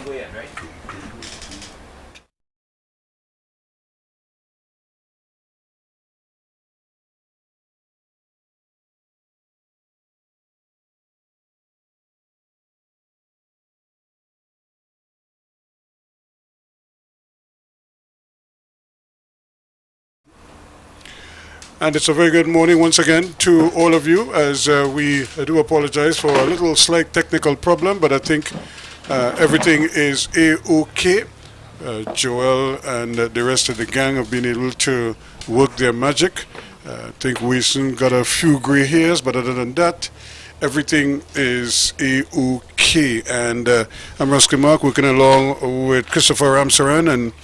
go yet, right? And it's a very good morning once again to all of you, as we do apologize for a little slight technical problem, but I think everything is A-OK. Joel and the rest of the gang have been able to work their magic. I think Wilson got a few gray hairs, but other than that, everything is A-OK. And I'm Rusky Mark, working along with Christopher Ramsaran, and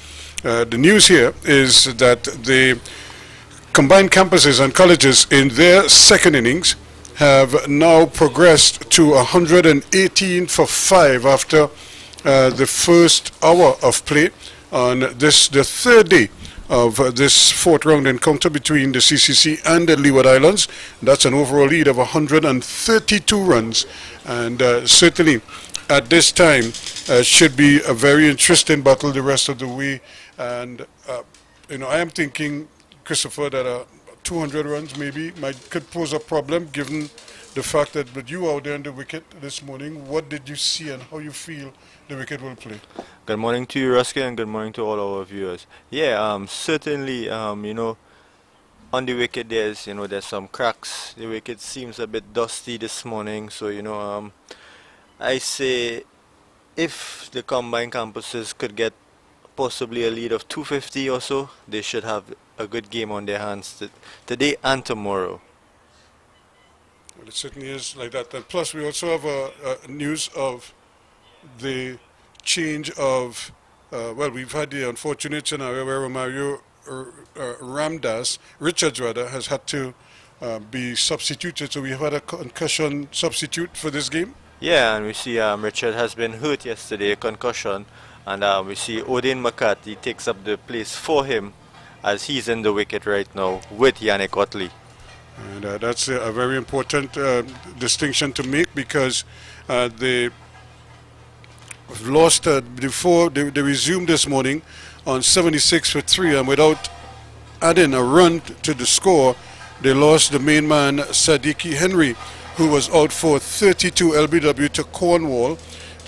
the news here is that the combined campuses and colleges in their second innings have now progressed to 118 for 5 after the first hour of play on this, the third day of this fourth round encounter between the CCC and the Leeward Islands. That's an overall lead of 132 runs, and certainly at this time should be a very interesting battle the rest of the way. And I am thinking, Christopher, that 200 runs maybe could pose a problem, given the fact that with you out there on the wicket this morning. What did you see and how you feel the wicket will play? Good morning to you, Rusky, and good morning to all our viewers. Yeah, certainly, on the wicket there's some cracks. The wicket seems a bit dusty this morning, so I say if the combined campuses could get possibly a lead of 250 or so, they should have a good game on their hands today and tomorrow. Well, it certainly is like that. And plus, we also have a news of the change of, we've had the unfortunate scenario where Mario Richards has had to be substituted. So we have had a concussion substitute for this game. Yeah, and we see Richard has been hurt yesterday, a concussion, and we see Odin McCarthy takes up the place for him, as he's in the wicket right now with Yannick Otley. And that's a very important distinction to make, because they lost before they resumed this morning on 76 for 3, and without adding a run to the score, they lost the main man Sadiki Henry, who was out for 32 LBW to Cornwall.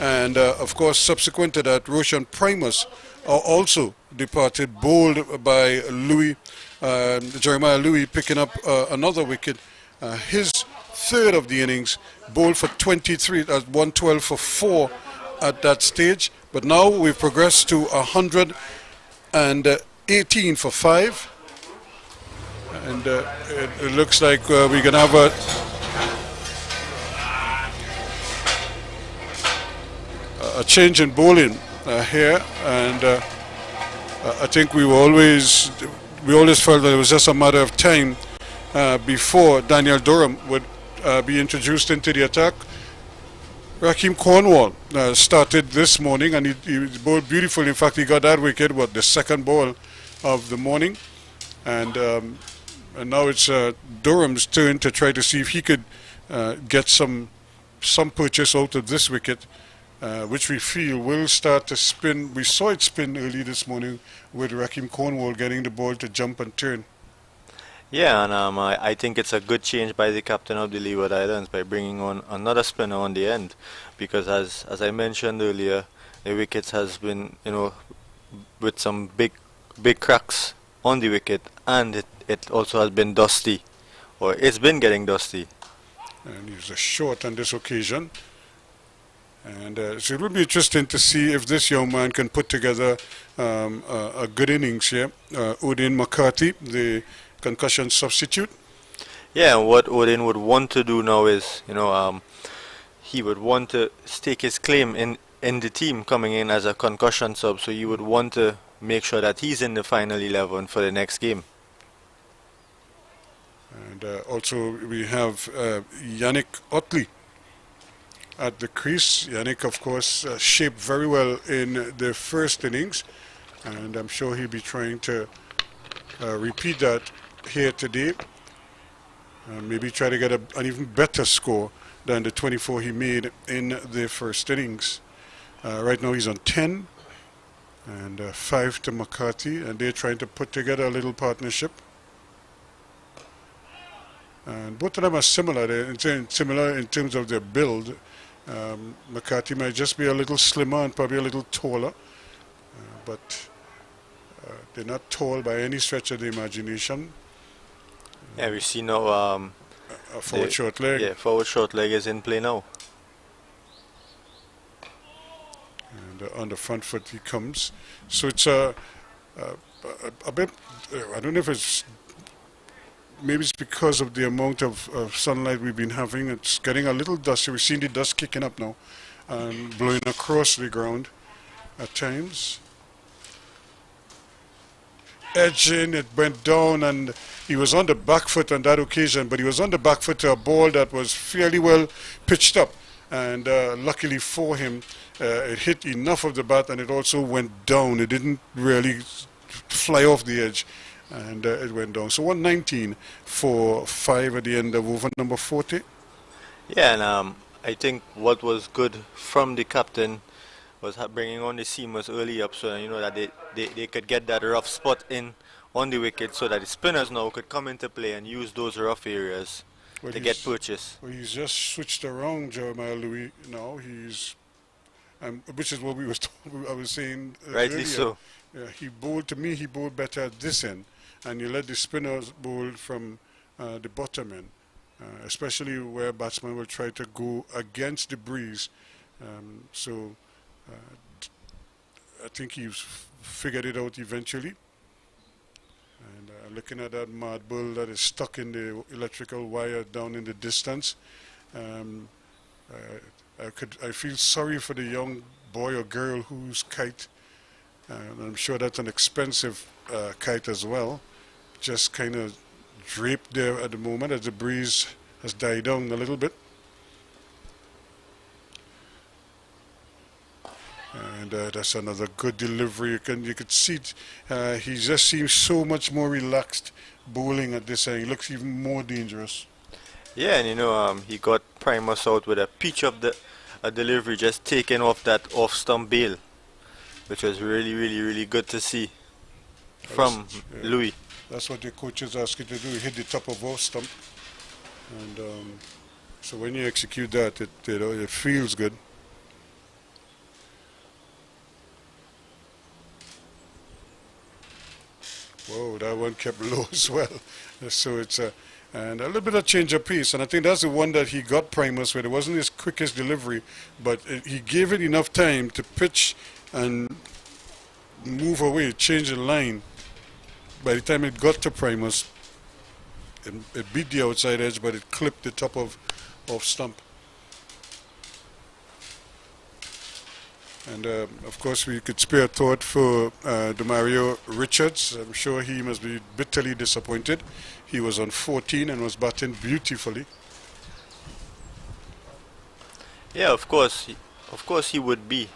And of course, subsequent to that, Roshan Primus also departed, bowled by Jeremiah Louis, picking up another wicket. His third of the innings, bowled for 23 at 112 for 4 at that stage. But now we've progressed to 118 for 5. And it looks like we're going to have a change in bowling here, and I think we always felt that it was just a matter of time before Daniel Durham would be introduced into the attack. Raheem Cornwall started this morning, and he bowled beautifully. In fact, he got that wicket, the second ball of the morning, and now it's Durham's turn to try to see if he could get some purchase out of this wicket, which we feel will start to spin. We saw it spin early this morning with Raheem Cornwall getting the ball to jump and turn. Yeah, and I think it's a good change by the captain of the Leeward Islands by bringing on another spinner on the end, because as I mentioned earlier, the wickets has been, with some big cracks on the wicket, and it also has been dusty, or it's been getting dusty. And he was a short on this occasion. And so it will be interesting to see if this young man can put together a good innings here. Odin McCarthy, the concussion substitute. Yeah, and what Odin would want to do now is, he would want to stake his claim in the team coming in as a concussion sub. So he would want to make sure that he's in the final 11 for the next game. And also we have Yannick Otley at the crease. Yannick, of course, shaped very well in the first innings, and I'm sure he'll be trying to repeat that here today. Maybe try to get an even better score than the 24 he made in the first innings. Right now he's on 10 and 5 to McCarthy, and they're trying to put together a little partnership. And both of them are similar. They're similar in terms of their build. McCarthy might just be a little slimmer and probably a little taller, but they're not tall by any stretch of the imagination. Yeah, we see now A forward short leg. yeah, forward short leg is in play now. And on the front foot he comes. So it's a bit, I don't know if it's, maybe it's because of the amount of sunlight we've been having. It's getting a little dusty. We've seen the dust kicking up now and blowing across the ground at times. Edging, it went down, and he was on the back foot on that occasion, but he was on the back foot to a ball that was fairly well pitched up, and luckily for him it hit enough of the bat and it also went down. It didn't really fly off the edge, and it went down. So 119 for 5 at the end of over number 40. Yeah, and I think what was good from the captain was bringing on the seamers early up, so you know that they could get that rough spot in on the wicket, so that the spinners now could come into play and use those rough areas to get purchase. Well, he's just switched around Jeremiah Louis now. He's, which is what I was saying Rightly earlier. so. He bowled, to me, he bowled better at this end, and you let the spinners bowl from the bottom end, especially where batsmen will try to go against the breeze. I think he's figured it out eventually. And looking at that mad bull that is stuck in the electrical wire down in the distance, I feel sorry for the young boy or girl whose kite, and I'm sure that's an expensive kite as well, just kind of draped there at the moment as the breeze has died down a little bit. And that's another good delivery. You could see he just seems so much more relaxed bowling at this end. He looks even more dangerous. Yeah, and you know, he got Primus out with a peach of a delivery, just taking off that off-stump bail, which was really good to see from Louis. That's what your coaches ask you to do. You hit the top of off stump, and so when you execute that, it feels good. Whoa, that one kept low as well. So it's and a little bit of change of pace, and I think that's the one that he got Primus with. It wasn't his quickest delivery, but he gave it enough time to pitch and move away, change the line. By the time it got to Primus, it beat the outside edge, but it clipped the top of stump. And of course, we could spare a thought for Demario Richards. I'm sure he must be bitterly disappointed. He was on 14 and was batting beautifully. Yeah, of course he would be,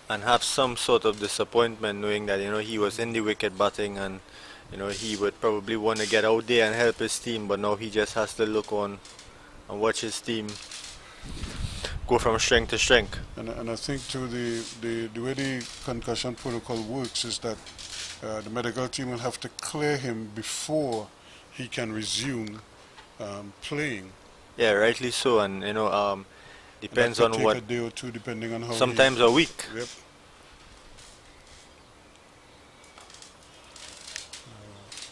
and have some sort of disappointment knowing that, you know, he was in the wicket batting, and you know he would probably want to get out there and help his team, but now he just has to look on and watch his team go from strength to strength. And I think too, the way the concussion protocol works is that the medical team will have to clear him before he can resume playing. Yeah, rightly so, and you know, depends on what. A day or two, depending on how. Sometimes a week. Yep.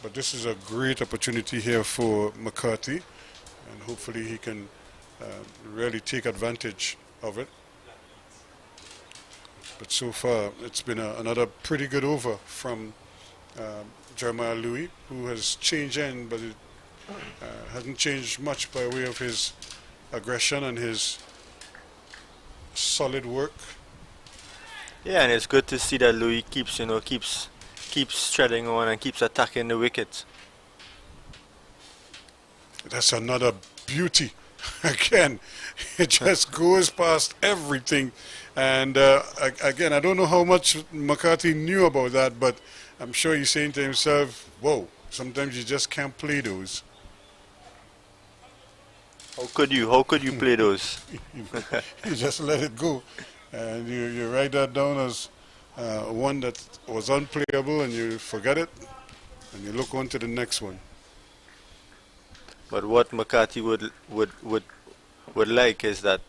But this is a great opportunity here for McCarthy, and hopefully he can really take advantage of it. But so far, it's been another pretty good over from Jeremiah Louis, who has changed in, but it hasn't changed much by way of his aggression and his solid work. Yeah, and it's good to see that Louis keeps treading on and keeps attacking the wickets. That's another beauty. Again, it just goes past everything. And again, I don't know how much McCarthy knew about that, but I'm sure he's saying to himself, whoa, sometimes you just can't play those. How could you play those? You just let it go. and you write that down as one that was unplayable, and you forget it, and you look on to the next one. But what McCarthy would like is that,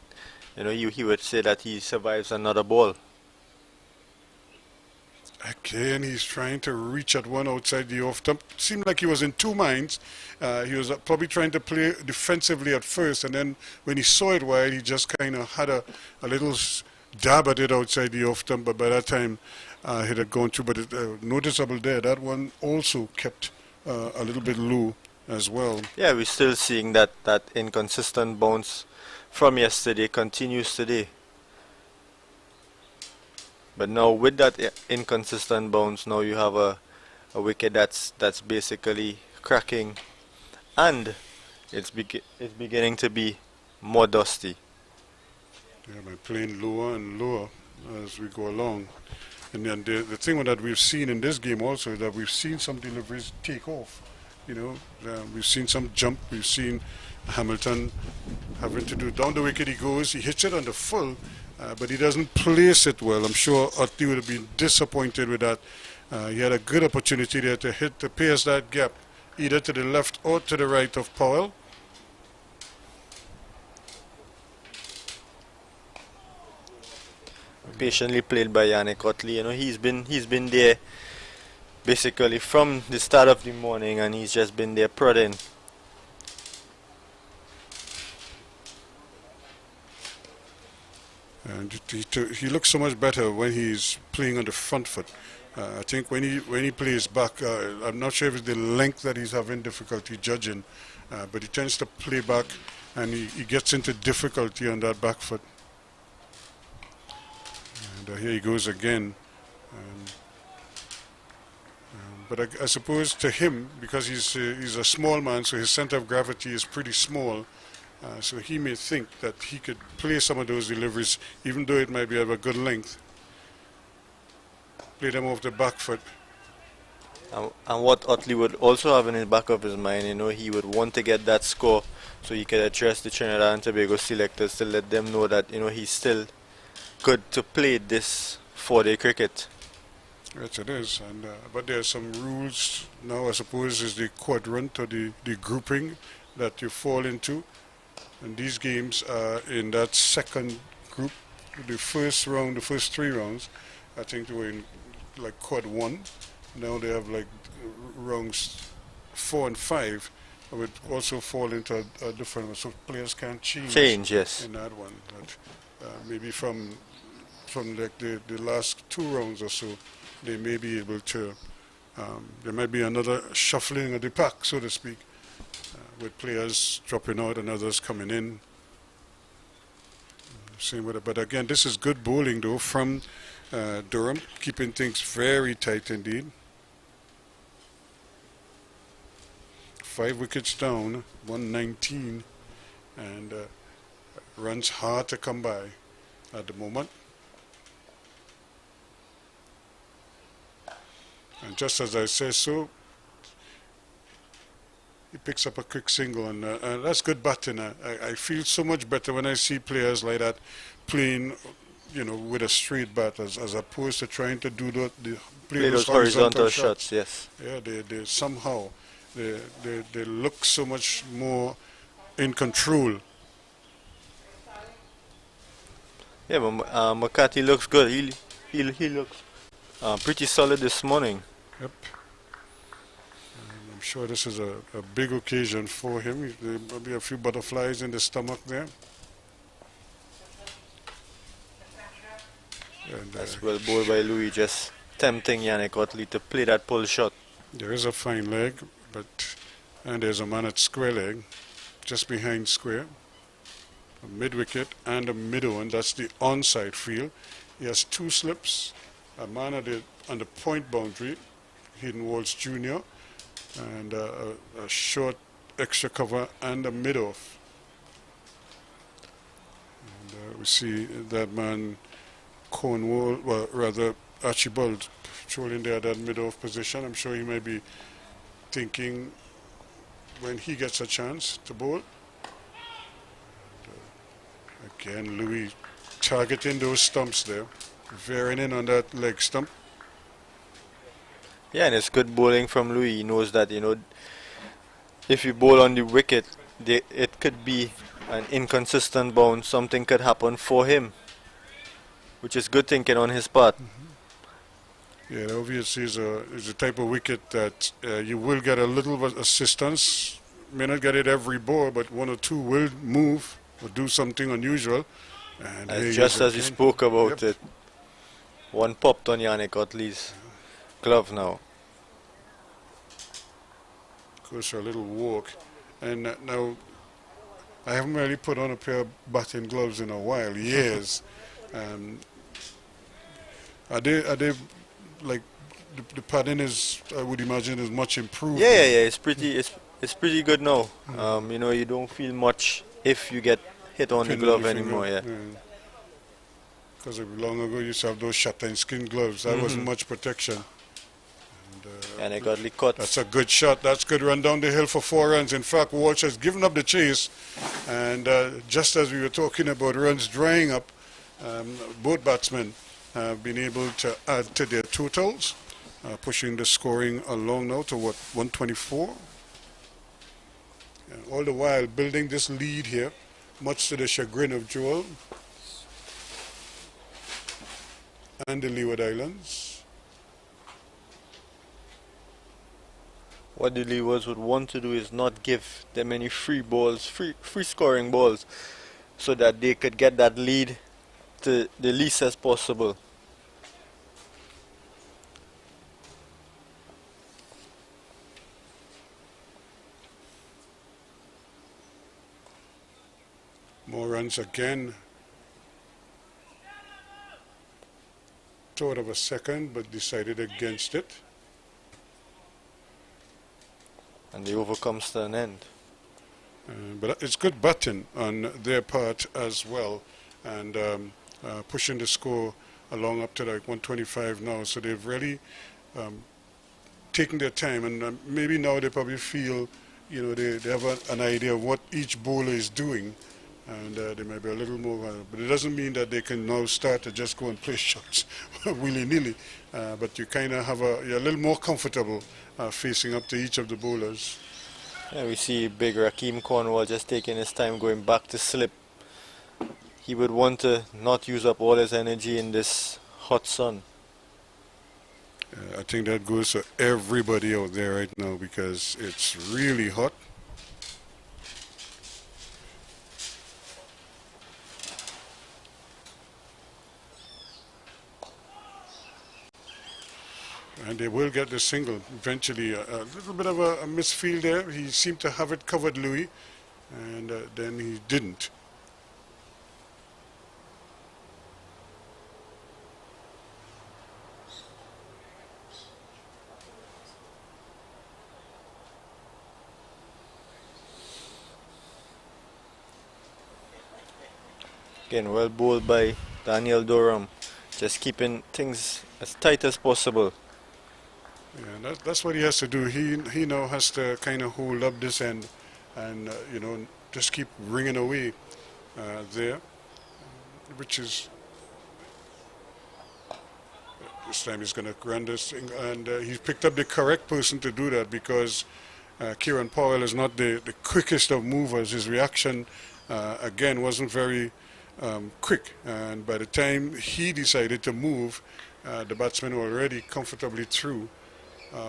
you know, he would say that he survives another ball. Again, he's trying to reach at one outside the off stump. Seemed like he was in two minds. He was probably trying to play defensively at first, and then when he saw it wide, he just kind of had a little dab at it outside the off stump. But by that time, it had gone through. But it, noticeable there, that one also kept a little bit low as well. Yeah, we're still seeing that inconsistent bounce from yesterday continues today. But now with that inconsistent bounce, now you have a wicket that's basically cracking, and it's beginning to be more dusty. Yeah, by playing lower and lower as we go along. And then the thing that we've seen in this game also is that we've seen some deliveries take off. You know, we've seen some jump. We've seen Hamilton having to do down the wicket he goes. He hits it on the full, but he doesn't place it well. I'm sure Utley would have been disappointed with that. He had a good opportunity there to pierce that gap, either to the left or to the right of Powell. Patiently played by Yannick Utley. You know, he's been there basically from the start of the morning, and he's just been there prodding. And he looks so much better when he's playing on the front foot. I think when he plays back, I'm not sure if it's the length that he's having difficulty judging, but he tends to play back, and he gets into difficulty on that back foot. And here he goes again. But I suppose to him, because he's a small man, so his center of gravity is pretty small. So he may think that he could play some of those deliveries, even though it might be of a good length. Play them off the back foot. And what Utley would also have in the back of his mind, you know, he would want to get that score so he could address the Trinidad and Tobago selectors to let them know that, you know, he's still good to play this 4-day cricket. Yes, it is. And but there are some rules now, I suppose, is the quadrant or the grouping that you fall into. And these games are in that second group. The first round, the first 3 rounds, I think they were in like quad 1. Now they have like rounds 4 and 5. It would also fall into a different one, so players can change. Yes. In that one. But, maybe from like the last 2 rounds or so, they may be able to. There might be another shuffling of the pack, so to speak, with players dropping out and others coming in. Same with it. But again, this is good bowling though from Durham, keeping things very tight indeed. 5 wickets down, 119, and runs hard to come by at the moment. And just as I say so, he picks up a quick single, and that's good batting. I feel so much better when I see players like that playing, you know, with a straight bat, as opposed to trying to do play those horizontal shots. Yes. Yeah, they somehow they look so much more in control. Yeah, but McCarthy looks good. He looks pretty solid this morning. Yep. I'm sure this is a big occasion for him. There might be a few butterflies in the stomach there. And, that's well bowled by Louis, just tempting Yannick Utley to play that pull shot. There is a fine leg, and there's a man at square leg, just behind square. A mid-wicket and a mid-on, that's the onside field. He has 2 slips, a man on the point boundary, Hayden Walsh Jr., and a short extra cover and a mid-off. And we see that man Cornwall, well rather Archibald, trolling there at that mid-off position. I'm sure he may be thinking when he gets a chance to bowl. Again, Louis targeting those stumps there, veering in on that leg stump. Yeah, and it's good bowling from Louis. He knows that, if you bowl on the wicket, it could be an inconsistent bounce. Something could happen for him, which is good thinking on his part. Yeah, obviously is a type of wicket that you will get a little assistance. May not get it every ball, but one or two will move or do something unusual. And Just as you spoke about it, one popped on Yannick Otley's glove now. Goes for a little walk. And now, I haven't really put on a pair of batting gloves in a while, years. Are they like the padding is? I would imagine is much improved. Yeah. It's pretty good now. You don't feel much if you get hit on the glove anymore. Yeah. Because long ago you used to have those shattered skin gloves. That wasn't much protection. And I got caught. That's a good shot. That's good run down the hill for 4 runs. In fact, Walsh has given up the chase. And just as we were talking about runs drying up, both batsmen have been able to add to their totals, pushing the scoring along now to 124. And all the while building this lead here, much to the chagrin of Joel and the Leeward Islands. What the Leewards would want to do is not give them any free balls, free scoring balls, so that they could get that lead to the least as possible. More runs again. Thought of a second, but decided against it. And the over comes to an end. But it's good batting on their part as well, and pushing the score along up to like 125 now. So they've really taken their time, and maybe now they probably feel, they have an idea of what each bowler is doing, and they might be a little more. But it doesn't mean that they can now start to just go and play shots willy-nilly. But you kind of you're a little more comfortable facing up to each of the bowlers. Yeah, we see big Rakeem Cornwall just taking his time going back to slip. He would want to not use up all his energy in this hot sun. I think that goes for everybody out there right now because it's really hot. And they will get the single eventually. A little bit of a misfield there. He seemed to have it covered, Louis, and then he didn't. Again, well bowled by Daniel Durham, just keeping things as tight as possible. Yeah, that's what he has to do. He now has to kind of hold up this end and, just keep ringing away there, which is, this time he's going to run this thing, and he's picked up the correct person to do that because Kieran Powell is not the quickest of movers. His reaction, again, wasn't very quick, and by the time he decided to move, the batsmen were already comfortably through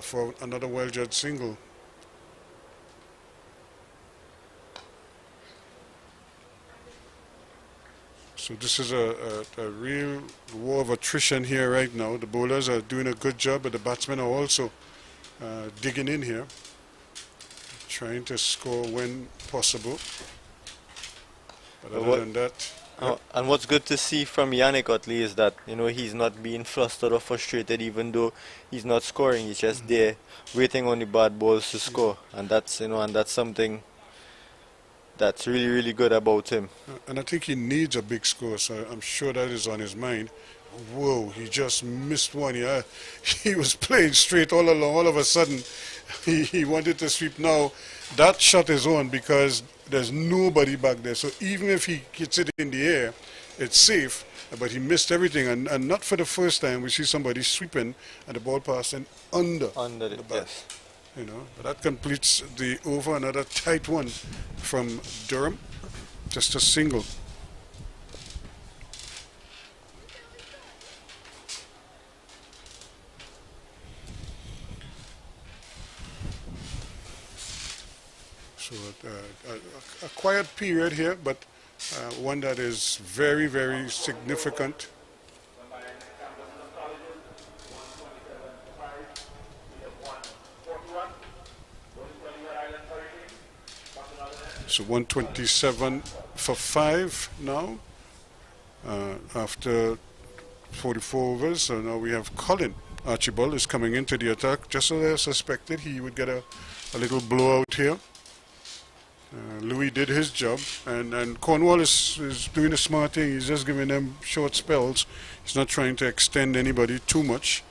for another well-judged single. So this is a real war of attrition here right now. The bowlers are doing a good job, but the batsmen are also digging in here, trying to score when possible. But other than that... And what's good to see from Yannick Otley is that he's not being flustered or frustrated, even though he's not scoring. He's just there waiting on the bad balls to score, and that's that's something that's really, really good about him. And I think he needs a big score, so I'm sure that is on his mind. Whoa, he just missed one. He was playing straight all along. All of a sudden, he wanted to sweep. Now that shot is on because there's nobody back there. So even if he hits it in the air, it's safe, but he missed everything, and not for the first time we see somebody sweeping and the ball passing under Under the it, bat. yes. You know, that completes the over. Another tight one from Durham, just a single. So a quiet period here, but one that is very, very significant. So 127 for 5 now after 44 overs. So now we have Colin Archibald is coming into the attack. Just as I suspected, he would get a little blowout here. Louis did his job, and Cornwall is doing a smart thing. He's just giving them short spells. He's not trying to extend anybody too much,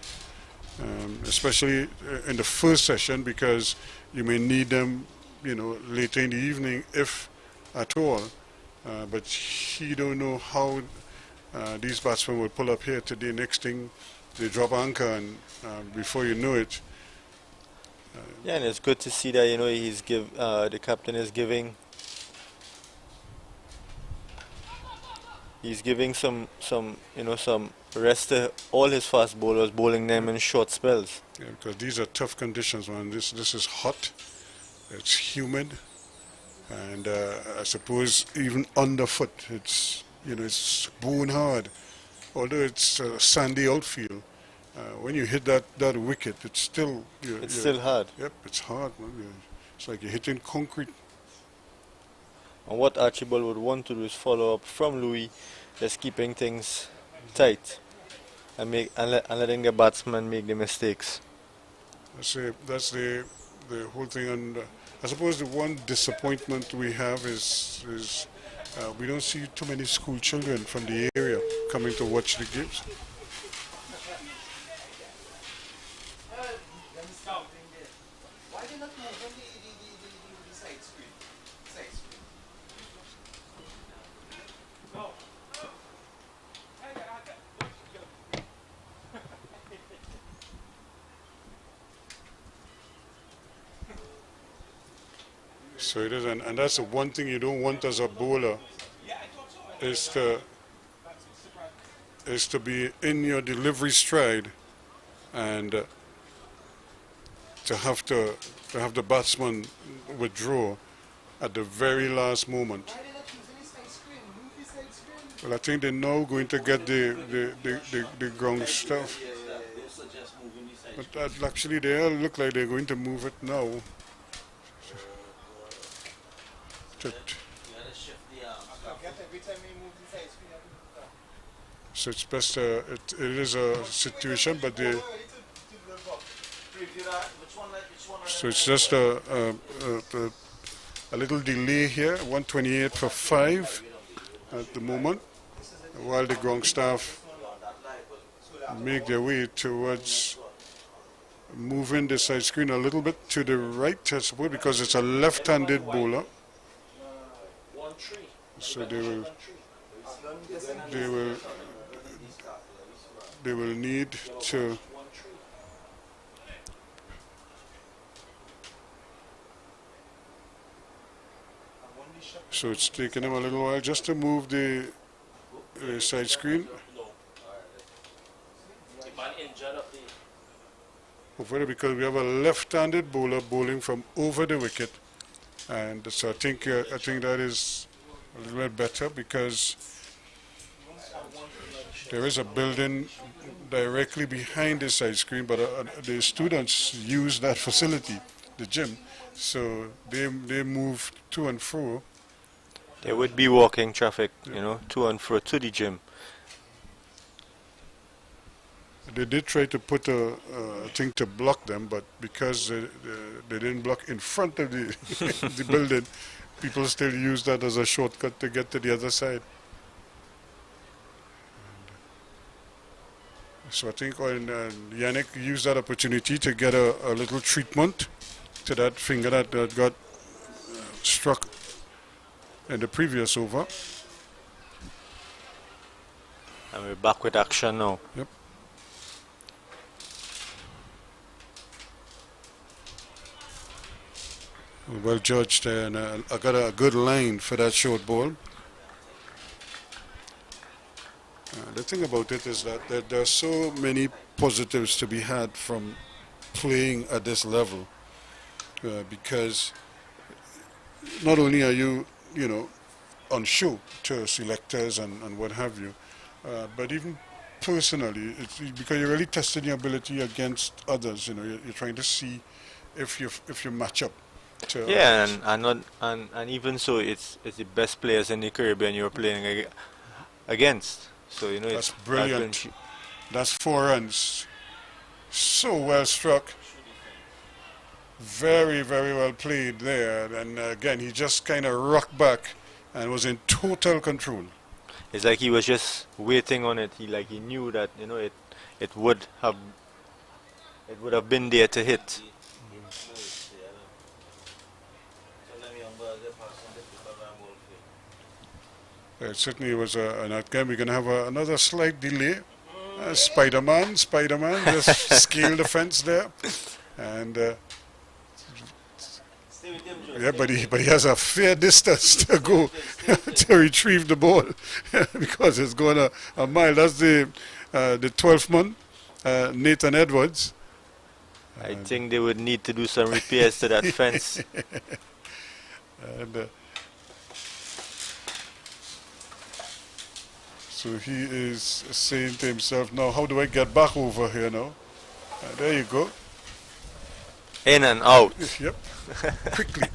especially in the first session, because you may need them, you know, later in the evening, if at all. But he don't know how these batsmen will pull up here today. Next thing, they drop anchor, and before you know it. Yeah, and it's good to see that, you know, the captain is giving some you know, some rest to all his fast bowlers, bowling them in short spells. Yeah, because these are tough conditions, man. This is hot, it's humid, and I suppose even underfoot, it's, you know, it's bone hard. Although it's a sandy outfield, when you hit that wicket, it's still Still hard. Yep, it's hard, man. It's like you're hitting concrete. And what Archibald would want to do is follow up from Louis, just keeping things tight and letting the batsman make the mistakes. That's the whole thing. And I suppose the one disappointment we have is we don't see too many school children from the area coming to watch the games. So it is, and that's the one thing you don't want as a bowler, is to be in your delivery stride and to have the batsman withdraw at the very last moment. Well, I think they're now going to get the ground stuff. But actually, they all look like they're going to move it now. So it's best. It is a situation, but so it's just a little delay here. 128 for 5 at the moment, while the ground staff make their way towards moving the side screen a little bit to the right, I suppose, because it's a left-handed bowler. So they will need to so it's taking them a little while just to move the side screen over there, because we have a left-handed bowler bowling from over the wicket, and so I think that is a little bit better, because there is a building directly behind the side screen, but the students use that facility, the gym, so they move to and fro. There would be walking traffic, you know, to and fro to the gym. They did try to put a thing to block them, but because they didn't block in front of the the building, people still use that as a shortcut to get to the other side. So I think Yannick used that opportunity to get a little treatment to that finger that got struck in the previous over. And we're back with action now. Yep. Well judged there, and I got a good line for that short ball. The thing about it is that there are so many positives to be had from playing at this level, because not only are you, on show to selectors and what have you, but even personally, it's because you're really testing your ability against others. You're trying to see if you match up to Yeah, others. and even so, it's the best players in the Caribbean you're playing against. So That's that's been brilliant. That's 4 runs. So well struck. Very, very well played there. And again, he just kind of rocked back and was in total control. it's like he was just waiting on it. He knew that it would have been there to hit. It certainly was and again, we're going to have another slight delay. Spider-Man just scaled the fence there. And yeah, but he has a fair distance to go to retrieve the ball because it's going a mile. That's the 12th man, Nathan Edwards. I think they would need to do some repairs to that fence. And so he is saying to himself, now how do I get back over here now? There you go. In and out. Yep, quickly.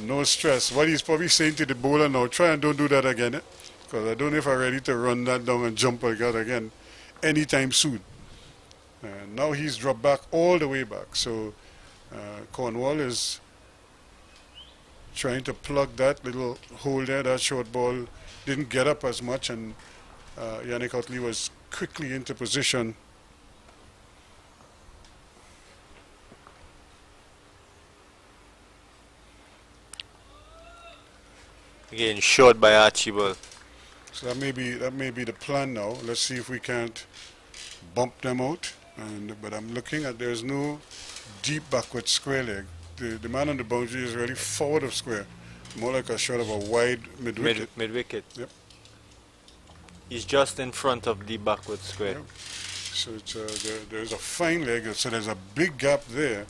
No stress. What he's probably saying to the bowler now, try and don't do that again, because I don't know if I'm ready to run that down and jump like that again anytime soon. And now he's dropped back all the way back. So Cornwall is trying to plug that little hole there. That short ball didn't get up as much, and Yannick Utley was quickly into position. Again, short by Archibald. So that may be the plan now. Let's see if we can't bump them out. But I'm looking at, there's no deep backward square leg. The man on the boundary is really forward of square, more like a shot of a wide mid wicket. Mid wicket. Yep. He's just in front of the backward square. Yep. So there's a fine leg. So there's a big gap there.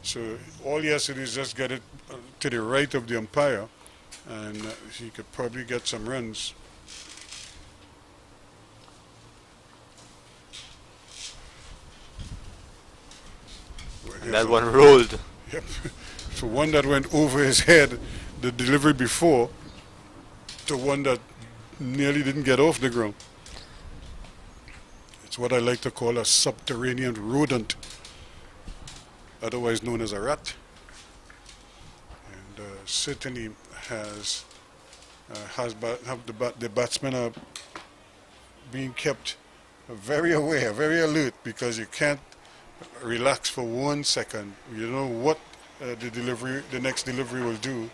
So all he has to do is just get it to the right of the umpire, and he could probably get some runs. And that one rolled. Yep. So one that went over his head, the delivery before, to one that nearly didn't get off the ground. It's what I like to call a subterranean rodent, otherwise known as a rat. And certainly the batsmen are being kept very aware, very alert, because you can't relax for 1 second. You don't know what the next delivery will do.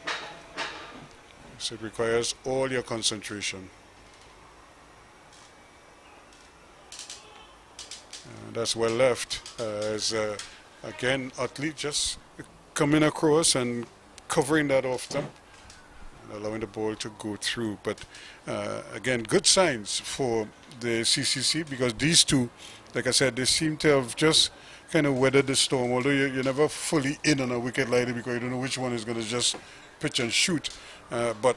So it requires all your concentration. That's well left. As again, Utley just coming across and covering that off them, and allowing the ball to go through. But again, good signs for the CCC, because these two, like I said, they seem to have just kind of weathered the storm. Although you're never fully in on a wicket like that, because you don't know which one is going to just pitch and shoot. But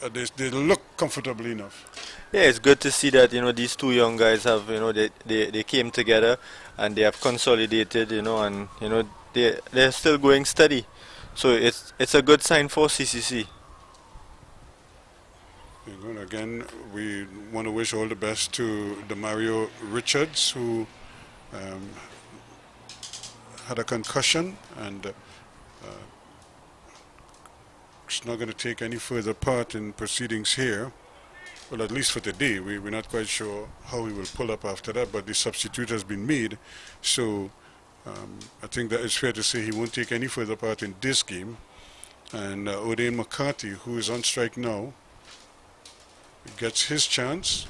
they look comfortable enough. Yeah, it's good to see that these two young guys have they came together and they have consolidated and they're still going steady. So it's a good sign for CCC. And again, we want to wish all the best to Demario Richards, who had a concussion and is not going to take any further part in proceedings here. Well, at least for today. We're not quite sure how he will pull up after that, but the substitute has been made. So I think that it's fair to say he won't take any further part in this game. And Odain McCarthy, who is on strike now, He gets his chance.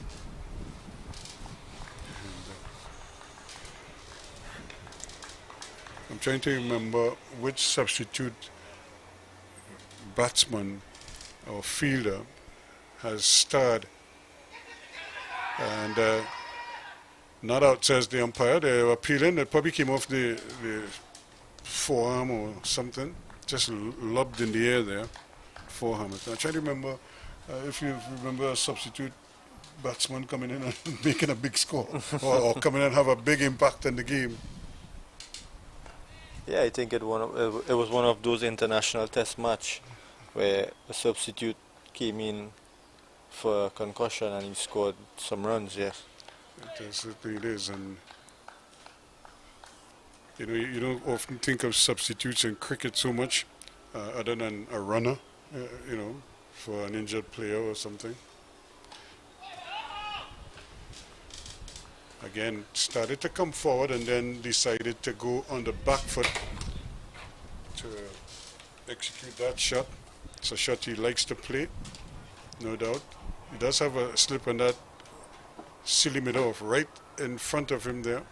I'm trying to remember which substitute batsman or fielder has starred, and not out, says the umpire. They were appealing. It probably came off the forearm or something, just lobbed in the air there. Forearm. I'm trying to remember if you remember a substitute batsman coming in and making a big score, or coming in and have a big impact in the game. Yeah, I think it was one of those international test match where a substitute came in for a concussion and he scored some runs. Yes. It is, and you don't often think of substitutes in cricket so much, other than a runner, for an injured player or something. Again, started to come forward and then decided to go on the back foot to execute that shot. It's a shot he likes to play, no doubt. He does have a slip on that silly mid-off right in front of him there.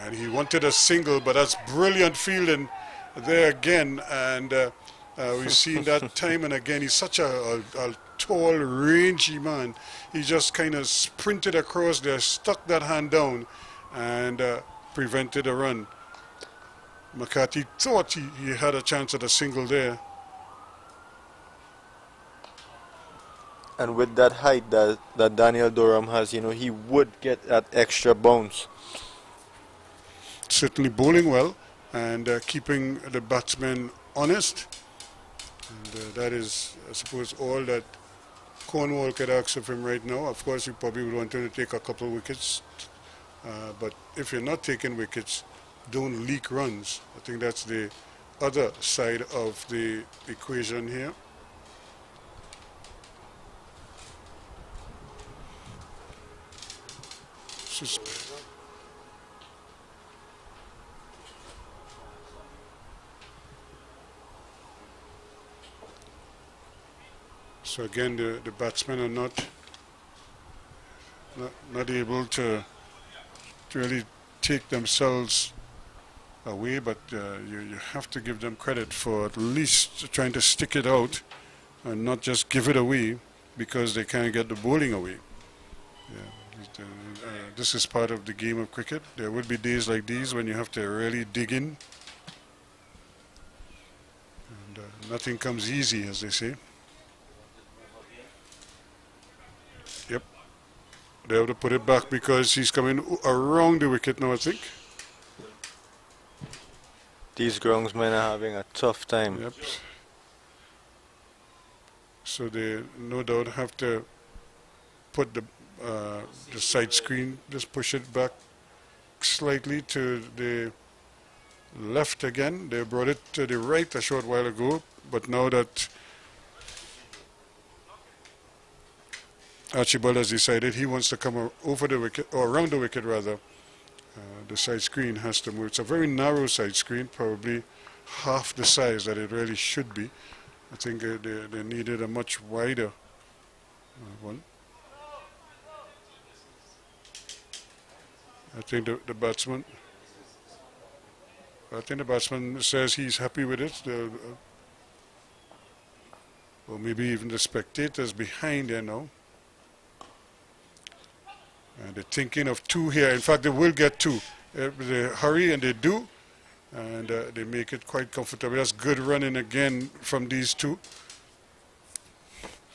And he wanted a single, but that's brilliant fielding there again. And we've seen that time and again. He's such a tall, rangy man. He just kind of sprinted across there, stuck that hand down, and prevented a run. McCarthy thought he had a chance at a single there. And with that height that Daniel Durham has, he would get that extra bounce. Certainly bowling well and keeping the batsmen honest. And that is, I suppose, all that Cornwall could ask of him right now. Of course, you probably would want him to take a couple of wickets. But if you're not taking wickets, don't leak runs. I think that's the other side of the equation here. So again, the batsmen are not able to really take themselves away, but you have to give them credit for at least trying to stick it out and not just give it away because they can't get the bowling away. Yeah, this is part of the game of cricket. There will be days like these when you have to really dig in, and nothing comes easy, as they say. Yep, they have to put it back because he's coming around the wicket now, I think. These groundsmen are having a tough time. Yep. So they no doubt have to put the side screen, just push it back slightly to the left again. They brought it to the right a short while ago, but now that Archibald has decided he wants to come over the wicket, or around the wicket rather, the side screen has to move. It's a very narrow side screen, probably half the size that it really should be. I think they needed a much wider one. I think the batsman says he's happy with it. Or maybe even the spectators behind there now. And they're thinking of two here. In fact, they will get two. They hurry, and they do. And they make it quite comfortable. That's good running again from these two.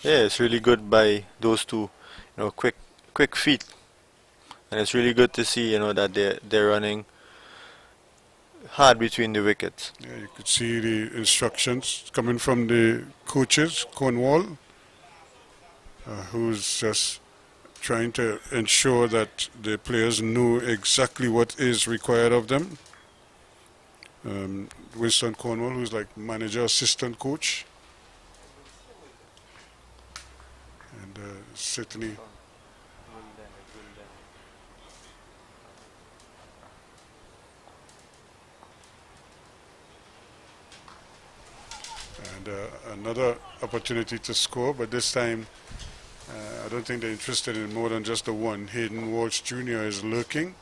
Yeah, it's really good by those two. Quick feet. And it's really good to see, that they're running hard between the wickets. Yeah, you could see the instructions coming from the coaches, Cornwall, who's just trying to ensure that the players know exactly what is required of them. Winston Cornwall, who's like manager, assistant coach, and certainly and another opportunity to score, but this time I don't think they're interested in more than just the one. Hayden Walsh Jr. is lurking.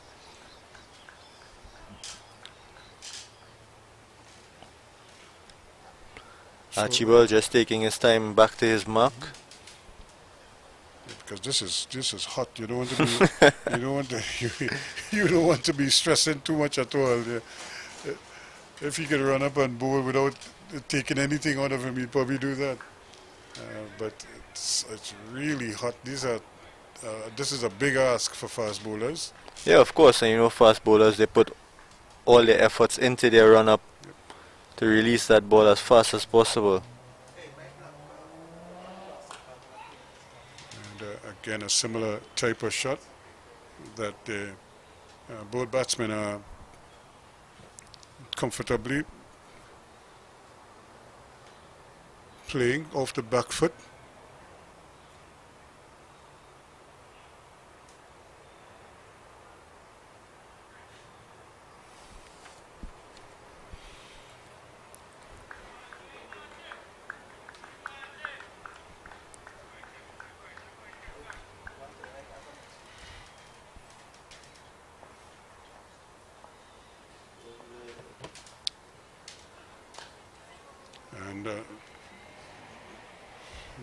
Archibald just taking his time back to his mark. Because this is hot. You don't want to be you don't want to you don't want to be stressing too much at all. If he could run up and bowl without taking anything out of him, he'd probably do that. But it's really hot. This is a big ask for fast bowlers. Yeah, of course, and you know, fast bowlers, they put all their efforts into their run-up to release that ball as fast as possible. And again, a similar type of shot that both batsmen are comfortably playing off the back foot. And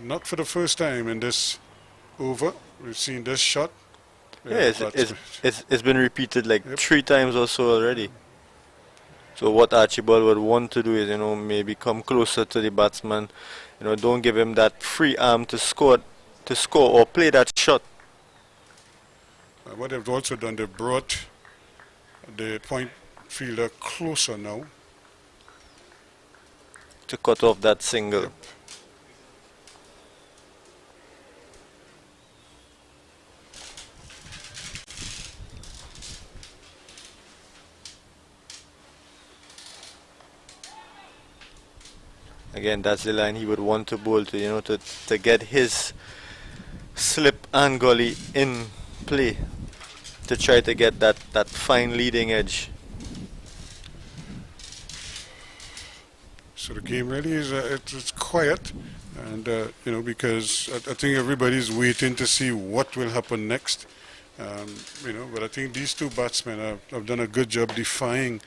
not for the first time in this over, we've seen this shot. Yeah, it's been repeated like 3 times or so already. So what Archibald would want to do is, you know, maybe come closer to the batsman. You know, don't give him that free arm to score or play that shot. What they've also done, they've brought the point fielder closer now to cut off that single. Yep. Again, that's the line he would want to bowl to, you know, to get his slip and gully in play, to try to get that fine leading edge. So the game really is it's quiet, and you know, because I think everybody's waiting to see what will happen next. You know, but I think these two batsmen have done a good job defying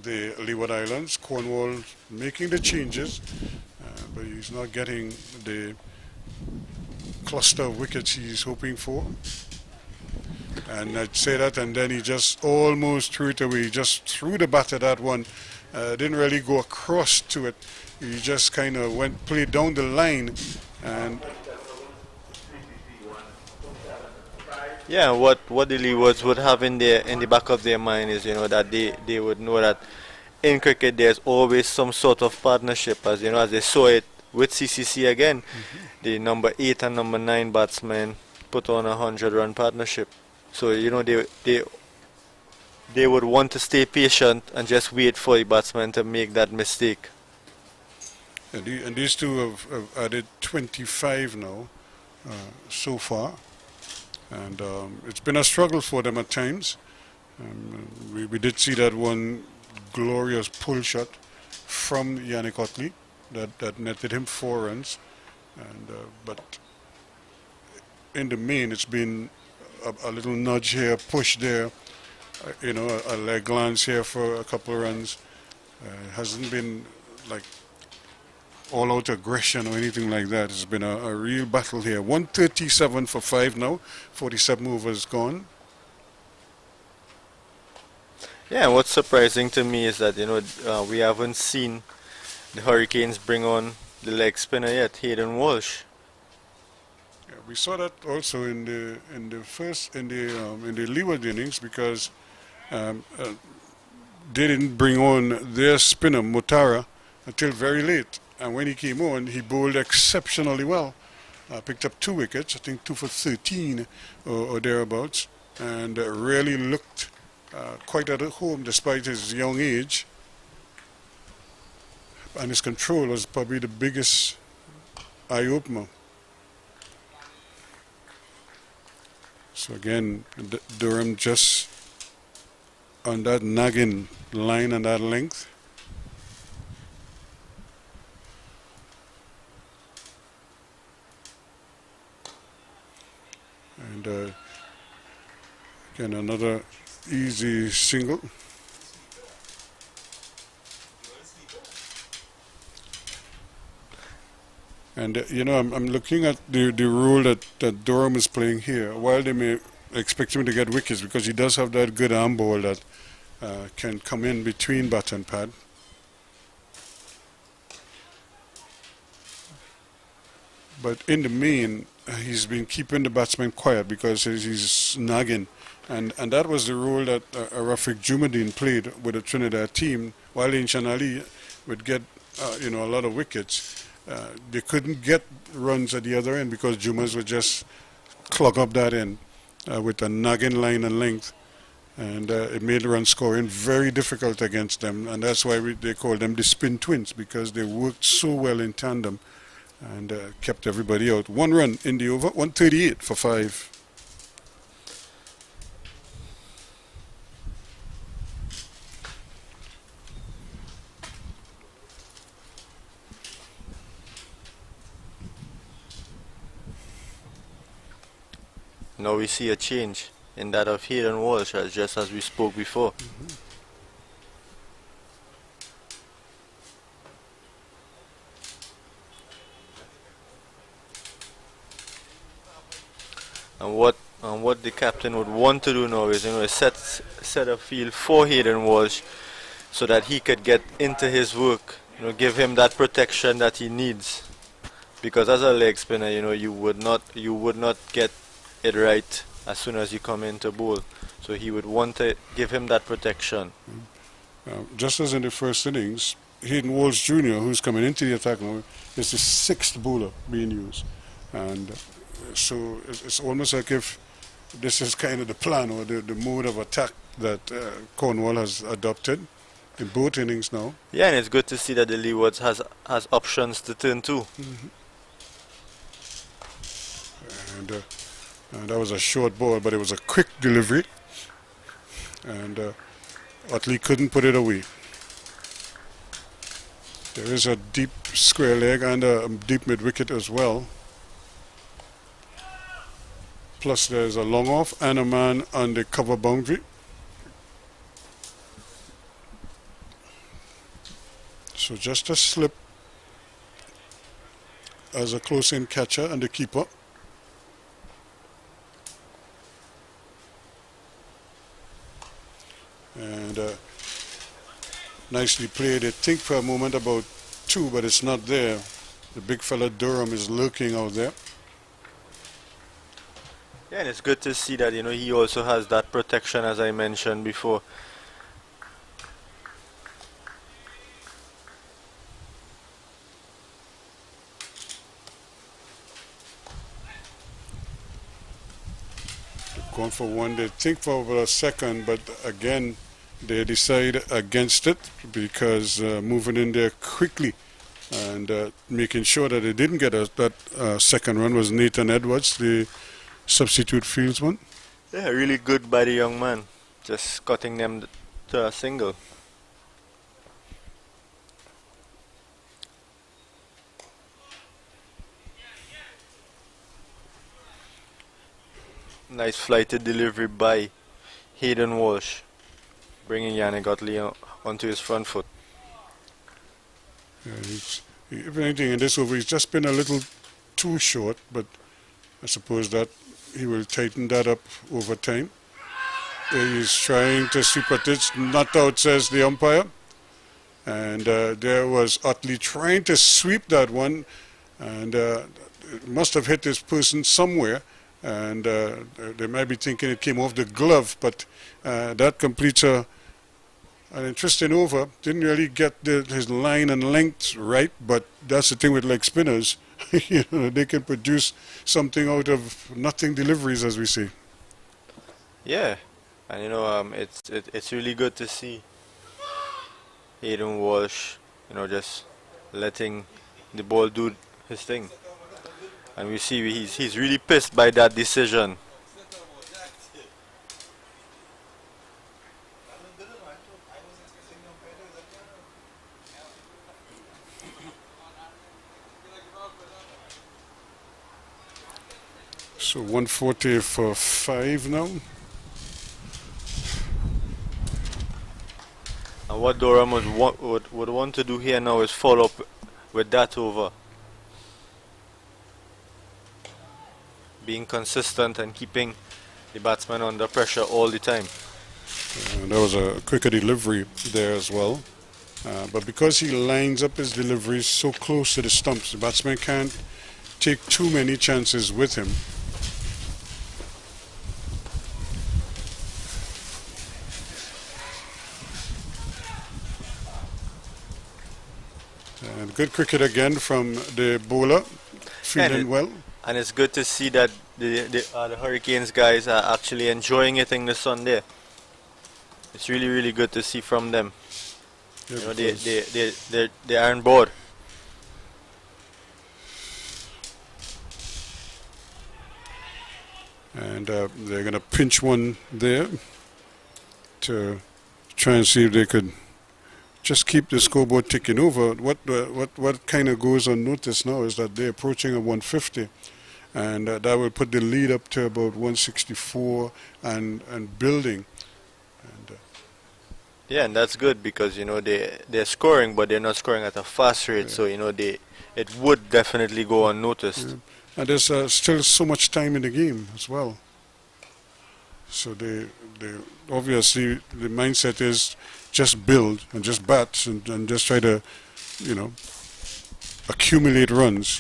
the Leeward Islands. Cornwall making the changes, but he's not getting the cluster of wickets he's hoping for. And I'd say that, and then he just almost threw it away. He just threw the bat at that one. Didn't really go across to it. He just kind of played down the line, and yeah, what the Leewards would have in the back of their mind is, you know, that they would know that in cricket there's always some sort of partnership, as you know, as they saw it with CCC again. The number 8 and number 9 batsmen put on a 100-run partnership. So, you know, they would want to stay patient and just wait for the batsman to make that mistake. And these two have added 25 now so far, and it's been a struggle for them at times. We did see that one glorious pull shot from Yannick Otley that netted him 4 runs, and but in the main it's been a little nudge here, push there, you know, a leg glance here for a couple of runs. It hasn't been like all-out aggression or anything like that. It's been a real battle here. 137 for 5 now, 47 overs gone. Yeah, what's surprising to me is that, you know, we haven't seen the Hurricanes bring on the leg spinner yet, Hayden Walsh. Yeah, we saw that also in the Leeward innings, because they didn't bring on their spinner Mutara until very late, and when he came on, he bowled exceptionally well. Picked up 2 wickets, I think 2 for 13 or thereabouts, and really looked quite at home despite his young age. And his control was probably the biggest eye-opener. So again, Durham just on that nagging line and that length. And again, another easy single. And I'm looking at the role that Durham is playing here. While they may expect him to get wickets because he does have that good arm ball that can come in between bat and pad. But in the main, he's been keeping the batsman quiet because he's nagging. And that was the role that Rafiq Jumadeen played with the Trinidad team. While Inshan Ali would get a lot of wickets, they couldn't get runs at the other end because Jumas would just clog up that end with a nagging line and length. And it made run scoring very difficult against them. And that's why they call them the spin twins, because they worked so well in tandem and kept everybody out. 1 run in the over, 138 for 5. Now we see a change in that of Hayden Walsh, just as we spoke before. And what the captain would want to do now is, set a field for Hayden Walsh so that he could get into his work, give him that protection that he needs. Because as a leg spinner, you would not get it right as soon as you come into bowl. So he would want to give him that protection. Just as in the first innings, Hayden Walsh Jr., who's coming into the attack now, is the 6th bowler being used. And so it's almost like if this is kind of the plan or the mode of attack that Cornwall has adopted in both innings now. Yeah, and it's good to see that the Leeward has options to turn to. And that was a short ball, but it was a quick delivery. And Utley couldn't put it away. There is a deep square leg and a deep mid wicket as well. Plus there's a long off and a man on the cover boundary. So just a slip as a close-in catcher and the keeper. And nicely played. I think for a moment about 2, but it's not there. The big fella Durham is lurking out there. Yeah, and it's good to see that, he also has that protection, as I mentioned before. They've gone for 1, they think for a second, but again, they decide against it because moving in there quickly and making sure that they didn't get that second run was Nathan Edwards, the substitute fieldsman. Yeah, really good by the young man, just cutting them to a single. Nice flighted delivery by Hayden Walsh, bringing Yannick Utley onto his front foot. Yeah, if anything in this over, he's just been a little too short, but I suppose that he will tighten that up over time. He's trying to sweep at it, not out, says the umpire. And there was Utley trying to sweep that one, and it must have hit this person somewhere. And they might be thinking it came off the glove, but that completes an interesting over. Didn't really get his line and length right, but that's the thing with leg spinners. They can produce something out of nothing deliveries, as we say. Yeah, and it's really good to see Hayden Walsh, just letting the ball do his thing. And we see he's really pissed by that decision. So 140 for 5 now. And what Durham would want to do here now is follow up with that over. Being consistent and keeping the batsman under pressure all the time. And that was a quicker delivery there as well. But because he lines up his deliveries so close to the stumps, the batsman can't take too many chances with him. And good cricket again from the bowler, feeling well. And it's good to see that the Hurricanes guys are actually enjoying it in the sun there. It's really, really good to see from them. Yeah, you know, they are on board. And they're going to pinch one there to try and see if they could just keep the scoreboard ticking over. What kind of goes unnoticed now is that they're approaching a 150, and that will put the lead up to about 164 and building. And, yeah, and that's good because you know they're scoring, but they're not scoring at a fast rate. Yeah. So you know it would definitely go unnoticed. Yeah. And there's still so much time in the game as well. So they obviously the mindset is just build and just bat and just try to, you know, accumulate runs,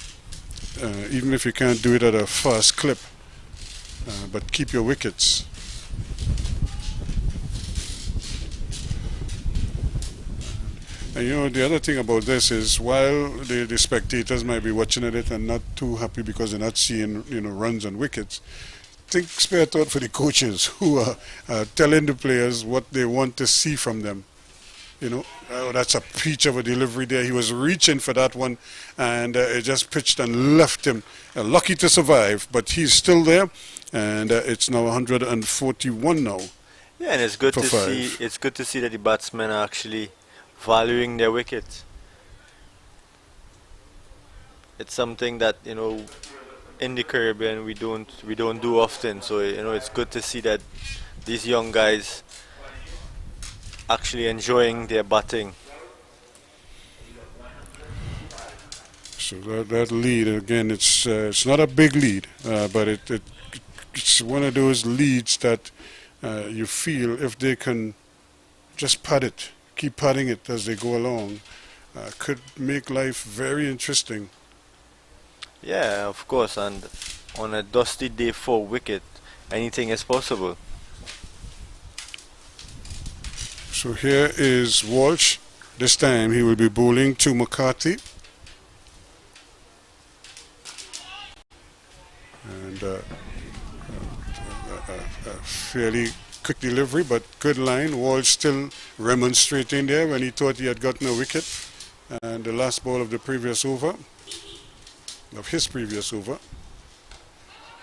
even if you can't do it at a fast clip, but keep your wickets. And you know, the other thing about this is while the spectators might be watching it and not too happy because they're not seeing, you know, runs and wickets, think spare thought for the coaches who are telling the players what they want to see from them. You know, that's a peach of a delivery there. He was reaching for that one, and it just pitched and left him. Lucky to survive, but he's still there, and it's now 141 now. Yeah, and it's good to see. It's good to see that the batsmen are actually valuing their wickets. It's something that, you know, in the Caribbean we don't do often. So you know, it's good to see that these young guys actually enjoying their batting. So that lead again, it's not a big lead, but it's one of those leads that you feel if they can just pad it, keep padding it as they go along, could make life very interesting. Yeah, of course, and on a dusty day for wicket, anything is possible. So here is Walsh. This time he will be bowling to McCarthy. And a fairly quick delivery, but good line. Walsh still remonstrating there when he thought he had gotten a wicket. And the last ball of the previous over, of his previous over.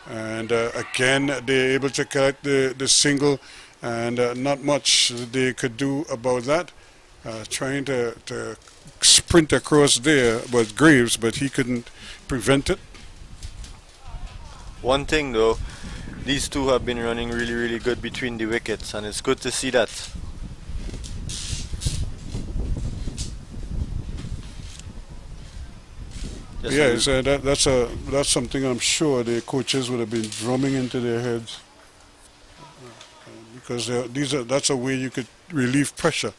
And again, they're able to collect the single, and not much they could do about that. Trying to sprint across there was Graves, but he couldn't prevent it. One thing though, these two have been running really, really good between the wickets, and it's good to see that. Yes, that's something I'm sure the coaches would have been drumming into their heads, because that's a way you could relieve pressure.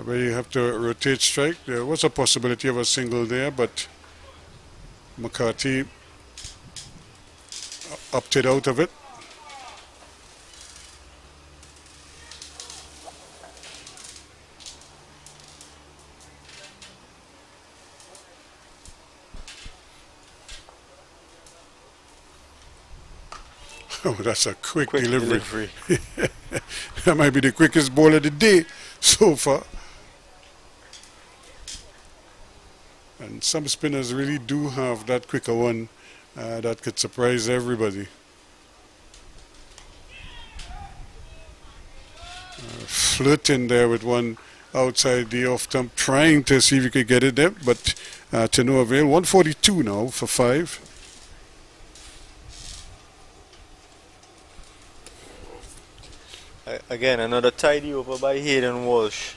Where you have to rotate strike. There was a possibility of a single there, but McCarthy opted out of it. Oh, that's a quick delivery. That might be the quickest ball of the day so far. And some spinners really do have that quicker one that could surprise everybody. Flirting there with one outside the off stump, trying to see if he could get it there, but to no avail. 142 now for 5. Again, another tidy over by Hayden Walsh.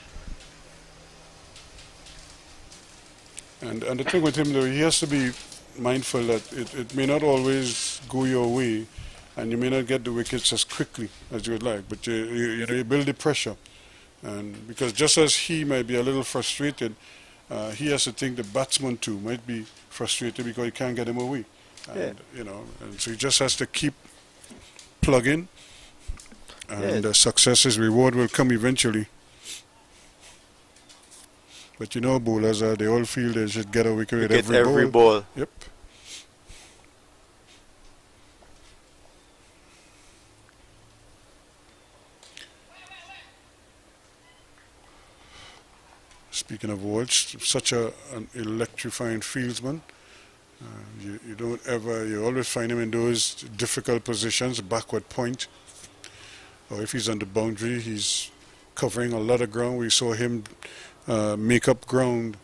And the thing with him, though, he has to be mindful that it may not always go your way, and you may not get the wickets as quickly as you would like, but you know, you build the pressure. And because just as he might be a little frustrated, he has to think the batsman too might be frustrated because he can't get him away. And, you know, and so he just has to keep plugging, and success's reward will come eventually. But you know, bowlers, they all feel they should get a wicket with every ball. Yep. Speaking of Walsh, such an electrifying fieldsman. You don't ever, you always find him in those difficult positions, backward point. Or if he's on the boundary, he's covering a lot of ground. We saw him make up ground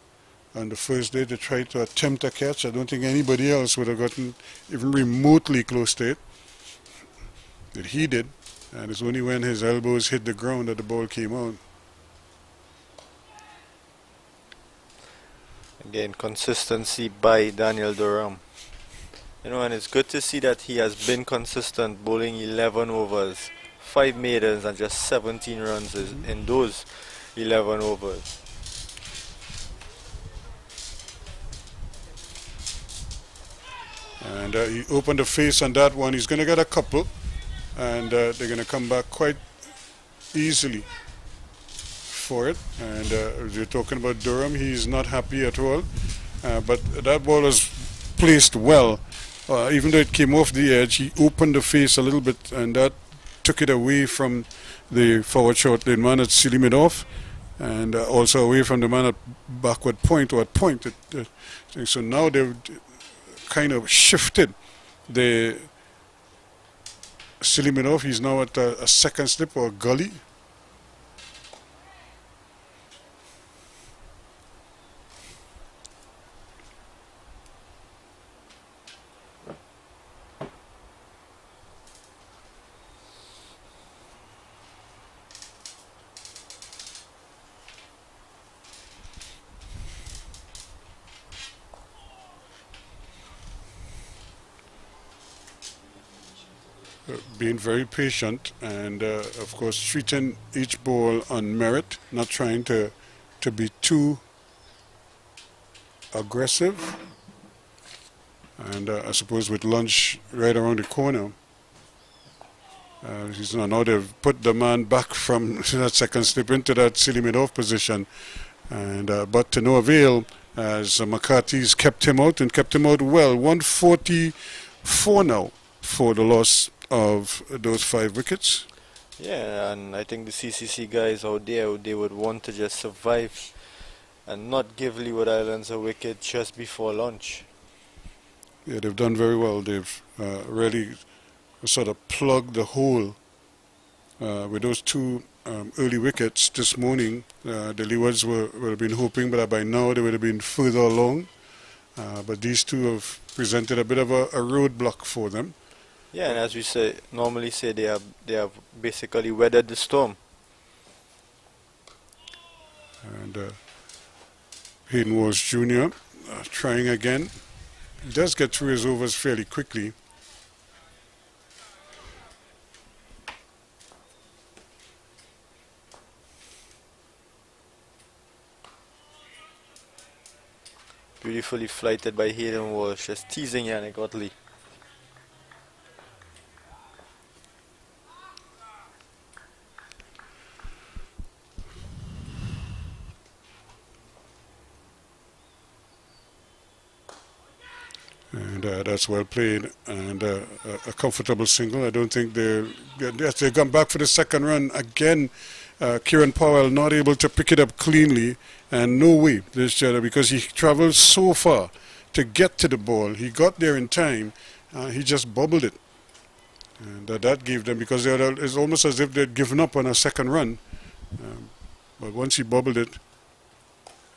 on the first day to try to attempt a catch. I don't think anybody else would have gotten even remotely close to it. But he did. And it's only when his elbows hit the ground that the ball came out. Again, consistency by Daniel Durham. You know, and it's good to see that he has been consistent, bowling 11 overs, 5 maidens and just 17 runs in those 11 overs. And he opened the face on that one. He's going to get a couple, and they're going to come back quite easily for it. And you're talking about Durham, he's not happy at all, but that ball was placed well. Even though it came off the edge, he opened the face a little bit, and that took it away from the forward short lane man at sealing it off, and also away from the man at backward point or at point. So now they've kind of shifted the sealing it off. He's now at a second slip or a gully. Being very patient and of course treating each ball on merit, not trying to be too aggressive. And I suppose with lunch right around the corner, now they've put the man back from that second slip into that sealing it off position, and but to no avail, as McCarthy's kept him out and kept him out well. 144 now for the loss of those 5 wickets. Yeah, and I think the CCC guys out there, they would want to just survive and not give Leeward Islands a wicket just before lunch. Yeah, they've done very well. They've really sort of plugged the hole with those 2 early wickets this morning. The Leewards would have been hoping, but by now they would have been further along. But these 2 have presented a bit of a roadblock for them. Yeah, and as we normally say, they have basically weathered the storm. And Hayden Walsh Jr. Trying again. He does get through his overs fairly quickly. Beautifully flighted by Hayden Walsh, just teasing Yannick Otley. And that's well played, and a comfortable single. I don't think they've gone back for the second run again. Kieran Powell not able to pick it up cleanly, and no way because he traveled so far to get to the ball. He got there in time. He just bobbled it, and that gave them, because it's almost as if they'd given up on a second run. But once he bobbled it,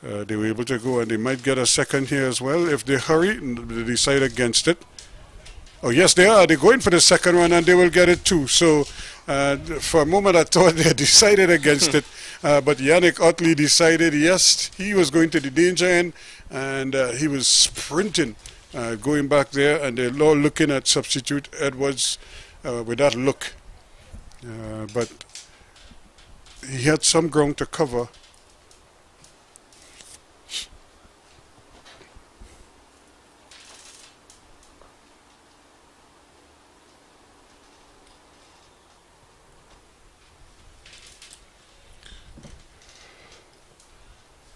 they were able to go, and they might get a second here as well if they hurry. They decide against it. Oh yes, they are. They're going for the second one, and they will get it too. So for a moment I thought they decided against it, but Yannick Utley decided yes, he was going to the danger end, and he was sprinting, going back there, and they're all looking at substitute Edwards with that look. But he had some ground to cover.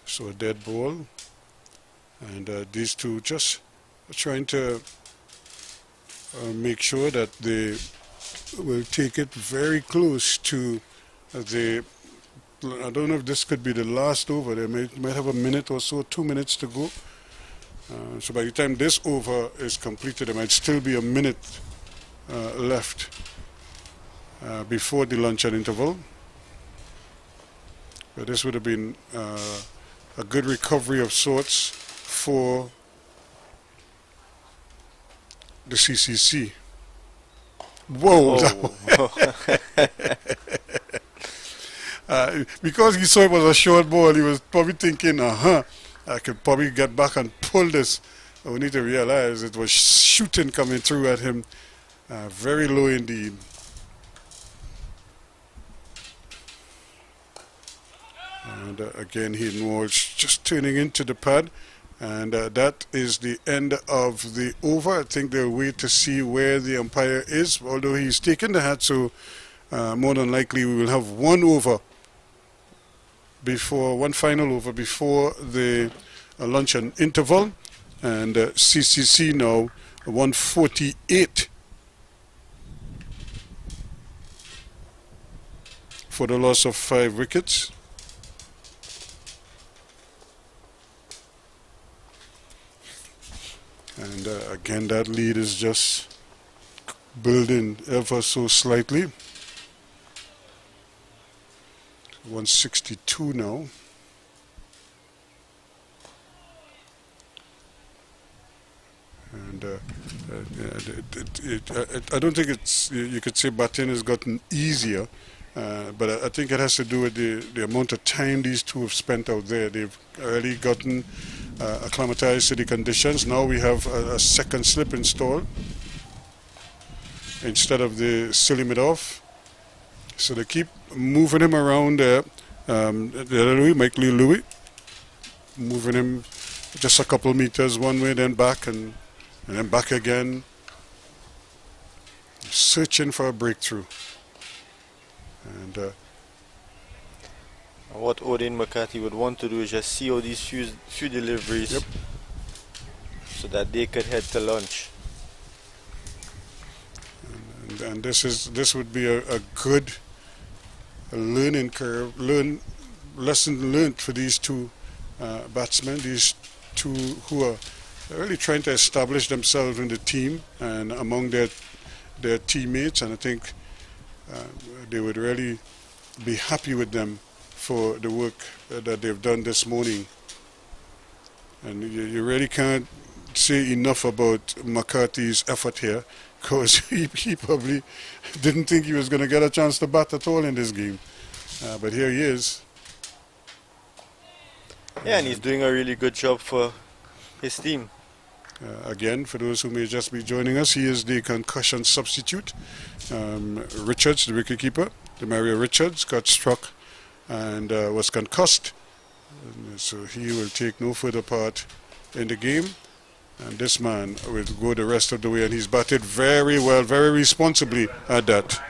So a dead ball, and these two just trying to make sure that they will take it very close to the. I don't know if this could be the last over. They might have a minute or so, 2 minutes to go. So by the time this over is completed, there might still be a minute left before the luncheon interval. But this would have been a good recovery of sorts for the CCC. Whoa! Because he saw it was a short ball, he was probably thinking, I could probably get back and pull this. Only to realize it was shooting coming through at him, very low indeed. And again, Hayden Walsh just turning into the pad, and that is the end of the over. I think they'll wait to see where the umpire is, although he's taken the hat, so more than likely we will have one final over before the luncheon interval. And CCC now 148 for the loss of 5 wickets. And again, that lead is just building ever so slightly. 162 now. And I don't think you could say batting has gotten easier, but I think it has to do with the amount of time these two have spent out there. They've already gotten acclimatized to the conditions. Now we have a second slip installed instead of the silly mid off. So they keep moving him around there. Mike Louis, moving him just a couple meters one way, then back, and then back again, searching for a breakthrough. And what Odin McCarthy would want to do is just see all these few deliveries, so that they could head to lunch. And this would be a good learning curve, lesson learned for these two batsmen, these two who are really trying to establish themselves in the team and among their teammates, and I think they would really be happy with them for the work that they've done this morning. And you really can't say enough about McCarthy's effort here, because he probably didn't think he was going to get a chance to bat at all in this game. But here he is. Yeah, and he's doing a really good job for his team. Again, for those who may just be joining us, he is the concussion substitute. Richards, the wicketkeeper, Demario Richards, got struck and was concussed. And so he will take no further part in the game. And this man will go the rest of the way, and he's batted very well, very responsibly at that.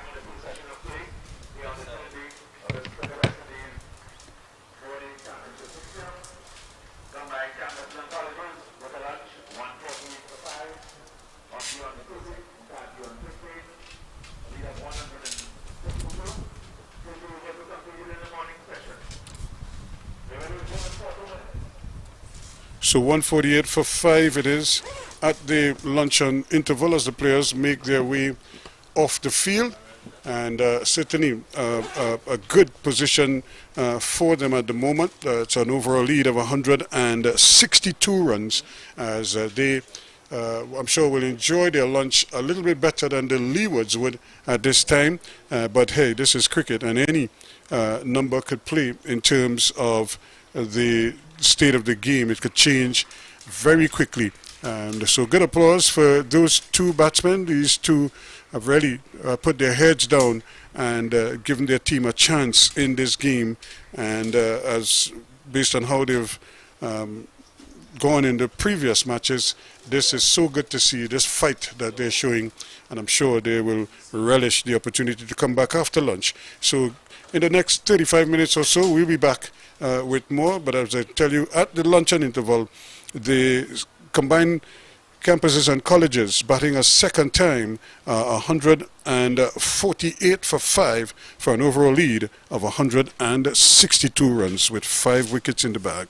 So 148 for 5 it is at the luncheon interval as the players make their way off the field. and certainly a good position for them at the moment. It's an overall lead of 162 runs as they I'm sure will enjoy their lunch a little bit better than the Leewards would at this time. But hey, this is cricket, and any number could play in terms of the state of the game. It could change very quickly. And so good applause for those two batsmen. These two have really put their heads down and given their team a chance in this game. And as based on how they've gone in the previous matches, this is so good to see, this fight that they're showing, and I'm sure they will relish the opportunity to come back after lunch. So in the next 35 minutes or so, we'll be back with more. But as I tell you, at the luncheon interval, the combined campuses and colleges batting a second time, 148 for 5 for an overall lead of 162 runs with 5 wickets in the bag.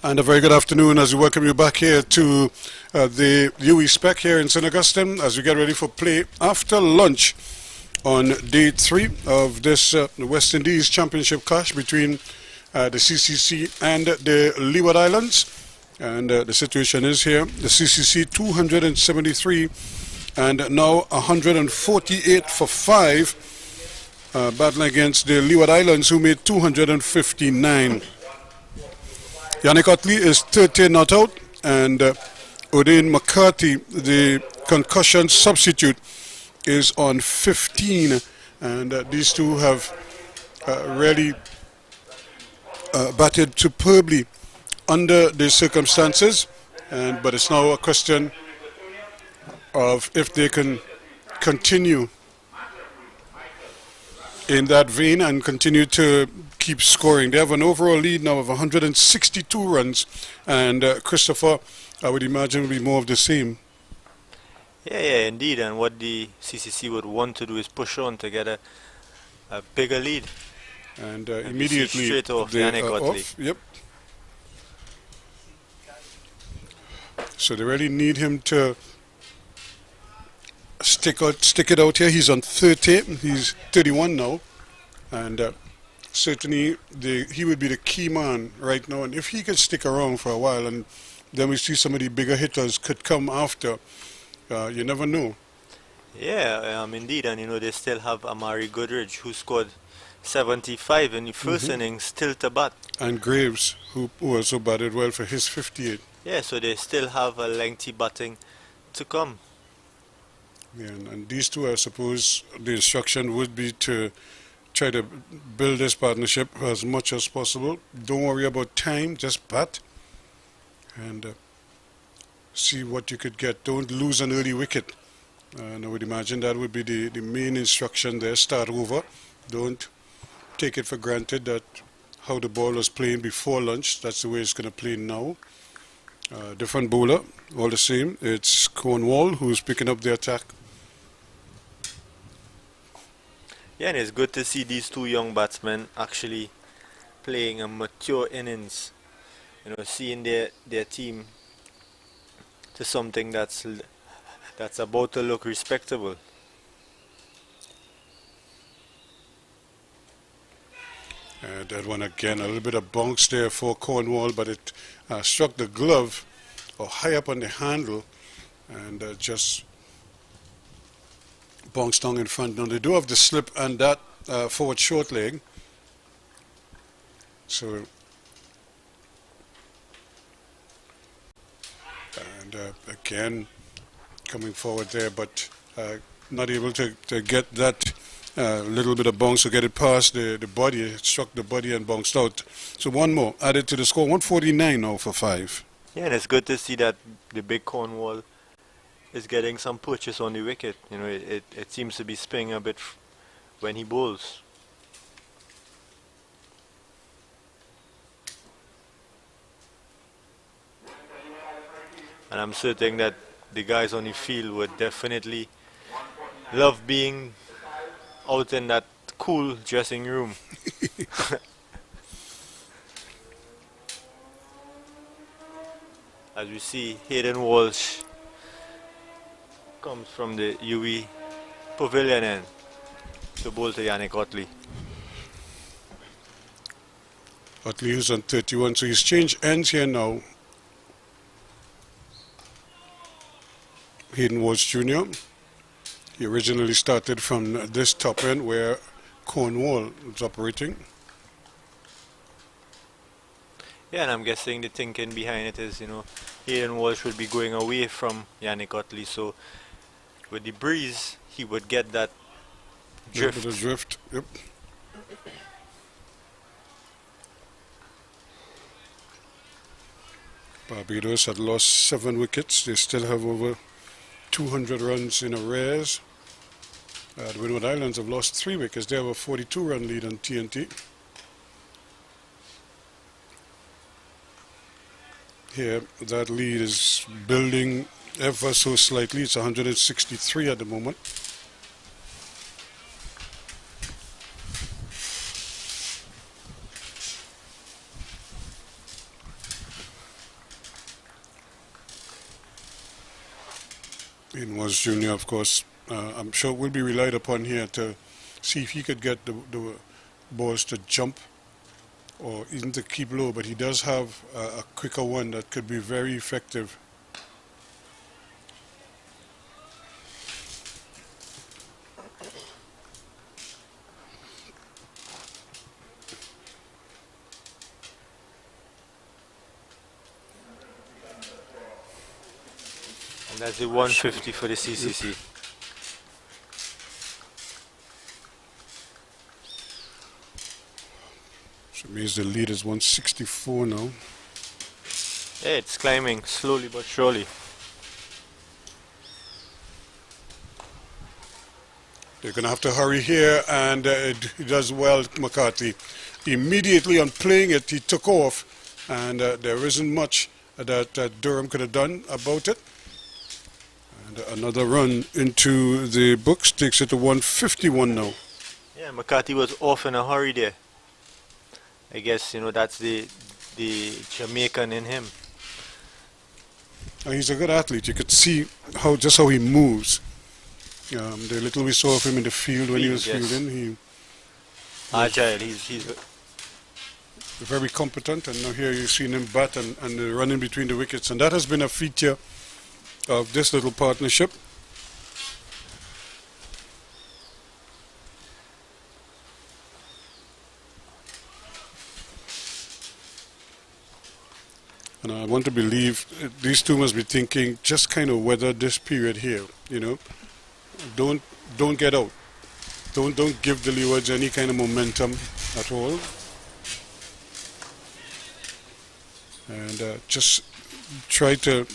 And a very good afternoon as we welcome you back here to the UE Spec here in St. Augustine as we get ready for play after lunch on day 3 of this West Indies Championship clash between the CCC and the Leeward Islands. And the situation is here, the CCC 273 and now 148 for 5, battling against the Leeward Islands who made 259. Yannick Otley is 13 not out, and Odain McCarthy, the concussion substitute, is on 15, and these two have really batted superbly under the circumstances, but it's now a question of if they can continue in that vein and continue to keep scoring. They have an overall lead now of 162 runs, and Christopher, I would imagine, will be more of the same. Yeah, indeed. And what the CCC would want to do is push on to get a bigger lead. And immediately straight off they Yannick are Otley. off. Yep. So they really need him to stick it out here. He's on 30. He's 31 now, and certainly he would be the key man right now. And if he can stick around for a while, and then we see some of the bigger hitters could come after, you never know. Yeah, indeed. And they still have Amari Goodrich, who scored 75 in the first innings, still to bat. And Graves, who also batted well for his 58. Yeah, so they still have a lengthy batting to come. Yeah, and these two, I suppose, the instruction would be to try to build this partnership as much as possible. Don't worry about time, just bat and see what you could get. Don't lose an early wicket. And I would imagine that would be the main instruction there. Start over. Don't take it for granted that how the ball was playing before lunch, that's the way it's going to play now. Different bowler, all the same. It's Cornwall who's picking up the attack. Yeah, and it's good to see these two young batsmen actually playing a mature innings. Seeing their team to something that's about to look respectable. That one again, a little bit of bounce there for Cornwall, but it struck the glove or high up on the handle and just bounced down in front. Now they do have the slip and that forward short leg. So, and again coming forward there, but not able to get that little bit of bounce to get it past the body. It struck the body and bounced out. So one more added to the score. 149 now for 5. Yeah, and it's good to see that the big Cornwall is getting some purchase on the wicket. It seems to be spinning a bit when he bowls. And I'm certain that the guys on the field would definitely love being out in that cool dressing room. As we see, Hayden Walsh comes from the UE pavilion end to bowl to Yannick Otley. Otley is on 31, so his change ends here now. Hayden Walsh Jr. He originally started from this top end where Cornwall was operating. Yeah, and I'm guessing the thinking behind it is, Hayden Walsh would be going away from Yannick Otley, so with the breeze, he would get that drift. The drift, yep. Barbados had lost 7 wickets. They still have over 200 runs in arrears. The Windward Islands have lost 3 wickets. They have a 42-run lead on TNT. Here, that lead is building ever so slightly. It's 163 at the moment. was Junior, of course. I'm sure will be relied upon here to see if he could get the balls to jump or even to keep low, but he does have a quicker one that could be very effective. And that's the 150 for the CCC. So it means the lead is 164 now. Yeah, it's climbing slowly but surely. They're going to have to hurry here, and he does well, McCarthy. Immediately on playing it, he took off, and there isn't much that Durham could have done about it. And another run into the books takes it to 151 now. Yeah, McCarthy was off in a hurry there. I guess, that's the Jamaican in him. He's a good athlete. You could see just how he moves. The little we saw of him in the field when he was fielding, he agile. He's very competent, and now here you've seen him bat and running between the wickets, and that has been a feature of this little partnership. And I want to believe these two must be thinking, just kind of weather this period here, Don't get out. Don't give the Leewards any kind of momentum at all. And just try to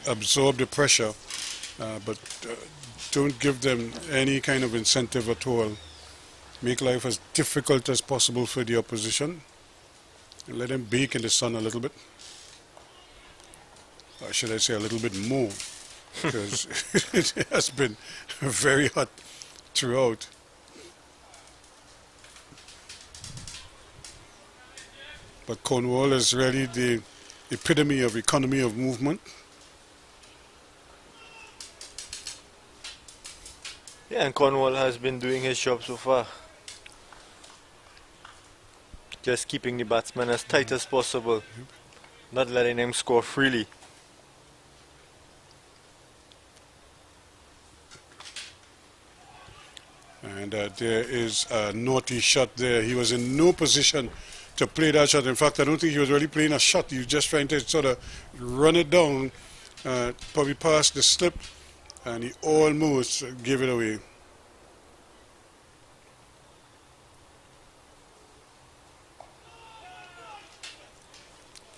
absorb the pressure, but don't give them any kind of incentive at all. Make life as difficult as possible for the opposition, and let them bake in the sun a little bit. Or should I say a little bit more, because it has been very hot throughout. But Cornwall is really the epitome of economy of movement. Yeah, and Cornwall has been doing his job so far. Just keeping the batsman as tight as possible, not letting him score freely. And there is a naughty shot there. He was in no position to play that shot. In fact, I don't think he was really playing a shot. He was just trying to sort of run it down, probably past the slip, and he almost gave it away.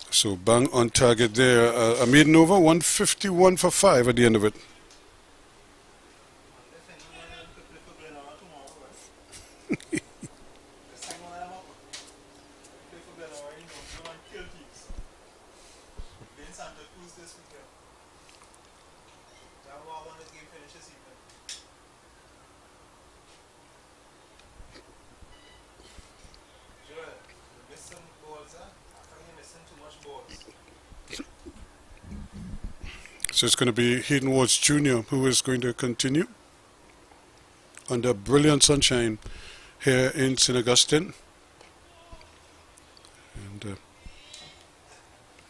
So bang on target there. A maiden over, 151 for 5 at the end of it. So it's going to be Hayden Watts Jr. who is going to continue under brilliant sunshine here in St. Augustine. And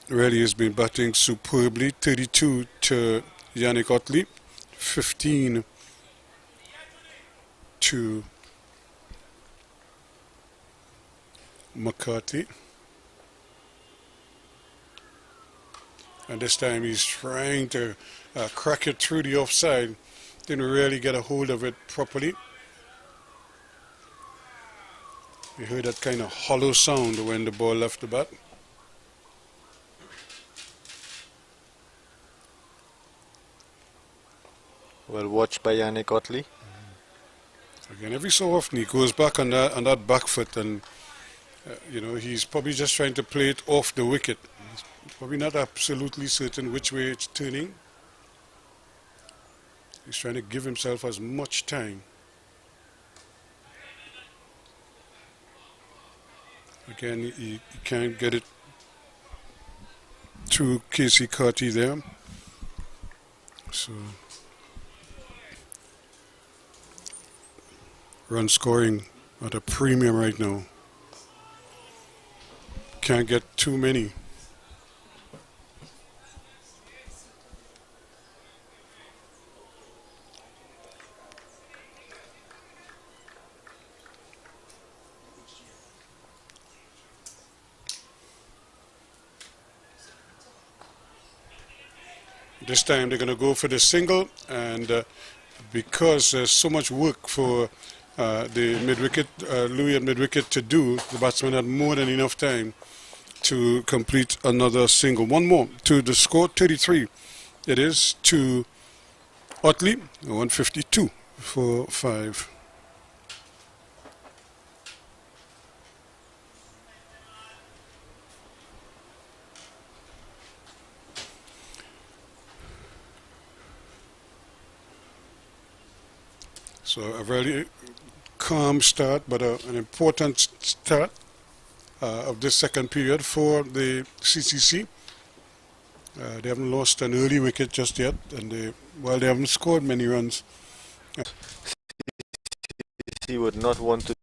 really has been batting superbly. 32 to Yannick Otley, 15 to McCarthy. And this time he's trying to crack it through the offside. Didn't really get a hold of it properly. You heard that kind of hollow sound when the ball left the bat. Well watched by Yannick Otley. Again, every so often he goes back on that back foot, and he's probably just trying to play it off the wicket. He's probably not absolutely certain which way it's turning. He's trying to give himself as much time. Again, he can't get it through Casey Carty there. So run scoring at a premium right now. Can't get too many. This time they're going to go for the single, and because there's so much work for the mid-wicket, Louis at mid-wicket to do, the batsman had more than enough time to complete another single. One more to the score, 33. It is to Otley, 152 for 5. So a very calm start, but an important start of this second period for the CCC. They haven't lost an early wicket just yet, and while they haven't scored many runs. He would not want to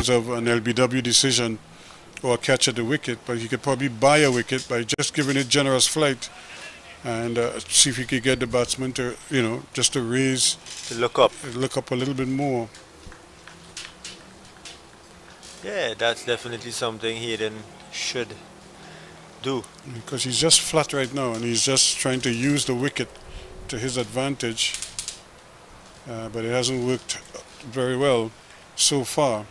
because of an LBW decision or a catch at the wicket, but he could probably buy a wicket by just giving it generous flight and see if he could get the batsman to, just to raise, To look up. look up a little bit more. Yeah, that's definitely something Hayden should do. Because he's just flat right now and he's just trying to use the wicket to his advantage, but it hasn't worked very well so far.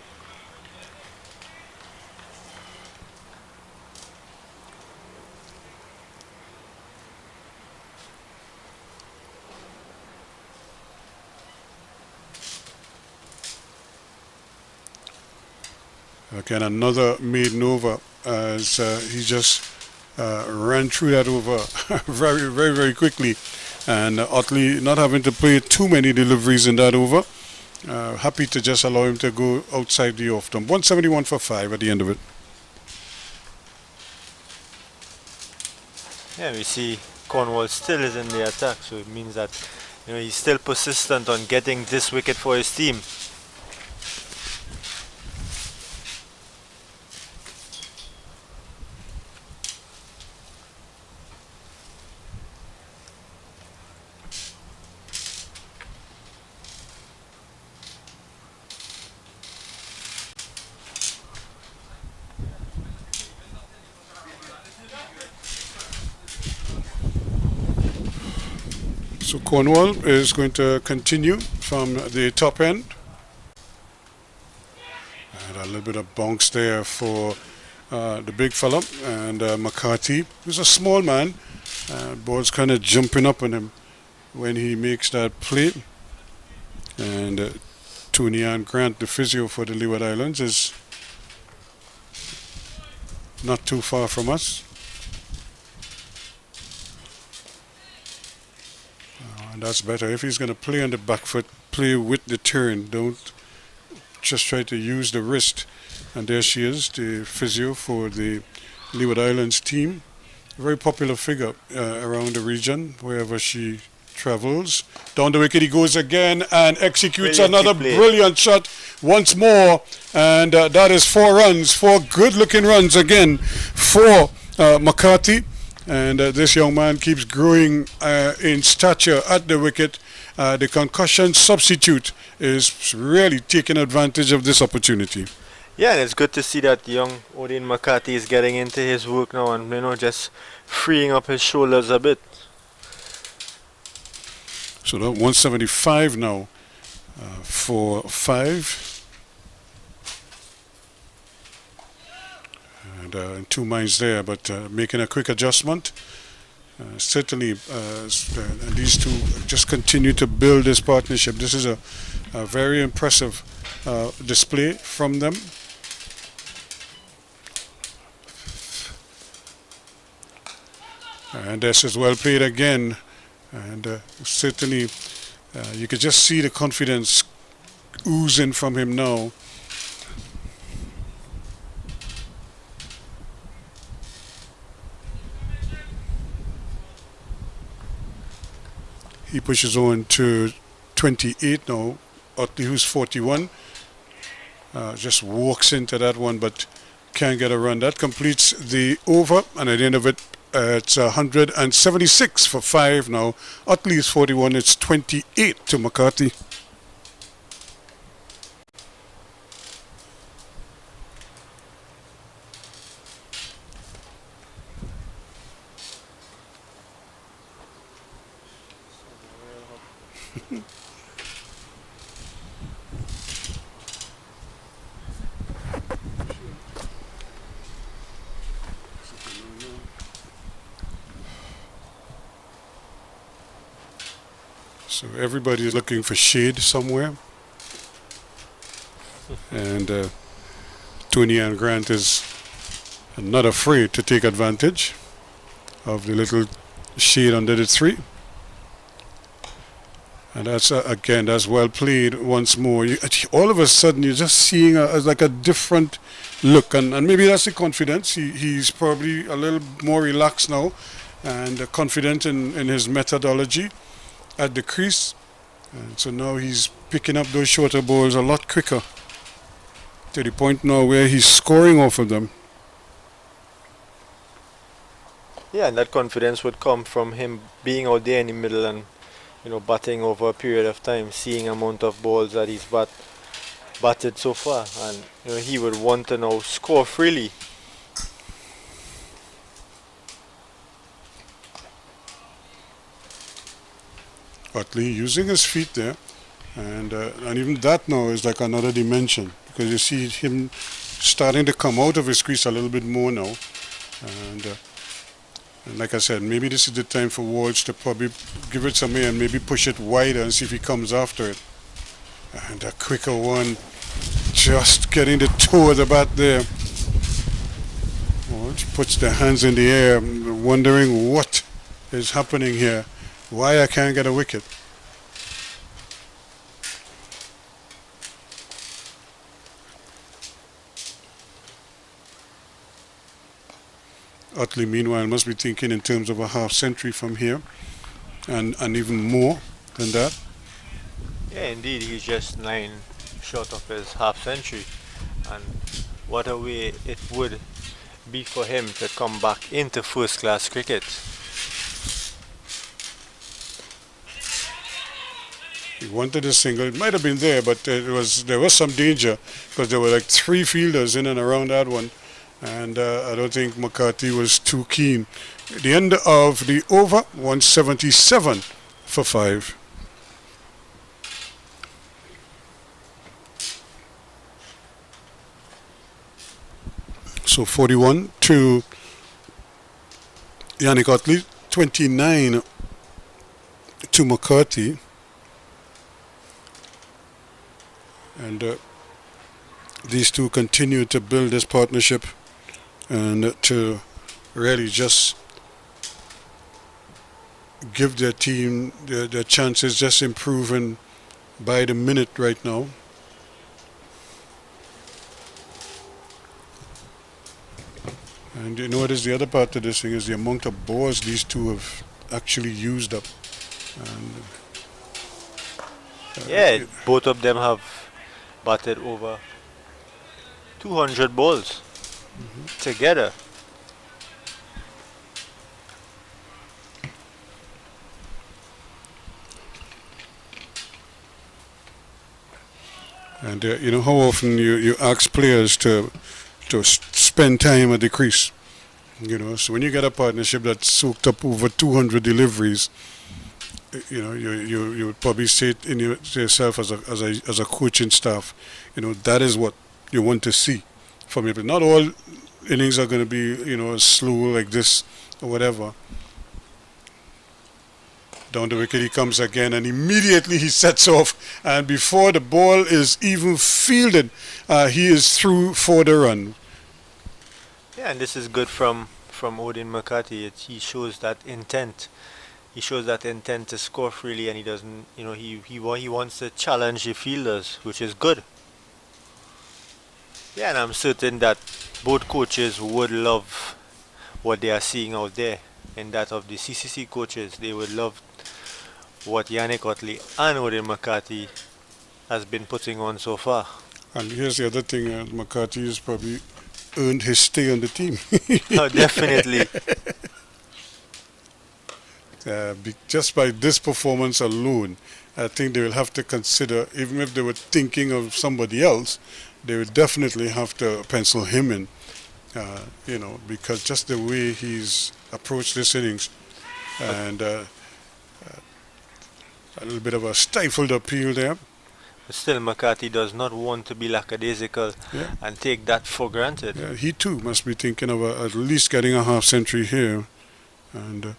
Again, another maiden over as he just ran through that over very, very, very quickly. And Otley not having to play too many deliveries in that over. Happy to just allow him to go outside the off stump. 171 for 5 at the end of it. Yeah, we see Cornwall still is in the attack, so it means that he's still persistent on getting this wicket for his team. So Cornwall is going to continue from the top end. And a little bit of bounce there for the big fella. And McCarthy, who's a small man, ball's kind of jumping up on him when he makes that play. And Tony Ann Grant, the physio for the Leeward Islands, is not too far from us. And that's better. If he's going to play on the back foot, play with the turn. Don't just try to use the wrist. And there she is, the physio for the Leeward Islands team. A very popular figure around the region, wherever she travels. Down the wicket he goes again and executes another brilliant shot once more. And that is 4 runs, 4 good-looking runs again for McCarthy. And this young man keeps growing in stature at the wicket. The concussion substitute is really taking advantage of this opportunity. Yeah, and it's good to see that young Odin McCarthy is getting into his work now and just freeing up his shoulders a bit. So that 175 now for 5. And 2 minds there, but making a quick adjustment. Certainly, these two just continue to build this partnership. This is a very impressive display from them. And this is well played again. And certainly, you could just see the confidence oozing from him now. He pushes on to 28 now. Otley, who's 41, just walks into that one, but can't get a run. That completes the over, and at the end of it, it's 176 for 5 now. Otley is 41. It's 28 to McCarthy. So everybody's looking for shade somewhere. And Tony Ann Grant is not afraid to take advantage of the little shade under the 3. And that's, again, that's well played once more. All of a sudden, you're just seeing like a different look. And maybe that's the confidence. He's probably a little more relaxed now and confident in his methodology at the crease. And so now he's picking up those shorter balls a lot quicker. to the point now where he's scoring off of them. Yeah, and that confidence would come from him being out there in the middle and batting over a period of time, seeing amount of balls that he's batted so far, and he would want to now score freely. Utley using his feet there, and even that now is like another dimension, because you see him starting to come out of his crease a little bit more now, and like I said, maybe this is the time for Walsh to probably give it some air and maybe push it wider and see if he comes after it. And a quicker one, just getting the toe of the bat there. Walsh puts the hands in the air, wondering what is happening here. Why I can't get a wicket. Utley, meanwhile, must be thinking in terms of a half century from here, and even more than that. Yeah, indeed, he's just 9 short of his half century, and what a way it would be for him to come back into first class cricket. He wanted a single. It might have been there, but there was some danger, because there were like 3 fielders in and around that one. And I don't think McCarthy was too keen. At the end of the over, 177 for 5. So 41 to Yannick Utley, 29 to McCarthy. And these two continue to build this partnership and to really just give their team their chances just improving by the minute right now. And you know what is the other part of this thing is the amount of balls these two have actually used up. And, yeah, both of them have batted over 200 balls together. And how often you ask players to spend time at the crease. So when you get a partnership that's soaked up over 200 deliveries, you would probably say it to yourself as a coaching staff, that is what you want to see from you. But not all innings are going to be, slow like this or whatever. Down the wicket he comes again, and immediately he sets off, and before the ball is even fielded, he is through for the run. Yeah, and this is good from Odin McCarthy. He shows that intent. He shows that intent to score freely, and he doesn't, he wants to challenge the fielders, which is good. Yeah, and I'm certain that both coaches would love what they are seeing out there, and that of the CCC coaches, they would love what Yannick Utley and Odin McCarthy has been putting on so far. And here's the other thing, McCarthy has probably earned his stay on the team. Oh, definitely. Just by this performance alone, I think they will have to consider, even if they were thinking of somebody else, they would definitely have to pencil him in, because just the way he's approached this innings, and a little bit of a stifled appeal there. But still, McCarthy does not want to be lackadaisical and take that for granted. Yeah, he too must be thinking of at least getting a half century here, and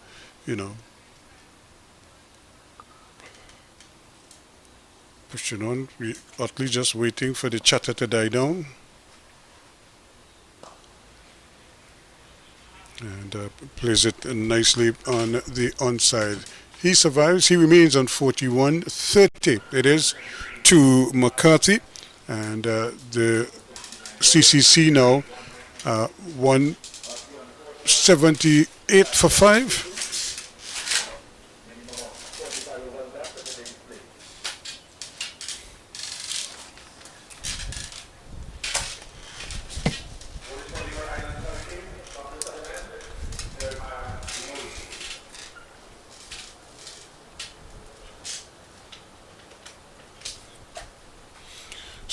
pushing on. Utley just waiting for the chatter to die down. And plays it nicely on the onside. He survives. He remains on 41-30. It is to McCarthy. And the CCC now 178 for 5.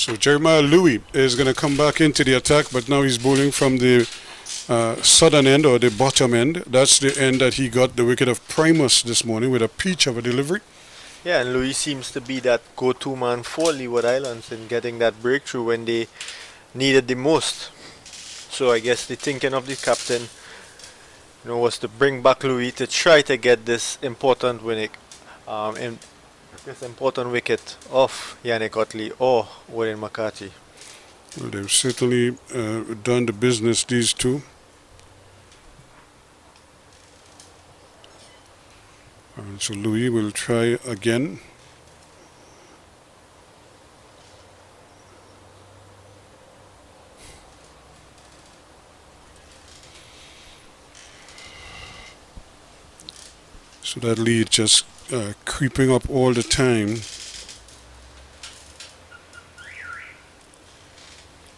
So Jeremiah Louis is going to come back into the attack, but now he's bowling from the southern end or the bottom end. That's the end that he got the wicket of Primus this morning with a peach of a delivery. Yeah, and Louis seems to be that go-to man for Leeward Islands in getting that breakthrough when they needed the most. So I guess the thinking of the captain, was to bring back Louis to try to get this important wicket off Yannick Utley or William McCarthy. Well, they've certainly done the business, these two. And so Louis will try again. So that lead just creeping up all the time.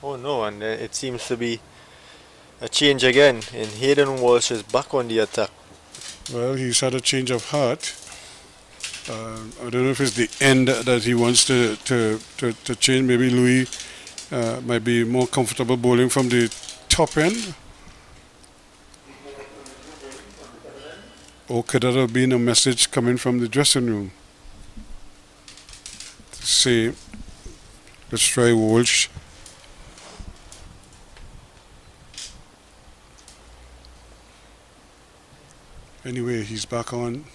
Oh no, and it seems to be a change again, and Hayden Walsh is back on the attack. Well, he's had a change of heart. I don't know if it's the end that he wants to change. Maybe Louis might be more comfortable bowling from the top end. Or could that have been a message coming from the dressing room? To say, let's try Walsh. Anyway, he's back on.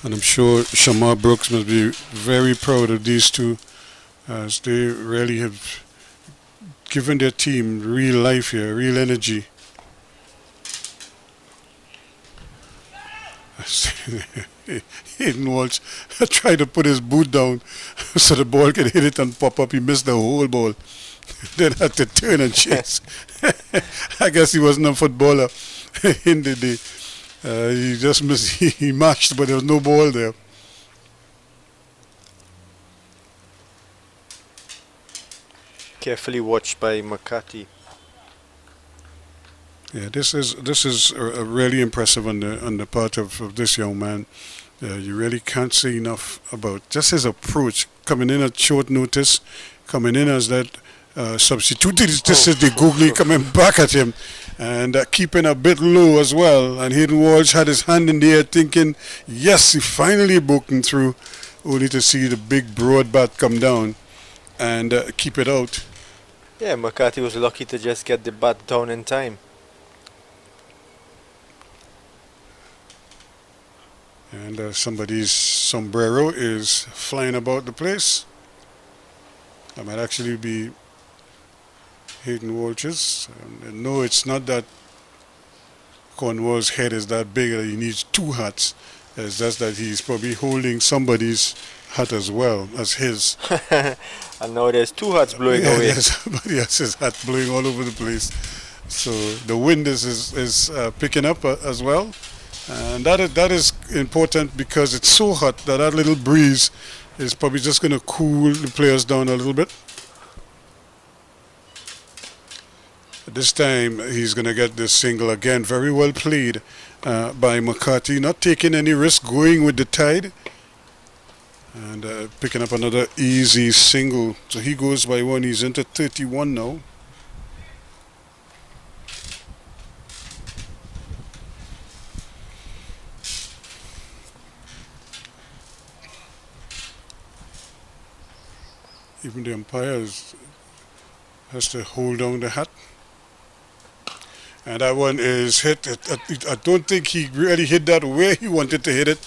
And I'm sure Shamar Brooks must be very proud of these two, as they really have given their team real life here, real energy. Hayden Walsh tried to put his boot down so the ball could hit it and pop up. He missed the whole ball. Then had to turn and chase. I guess he wasn't a footballer in the day. He just missed, he matched, but there was no ball there. Carefully watched by McCarthy. Yeah, this is really impressive on the part of this young man. You really can't say enough about just his approach, coming in at short notice, coming in as that substitute. This is the googly coming back at him, and keeping a bit low as well. And Hayden Walsh had his hand in the air thinking, yes, he finally broken through, only to see the big broad bat come down and keep it out. Yeah, McCarthy was lucky to just get the bat down in time. And somebody's sombrero is flying about the place. That might actually be Hayden Walsh's. No, it's not that Cornwall's head is that big that he needs two hats. It's just that he's probably holding somebody's hat as well as his. And now there's two hats blowing away. There's somebody else's hat blowing all over the place. So the wind is picking up as well. And that is important because it's so hot that that little breeze is probably just going to cool the players down a little bit. This time he's going to get this single again. Very well played by McCarthy. Not taking any risk, going with the tide. And picking up another easy single. So he goes by one. He's into 31 now. Even the umpire has to hold down the hat. And that one is hit. I don't think he really hit that where he wanted to hit it.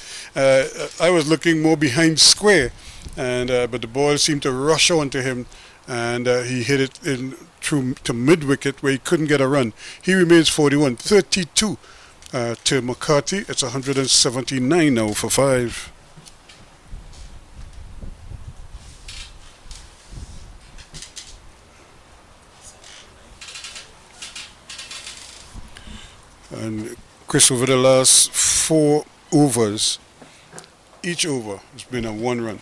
I was looking more behind square, and but the ball seemed to rush onto him, and he hit it in through to mid-wicket where he couldn't get a run. He remains 41, 32 to McCarthy. It's 179 now for 5. And Chris, over the last 4 overs, each over has been a 1 run.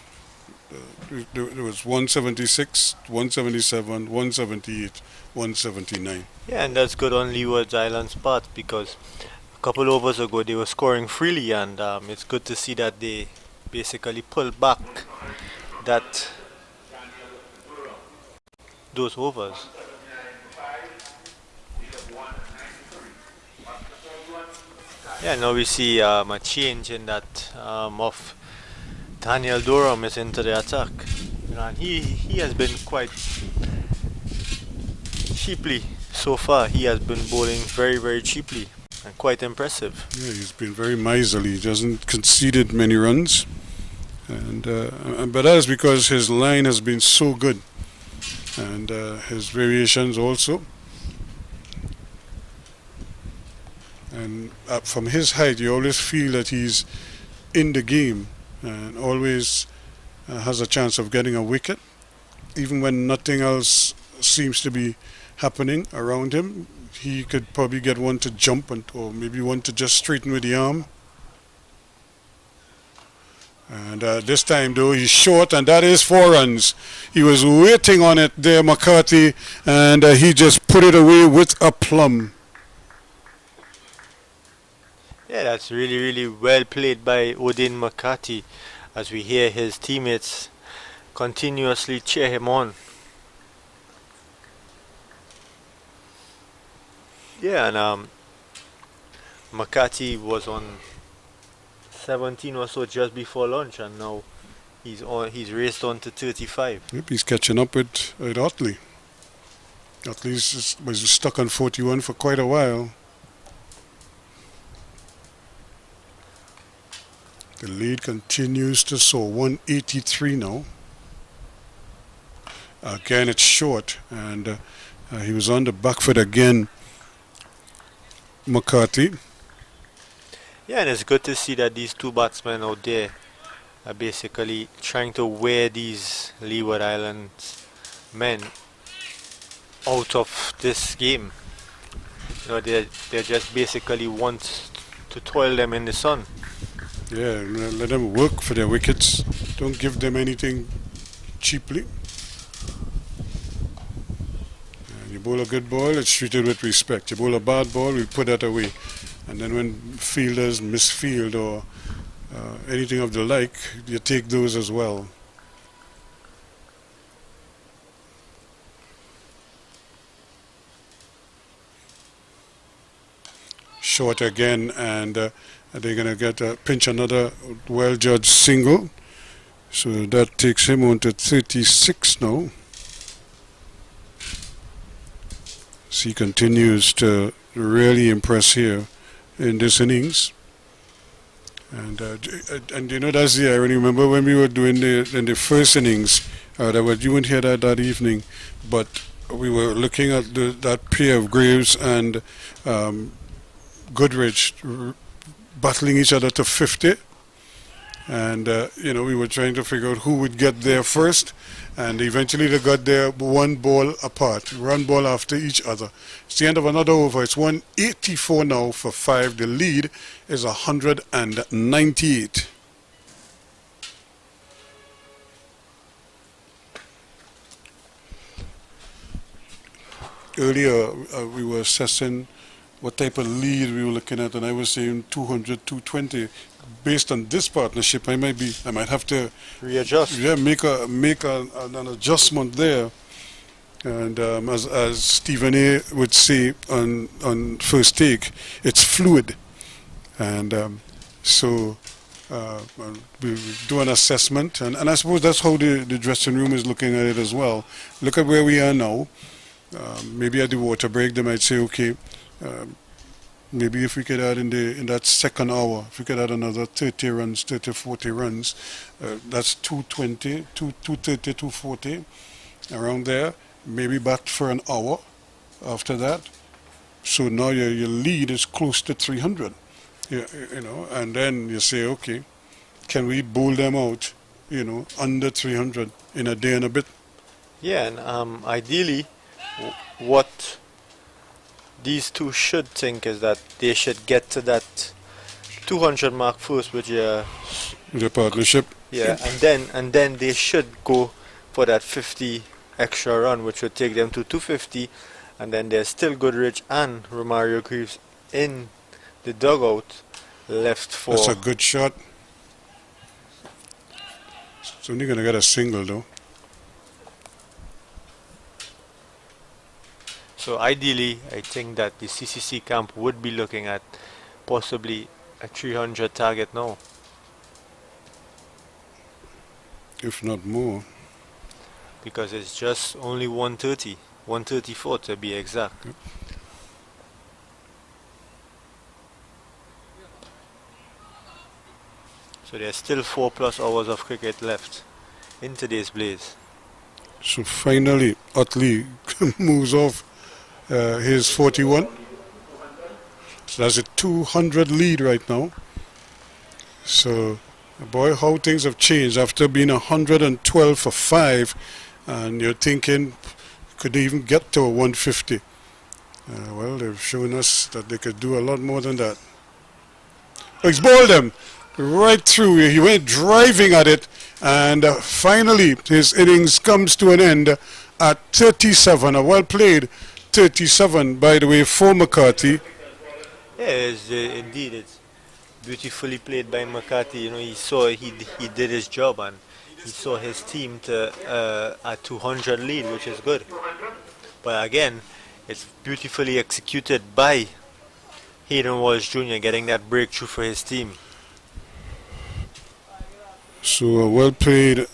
There was 176, 177, 178, 179. Yeah, and that's good on Leeward's Island's part because a couple overs ago they were scoring freely, and it's good to see that they basically pulled back that those overs. Yeah, now we see a change in that of Daniel Durham is into the attack. You know, and he has been quite cheaply so far. He has been bowling very, very cheaply and quite impressive. Yeah, he's been very miserly. He hasn't conceded many runs, and but that is because his line has been so good, and his variations also. And from his height, you always feel that he's in the game and always has a chance of getting a wicket, even when nothing else seems to be happening around him. He could probably get one to jump or maybe one to just straighten with the arm. And this time, though, he's short, and that is 4 runs. He was waiting on it there, McCarthy, and he just put it away with aplomb. Yeah, that's really, really well played by Odin McCarthy as we hear his teammates continuously cheer him on. Yeah, and McCarthy was on 17 or so just before lunch, and now he's raced on to 35. Yep, he's catching up with Otley. Otley was stuck on 41 for quite a while. The lead continues to soar, 183 now. Again, it's short, and he was on the back foot again, McCarthy. Yeah, and it's good to see that these two batsmen out there are basically trying to wear these Leeward Islands men out of this game. You know, they just basically want to toil them in the sun. Yeah, let them work for their wickets. Don't give them anything cheaply. And you bowl a good ball, it's treated with respect. You bowl a bad ball, we put that away. And then when fielders misfield or anything of the like, you take those as well. Short again, and they're going to get pinch another well-judged single. So that takes him on to 36 now. So he continues to really impress here in this innings. And you know, that's the irony. Remember when we were doing in the first innings, you weren't here that evening, but we were looking at that pair of Graves and Goodrich battling each other to 50, and you know, we were trying to figure out who would get there first, and eventually they got there one ball apart, one ball after each other. It's the end of another over. It's 184 now for 5. The lead is 198. Earlier we were assessing what type of lead we were looking at, and I was saying 200, 220. Based on this partnership, I might have to readjust. Yeah, make an adjustment there. And as Stephen A would say on first take, it's fluid, and so we do an assessment, and I suppose that's how the dressing room is looking at it as well. Look at where we are now. Maybe at the water break, they might say, okay. Maybe if we could add in that second hour, if we could add another 30 runs, 30, 40 runs, that's 220, 230, 240, around there. Maybe bat for an hour after that. So now your lead is close to 300, you know, and then you say, okay, can we bowl them out, you know, under 300 in a day and a bit? Yeah, and ideally, what these two should think is that they should get to that 200 mark first with your partnership. Yeah, and then they should go for that 50 extra run, which would take them to 250, and then there's still Goodrich and Romario Greaves in the dugout left That's a for. good shot. It's only going to get a single, though. So ideally, I think that the CCC camp would be looking at possibly a 300 target now, If not more. because it's just only 130, 134 to be exact. Yep. So there's still 4+ hours of cricket left in today's Blaze. So finally, Utley moves off his 41. So that's a 200 lead right now. So, boy, how things have changed after being 112 for 5, and you're thinking, could they even get to a 150? Well, they've shown us that they could do a lot more than that. Oh, he's bowled them right through. He went driving at it, and finally his innings comes to an end at 37. A well played 37, by the way, for McCarthy. Yeah, indeed, it's beautifully played by McCarthy. You know, he saw he did his job, and he saw his team to a 200 lead, which is good. But again, it's beautifully executed by Hayden Walsh Jr. getting that breakthrough for his team. So a well played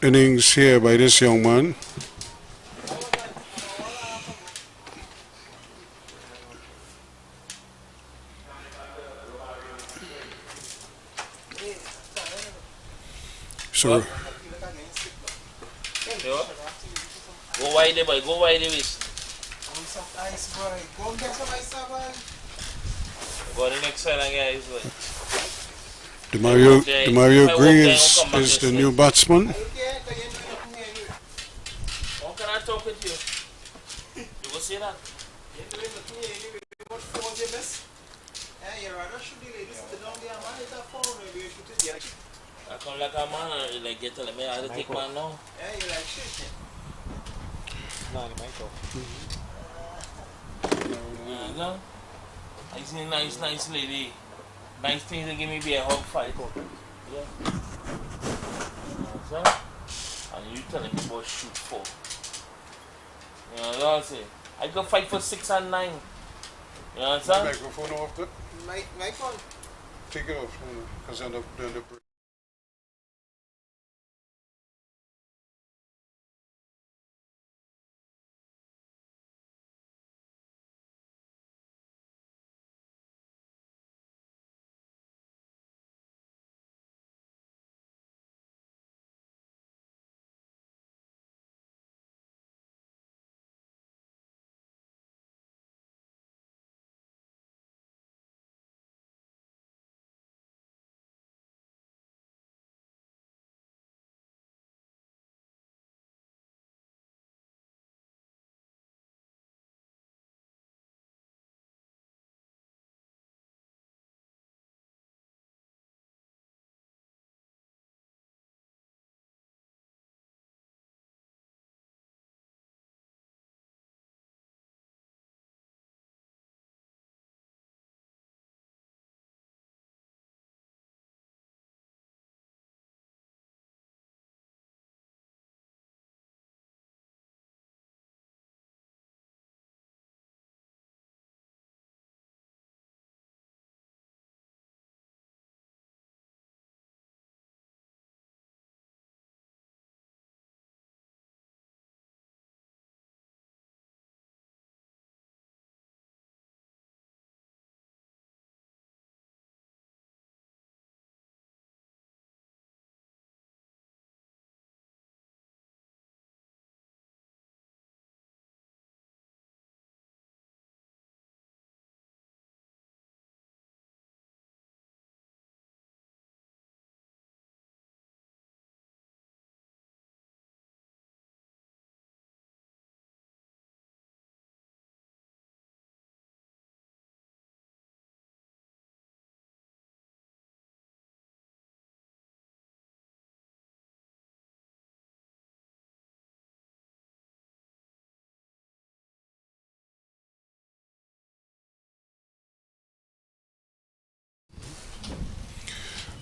innings here by this young man. So go wide, boy. Go wide, with. Go on the next side and get ice, boy. Demario Greaves is the new batsman. How can I talk with you? You go say that? I come like a man, like get telling me I have to take man now. Yeah, you like shit. No, the mic off. You know? I see a nice lady. Nice things to give me be a hug fight. Yeah. So, and you telling me about shoot 4. You know what I'm saying? I go fight for 6 and 9. You understand? Microphone off there. My phone. Take it off, because the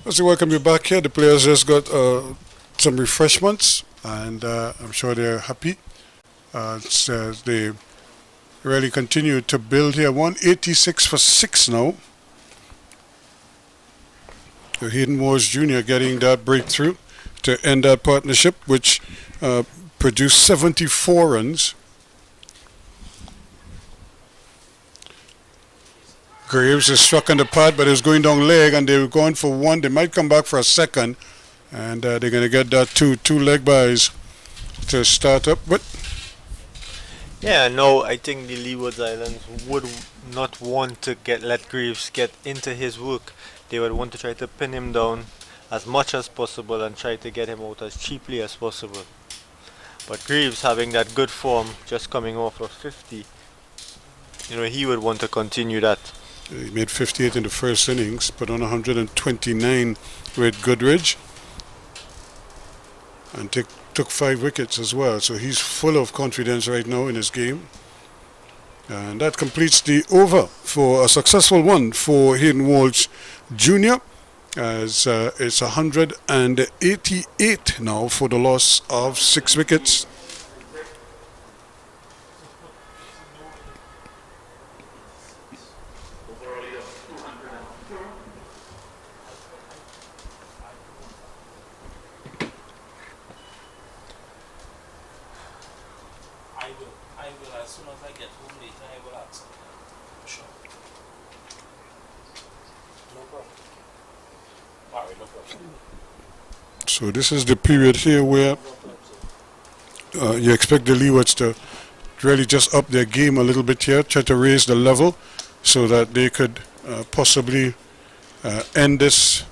Let's welcome you back here. The players just got some refreshments, and I'm sure they're happy. They really continue to build here. 186 for 6 now. The Hayden Wars Jr. getting that breakthrough to end that partnership, which produced 74 runs. Graves is struck on the pad, but it's going down leg, and they were going for one. They might come back for a second, and they're going to get that two leg bys to start up with. Yeah, no, I think the Leeward Islands would not want to let Graves get into his work. They would want to try to pin him down as much as possible and try to get him out as cheaply as possible. But Graves, having that good form, just coming off of 50, he would want to continue that. He made 58 in the first innings, put on 129 with Goodridge, and took 5 wickets as well. So he's full of confidence right now in his game. And that completes the over for a successful one for Hayden Walsh Jr. As it's 188 now for the loss of 6 wickets. I will, as soon as I get home later, I will ask him. Sure. No problem. Alright, no problem. So this is the period here where you expect the Leewards to really just up their game a little bit here, try to raise the level so that they could possibly end this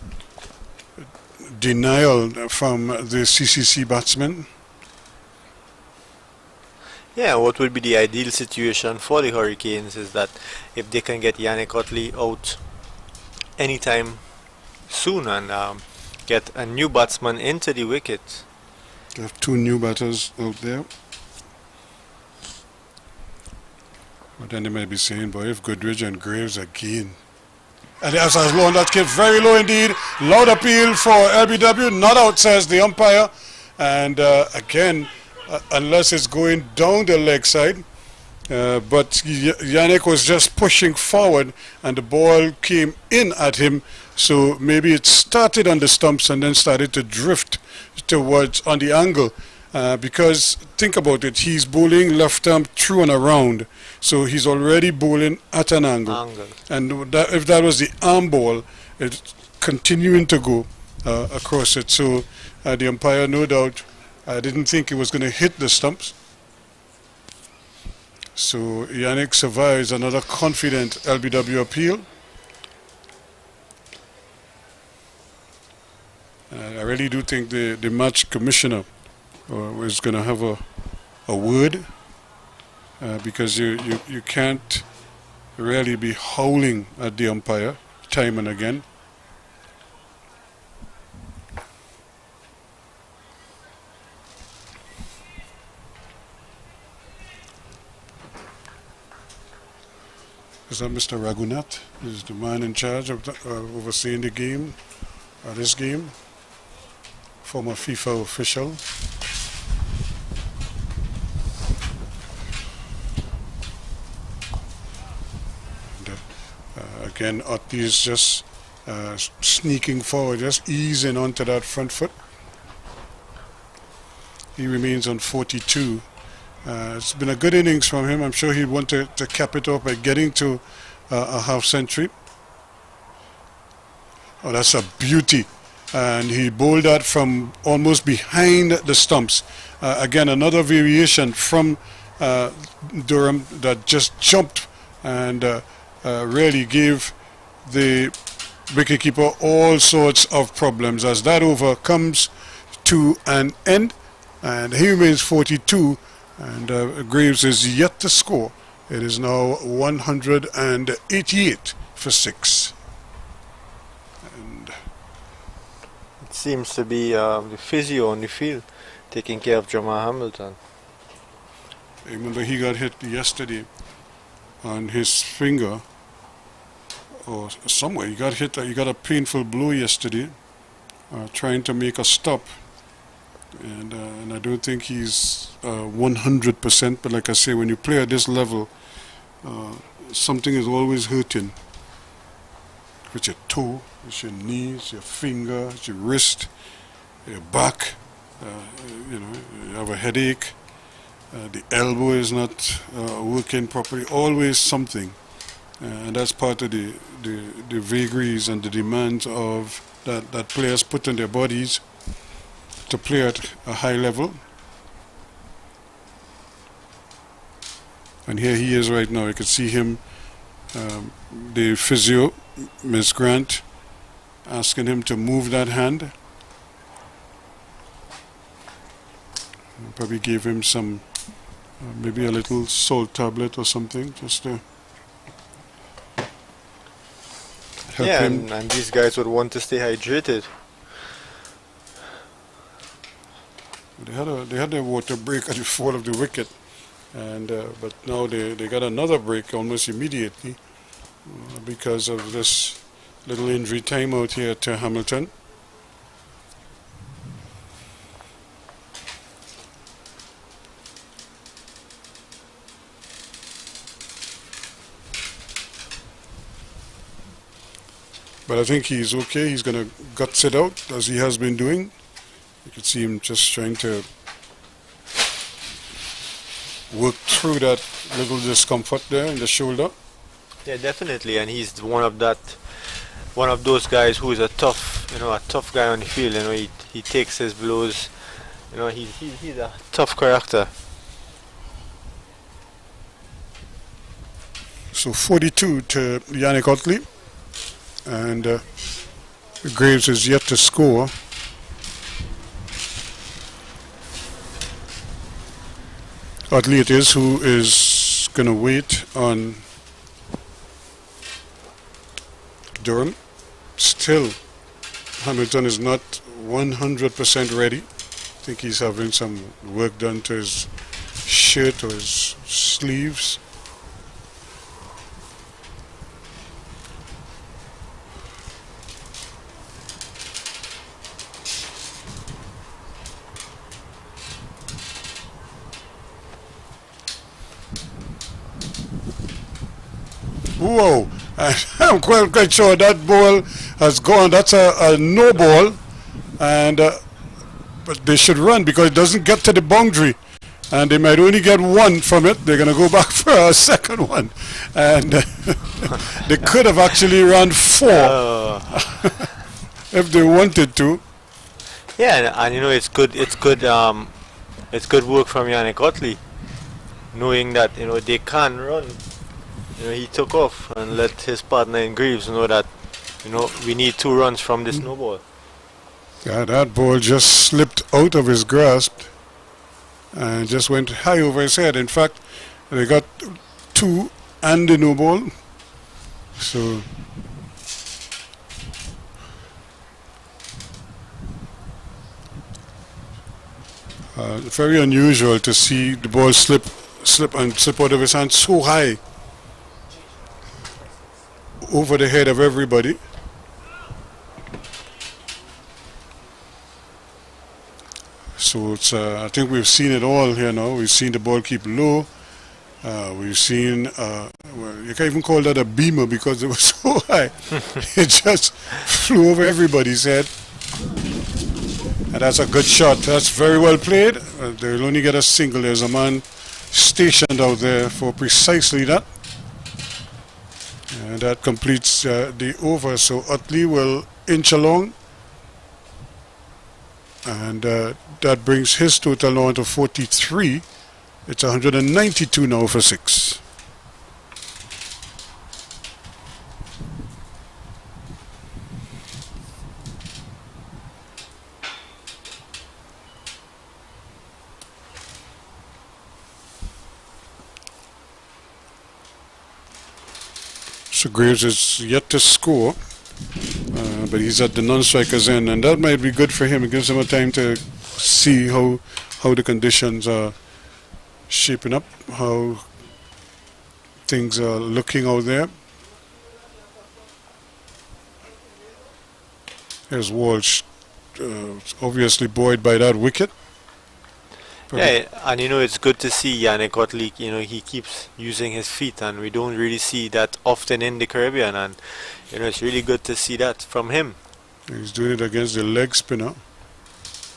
denial from the CCC batsmen. Yeah, what would be the ideal situation for the Hurricanes is that if they can get Yannick Utley out anytime soon and get a new batsman into the wicket. They have 2 new batters out there. But then they might be saying, boy, if Goodridge and Graves again. And as low on that kick, very low indeed. Loud appeal for LBW, not out, says the umpire. And again, unless it's going down the leg side. But Yannick was just pushing forward and the ball came in at him. So maybe it started on the stumps and then started to drift towards on the angle. Because think about it, he's bowling left arm through and around. So he's already bowling at an angle. And if that was the arm ball, it's continuing to go across it. So the umpire, no doubt, I didn't think it was going to hit the stumps. So Yannick survives another confident LBW appeal. I really do think the match commissioner is going to have a word because you can't really be howling at the umpire time and again. Is that Mr. Raghunath? Is the man in charge of overseeing the game, this game? Former FIFA official. And, again, Otti is just sneaking forward, just easing onto that front foot. He remains on 42. It's been a good innings from him. I'm sure he'd want to cap it off by getting to a half century. Oh, that's a beauty. And he bowled that from almost behind the stumps. Again, another variation from Durham that just jumped and really gave the wicketkeeper all sorts of problems as that over comes to an end. And he remains 42. And Graves is yet to score. It is now 188 for 6. And it seems to be the physio on the field taking care of Jamal Hamilton. I remember he got hit yesterday on his finger or somewhere. He got hit. He got a painful blow yesterday, trying to make a stop. And I don't think he's 100%. But like I say, when you play at this level, something is always hurting. With your toe, with your knees, your finger, your wrist, your back. You know, you have a headache. The elbow is not working properly. Always something. And that's part of the vagaries and the demands of that players put on their bodies to play at a high level. And here he is right now. You can see him, the physio, Ms. Grant, asking him to move that hand. Probably gave him some, maybe a little salt tablet or something, just to help him. And these guys would want to stay hydrated. They had a water break at the fall of the wicket, and but now they got another break almost immediately because of this little injury time out here to Hamilton. But I think he's okay. He's going to guts it out as he has been doing. You can see him just trying to work through that little discomfort there in the shoulder. Yeah, definitely. And he's one of those guys who is a tough guy on the field. You know, he takes his blows. You know, he's a tough character. So 42 to Yannick Utley. And Graves is yet to score. Utley it is who is going to wait on Durham. Still, Hamilton is not 100% ready. I think he's having some work done to his shirt or his sleeves. Whoa, I'm quite sure that ball has gone. That's a no ball, and but they should run because it doesn't get to the boundary, and they might only get one from it. They're going to go back for a second one, and they could have actually run four if they wanted to. Yeah, and you know it's good work from Yannick Utley, knowing that they can run. He took off and let his partner in Greaves know that, we need 2 runs from this no ball. Yeah, that ball just slipped out of his grasp and just went high over his head. In fact, they got 2 and the no ball. So very unusual to see the ball slip out of his hand so high over the head of everybody. So it's I think we've seen it all here now. We've seen the ball keep low. We've seen well, you can't even call that a beamer because it was so high. It just flew over everybody's head. And that's a good shot. That's very well played. They'll only get a single. There's a man stationed out there for precisely that. And that completes the over. So Utley will inch along. And that brings his total on to 43. It's 192 now for 6. So Graves is yet to score, but he's at the non-striker's end, and that might be good for him. It gives him a time to see how the conditions are shaping up, how things are looking out there. Here's Walsh, obviously buoyed by that wicket. Yeah, and you know it's good to see Yannick Otley. You know he keeps using his feet, and we don't really see that often in the Caribbean. And you know it's really good to see that from him. He's doing it against the leg spinner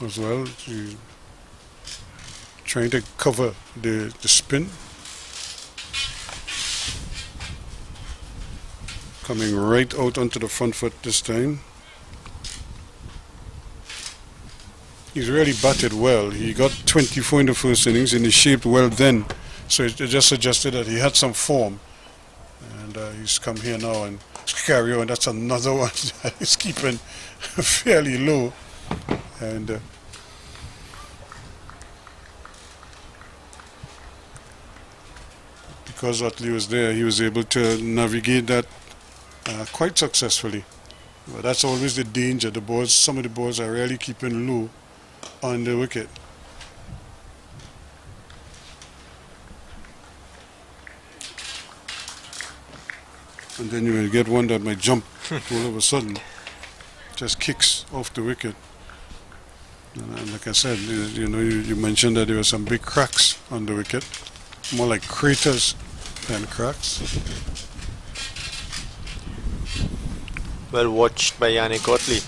as well. He's trying to cover the spin. Coming right out onto the front foot this time. He's really batted well. He got 24 in the first innings and he shaped well then. So it just suggested that he had some form. And he's come here now and carry on. That's another one that he's keeping fairly low. And because Utley was there, he was able to navigate that quite successfully. But that's always the danger. The balls, some of the balls are really keeping low on the wicket. And then you will get one that might jump all of a sudden, just kicks off the wicket. And like I said, you know, you mentioned that there were some big cracks on the wicket, more like craters than cracks. Well watched by Yannick Otley.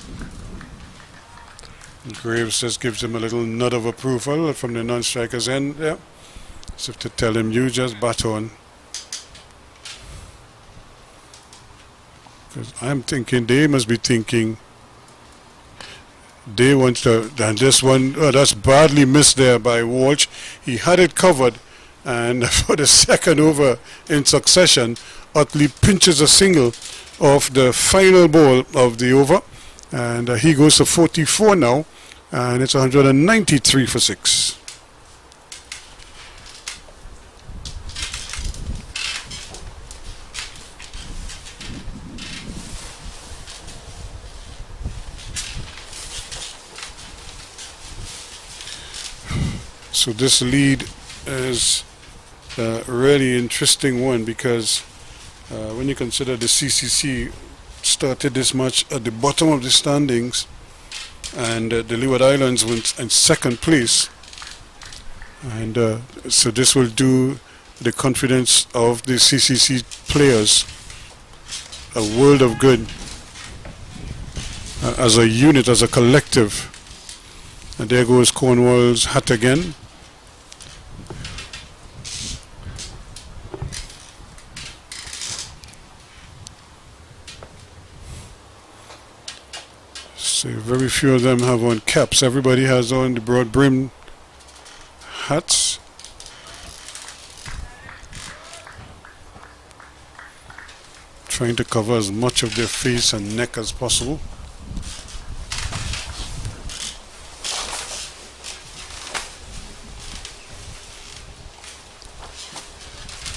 Graves just gives him a little nod of approval from the non-striker's end. Yeah, as if to tell him, you just bat on. Because I'm thinking they must be thinking they want to, and this one, oh, that's badly missed there by Walsh. He had it covered, and for the second over in succession, Utley pinches a single off the final ball of the over, and he goes to 44 now, and it's 193 for 6. So this lead is a really interesting one because when you consider the CCC started this match at the bottom of the standings and the Leeward Islands went in second place, and so this will do the confidence of the CCC players a world of good as a unit, as a collective. And there goes Cornwall's hat again. So very few of them have on caps. Everybody has on the broad brim hats. Trying to cover as much of their face and neck as possible.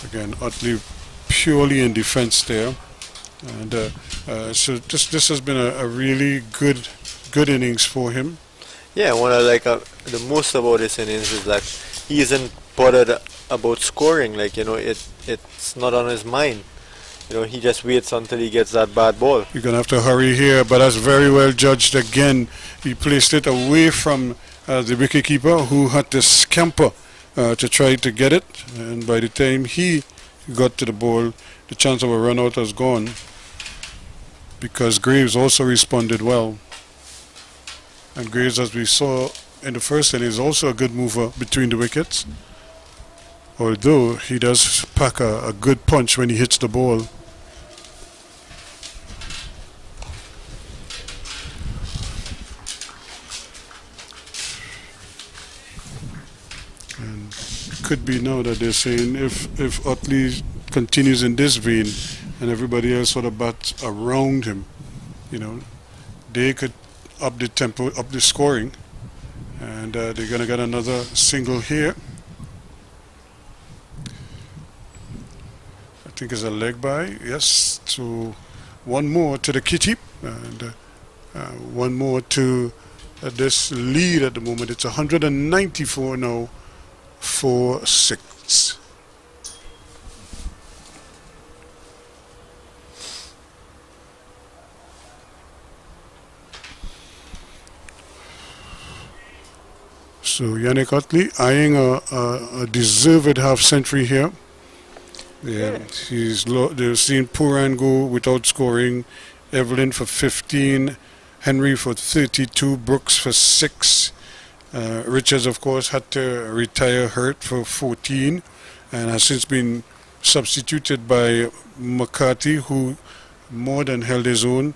Again, Utley purely in defense there. And so this has been a really good innings for him. Yeah, what I like the most about this innings is that he isn't bothered about scoring. Like, you know, it's not on his mind. You know, he just waits until he gets that bad ball. You're gonna have to hurry here, but that's very well judged again. He placed it away from the wicketkeeper, who had to scamper to try to get it, and by the time he got to the ball, the chance of a run out was gone, because Graves also responded well. And Graves, as we saw in the first inning, is also a good mover between the wickets, although he does pack a good punch when he hits the ball. And it could be now that they're saying if Utley continues in this vein and everybody else sort of bats around him, you know, they could up the tempo, up the scoring, and they're going to get another single here. I think it's a leg by, yes. So one more to the kitty, and one more to this lead at the moment. It's 194 now for 6. So Yannick Utley eyeing a deserved half century here. Yeah, they've seen Puran go without scoring. Evelyn for 15, Henry for 32, Brooks for 6. Richards, of course, had to retire hurt for 14 and has since been substituted by McCarthy, who more than held his own,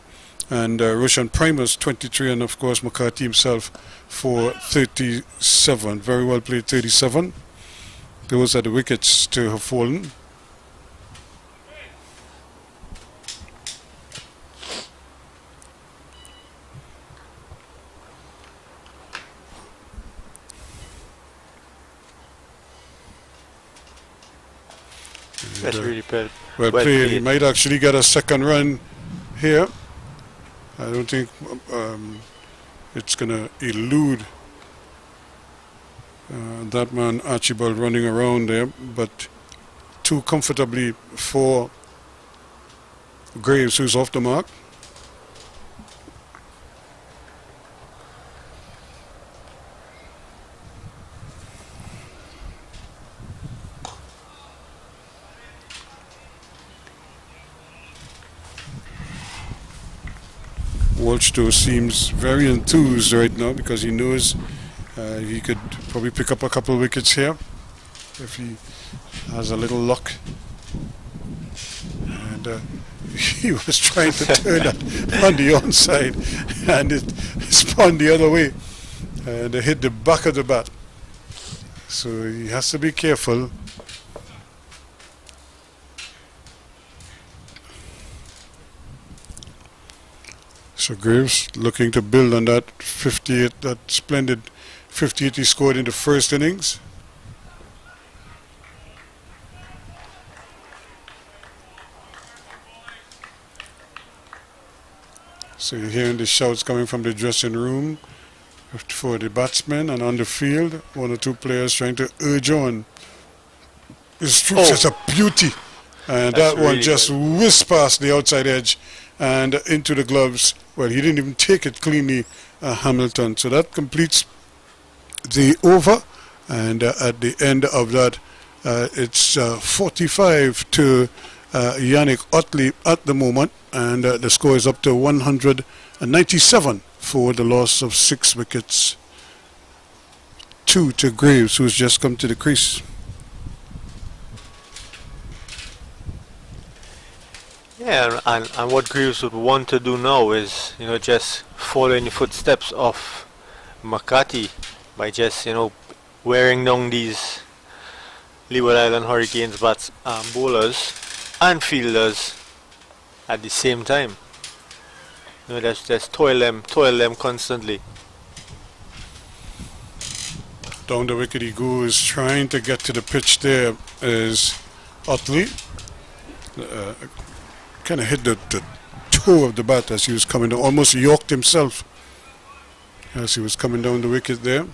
and Roshan Primus 23, and of course McCarthy himself for 37. Very well played, 37. Those are the wickets to have fallen. That's really well played. He might actually get a second run here. I don't think it's going to elude that man Archibald running around there, but too comfortably for Graves, who's off the mark. Walsh though seems very enthused right now because he knows he could probably pick up a couple of wickets here if he has a little luck. And he was trying to turn that on the onside and it spun the other way and hit the back of the bat. So he has to be careful. So Graves looking to build on that 58, that splendid 58 he scored in the first innings. So you're hearing the shouts coming from the dressing room for the batsmen, and on the field, one or two players trying to urge on. It's true, it's a beauty. And that one really just whizzed past the outside edge and into the gloves. Well, he didn't even take it cleanly, Hamilton. So that completes the over. And at the end of that, it's 45 to Yannick Utley at the moment. And the score is up to 197 for the loss of 6 wickets. 2 to Graves, who's just come to the crease. Yeah, and what Greaves would want to do now is, just follow in the footsteps of McCarthy by just, wearing down these Leeward Island Hurricanes bowlers and fielders at the same time. Just toil them constantly. Down the wicket he goes, trying to get to the pitch. There is Utley. Kind of hit the toe of the bat as he was coming down, almost yorked himself as he was coming down the wicket there,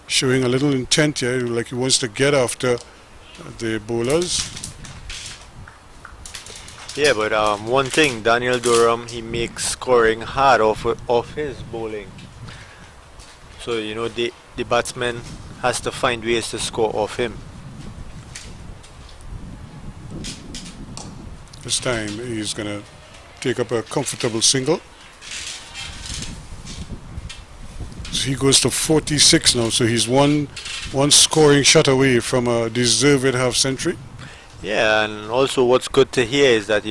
showing a little intent here, like he wants to get after the bowlers. Yeah, but one thing, Daniel Durham, he makes scoring hard off his bowling. So the batsman has to find ways to score off him. This time he's going to take up a comfortable single. So he goes to 46 now, so he's one scoring shot away from a deserved half century. Yeah, and also what's good to hear is that,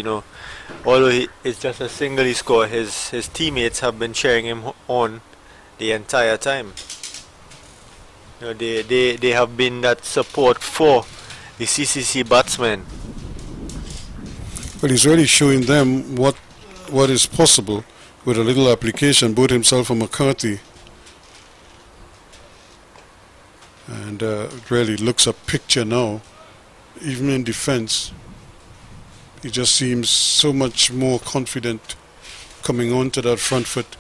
although it's just a single he scored, his teammates have been cheering him on the entire time. They have been that support for the CCC batsmen. Well, he's really showing them what is possible with a little application, both himself and McCarthy. And it really looks a picture now, even in defense. He just seems so much more confident coming onto that front foot.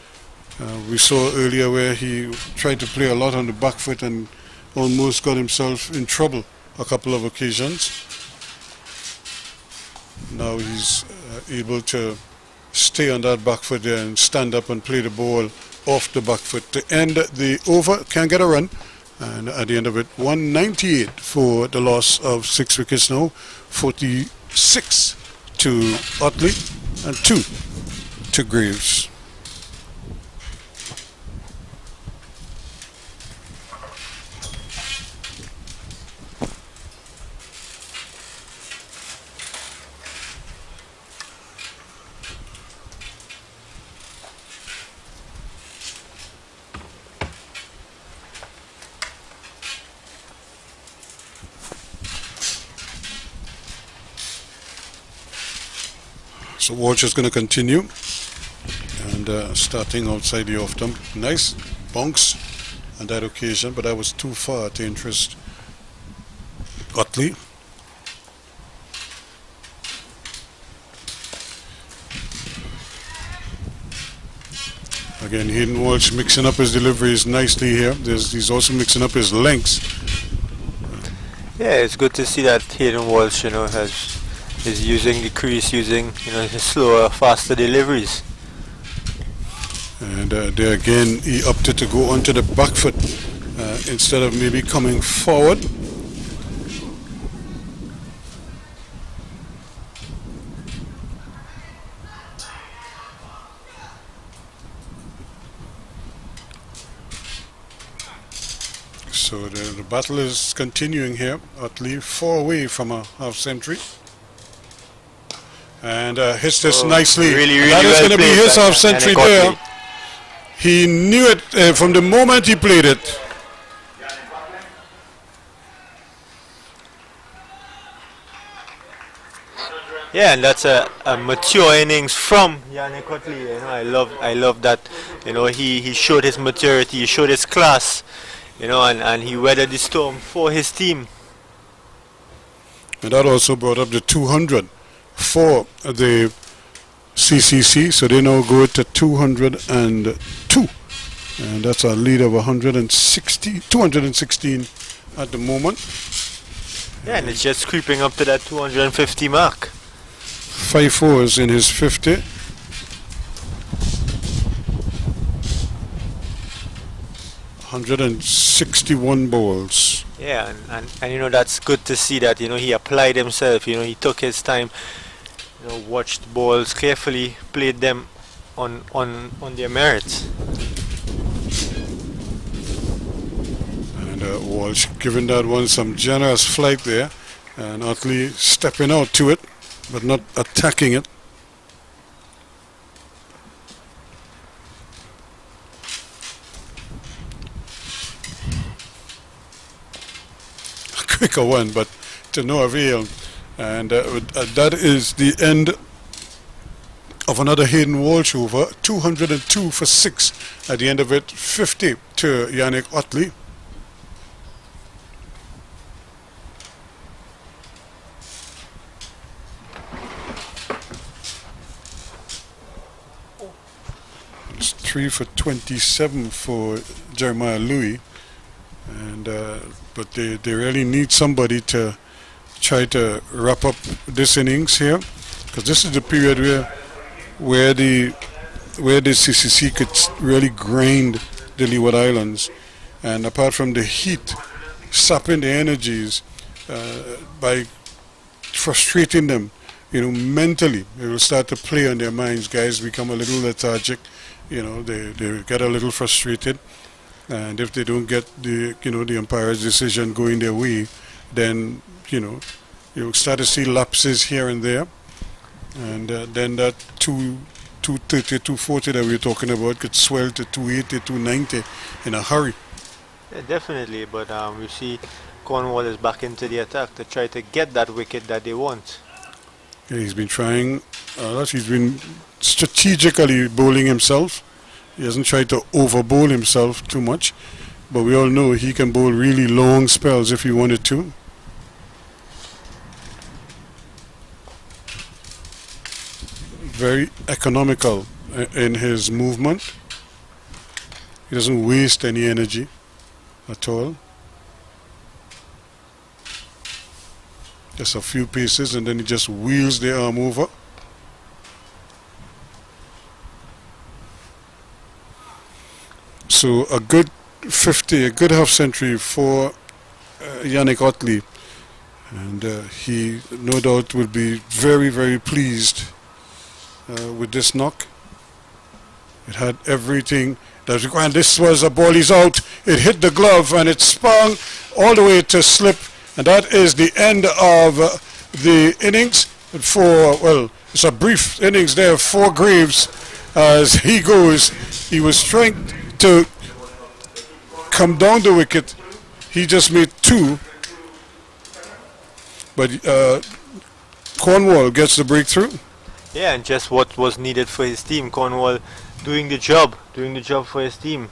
We saw earlier where he tried to play a lot on the back foot and almost got himself in trouble a couple of occasions. Now he's able to stay on that back foot there and stand up and play the ball off the back foot to end the over. Can't get a run, And at the end of it, 198 for the loss of 6 wickets now, 46 to Otley and 2 to Graves. So Walsh is going to continue and starting outside the off stump. Nice bounce on that occasion, but that was too far to interest Otley. Again, Hayden Walsh mixing up his deliveries nicely here. He's also mixing up his lengths. Yeah, it's good to see that Hayden Walsh, you know, is using the crease, using, you know, his slower, faster deliveries. And there again, he opted to go onto the back foot instead of maybe coming forward. So the battle is continuing here. Otley 4 away from a half century. And hits this nicely. Really, really that is well going to be his half century there. He knew it from the moment he played it. Yeah, and that's a mature innings from Yannick Otley. You know, I love that. You know, he showed his maturity, he showed his class. You know, and he weathered the storm for his team. And that also brought up the 200 for the CCC, so they now go to 202, and that's a lead of 216 at the moment. Yeah, and it's just creeping up to that 250 mark. 5 fours in his 50. $161 balls. Yeah, and you know, that's good to see that, you know, he applied himself, you know, he took his time, you know, watched balls carefully, played them on their merits. And Walsh giving that one some generous flight there, and Otley stepping out to it but not attacking it. Quicker one, but to no avail. And that is the end of another Hayden Walsh over. 202 for 6 at the end of it. 50 to Yannick Otley. It's 3 for 27 for Jeremiah Louis. And but they really need somebody to try to wrap up this innings here, because this is the period where the CCC could really grind the Leeward Islands, and apart from the heat sapping the energies by frustrating them, you know, mentally, it will start to play on their minds. Guys become a little lethargic, you know, they get a little frustrated. And if they don't get the umpire's decision going their way, then you'll start to see lapses here and there, and then that 230, 240 that we were talking about could swell to 280, 290 in a hurry. Yeah, definitely, but we see Cornwall is back into the attack to try to get that wicket that they want. Yeah, he's been trying. He's been strategically bowling himself. He hasn't tried to over bowl himself too much, but we all know he can bowl really long spells if he wanted to. Very economical in his movement. He doesn't waste any energy at all. Just a few paces and then he just wheels the arm over. So a good 250, a good half century for Yannick Otley, and he no doubt will be very, very pleased with this knock. It had everything that required. This was a ball, he's out, it hit the glove and it sprung all the way to slip, and that is the end of the innings for, well, it's a brief innings there for Graves as he goes. He was trying to come down the wicket. He just made 2, but Cornwall gets the breakthrough. Yeah, and just what was needed for his team. Cornwall doing the job for his team.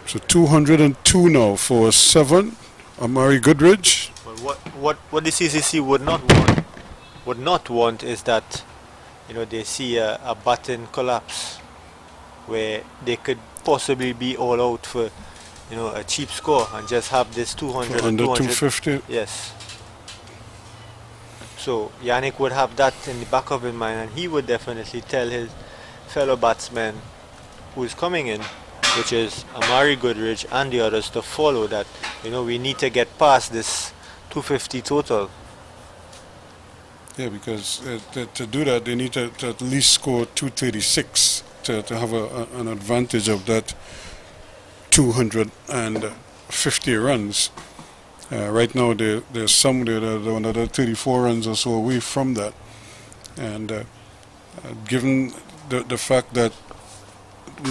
So 202 now for 7. Amari Goodridge. But what the CCC would not want is that, you know, they see a batten collapse where they could possibly be all out for, you know, a cheap score and just have this 200 under 200. 250. Yes. So Yannick would have that in the back of his mind, and he would definitely tell his fellow batsmen who's coming in, which is Amari Goodridge and the others, to follow that, you know, we need to get past this 250 total. Yeah, because to do that, they need to at least score 236 to have an advantage of that 250 runs. Right now, there's somewhere another 34 runs or so away from that. And given the fact that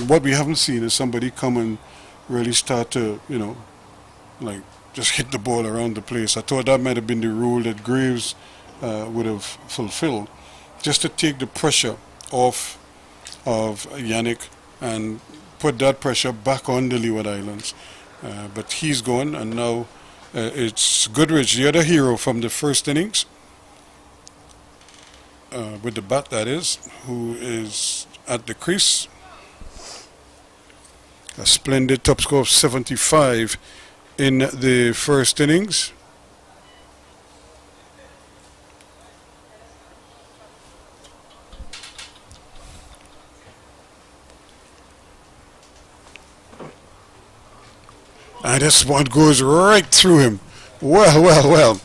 what we haven't seen is somebody come and really start to, you know, like just hit the ball around the place. I thought that might have been the rule that Graves would have fulfilled, just to take the pressure off of Yannick and put that pressure back on the Leeward Islands. But he's gone, and now it's Goodridge, the other hero from the first innings, with the bat that is, who is at the crease. A splendid top score of 75 in the first innings. And this one goes right through him. Well.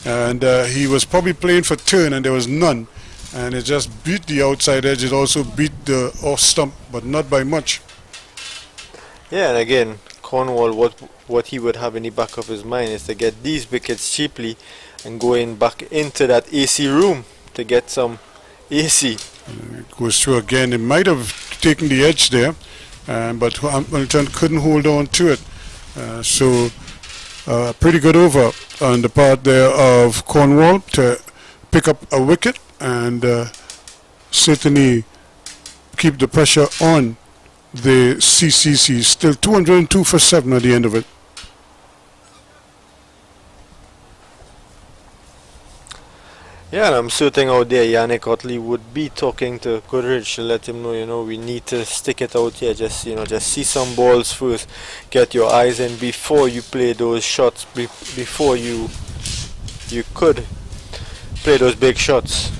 And he was probably playing for turn and there was none. And it just beat the outside edge. It also beat the off stump, but not by much. Yeah, and again, Cornwall, what he would have in the back of his mind is to get these wickets cheaply and going back into that AC room to get some AC. It goes through again. It might have taken the edge there, but Hamilton couldn't hold on to it. So pretty good over on the part there of Cornwall to pick up a wicket and certainly keep the pressure on the CCC. Still 202 for 7 at the end of it. Yeah, and I'm certain out there Yannick Otley would be talking to Goodridge to let him know, you know, we need to stick it out here. Just, you know, just see some balls first, get your eyes in before you play those shots, before you could play those big shots.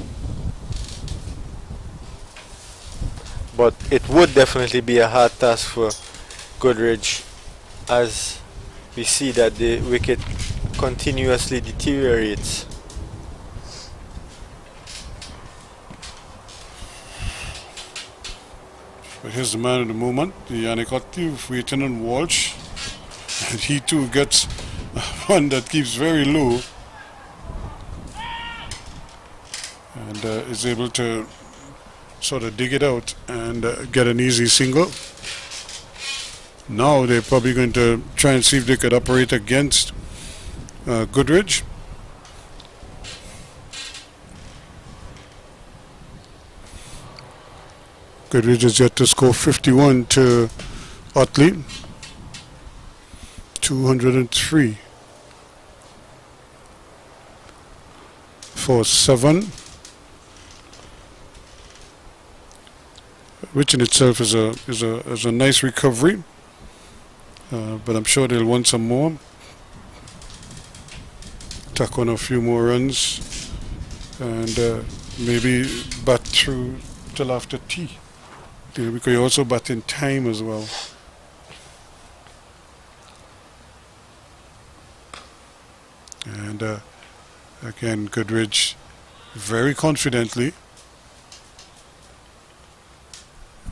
But it would definitely be a hard task for Goodridge, as we see that the wicket continuously deteriorates. But here's the man of the moment, Yannick Otley, waiting on Walsh. And he too gets one that keeps very low. And is able to sort of dig it out and get an easy single. Now they're probably going to try and see if they could operate against Goodridge. Goodridge is yet to score 51 to Otley. 203 for 7. Which in itself is a nice recovery, but I'm sure they'll want some more tack on a few more runs and maybe bat through till after tea. Because you also bat in time as well. And again, Goodrich very confidently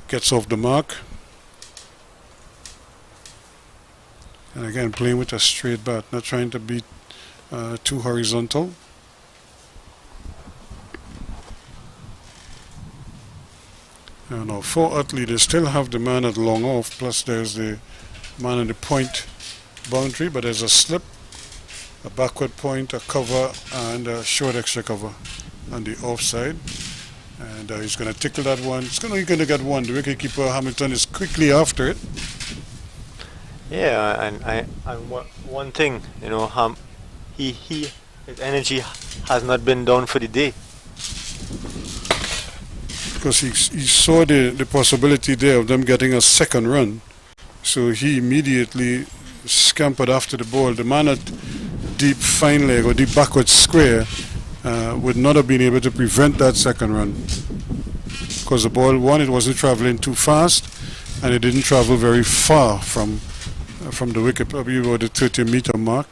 gets off the mark. And again, playing with a straight bat, not trying to be too horizontal. Now for Utley, they still have the man at long off, plus there's the man on the point boundary, but there's a slip, a backward point, a cover, and a short extra cover on the offside. And he's going to tickle that one. He's going to get one. The wicketkeeper Hamilton is quickly after it. Yeah, and one thing, you know, his energy has not been down for the day. Because he saw the possibility there of them getting a second run. So he immediately scampered after the ball. The man at deep fine leg or deep backward square would not have been able to prevent that second run. Because the ball, one, it wasn't traveling too fast, and it didn't travel very far from the wicket, probably about the 30-meter mark.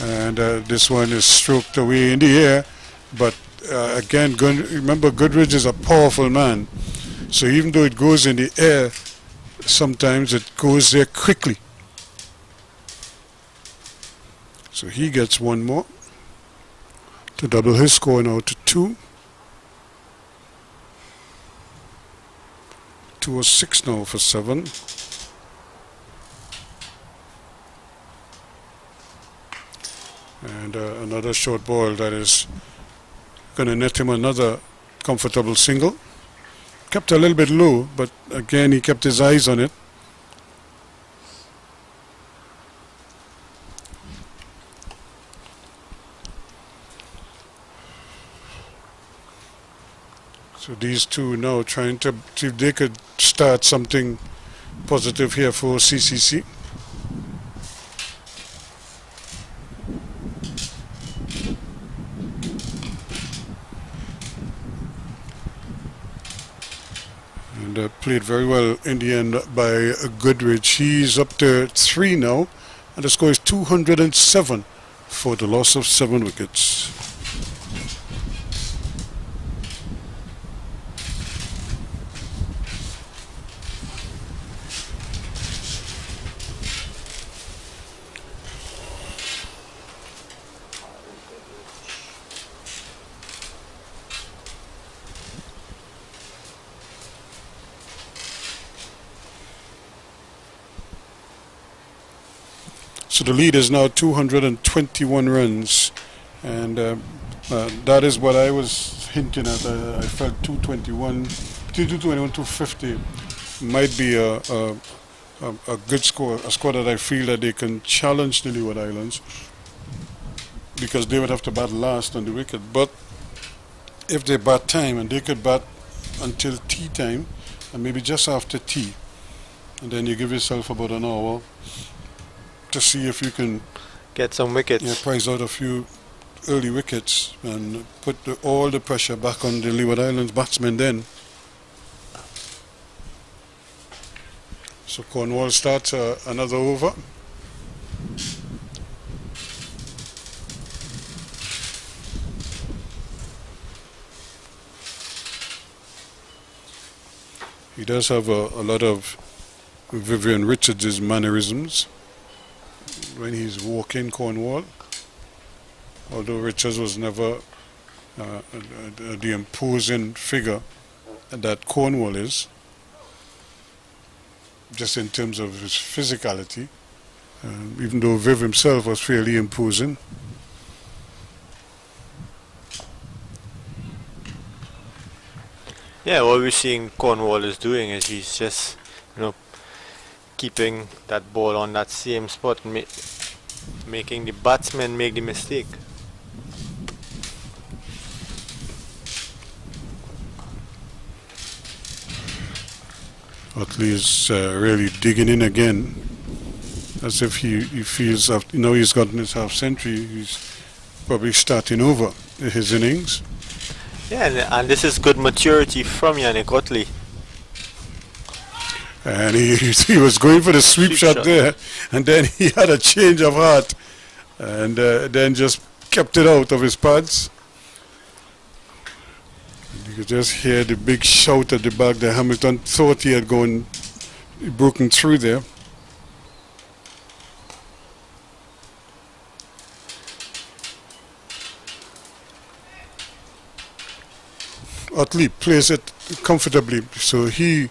And this one is stroked away in the air, but again, remember, Goodrich is a powerful man, so even though it goes in the air, sometimes it goes there quickly. So he gets one more to double his score now to 2. 206 now for 7. And another short ball that is going to net him another comfortable single. Kept a little bit low, but again he kept his eyes on it. So these two now trying to see if they could start something positive here for CCC. And played very well in the end by Goodrich. He's up to 3 now, and the score is 207 for the loss of 7 wickets. So the lead is now 221 runs, and that is what I was hinting at. I felt 221, 250 might be a good score, a score that I feel that they can challenge the Leeward Islands, because they would have to bat last on the wicket. But if they bat time, and they could bat until tea time, and maybe just after tea, and then you give yourself about an hour to see if you can get some wickets. Yeah, prize out a few early wickets and put all the pressure back on the Leeward Islands batsmen then. So Cornwall starts another over. He does have a lot of Vivian Richards' mannerisms when he's walking Cornwall, although Richards was never the imposing figure that Cornwall is, just in terms of his physicality, even though Viv himself was fairly imposing. Yeah, what we're seeing Cornwall is doing is he's just, you know, keeping that ball on that same spot, making the batsman make the mistake. Utley is really digging in again as if he feels, he's gotten his half century, he's probably starting over his innings. Yeah, and this is good maturity from Yannick Utley. And he was going for the sweep shot there, and then he had a change of heart, and then just kept it out of his pads. You could just hear the big shout at the back there. Hamilton thought he had broken through there. Utley plays it comfortably, so he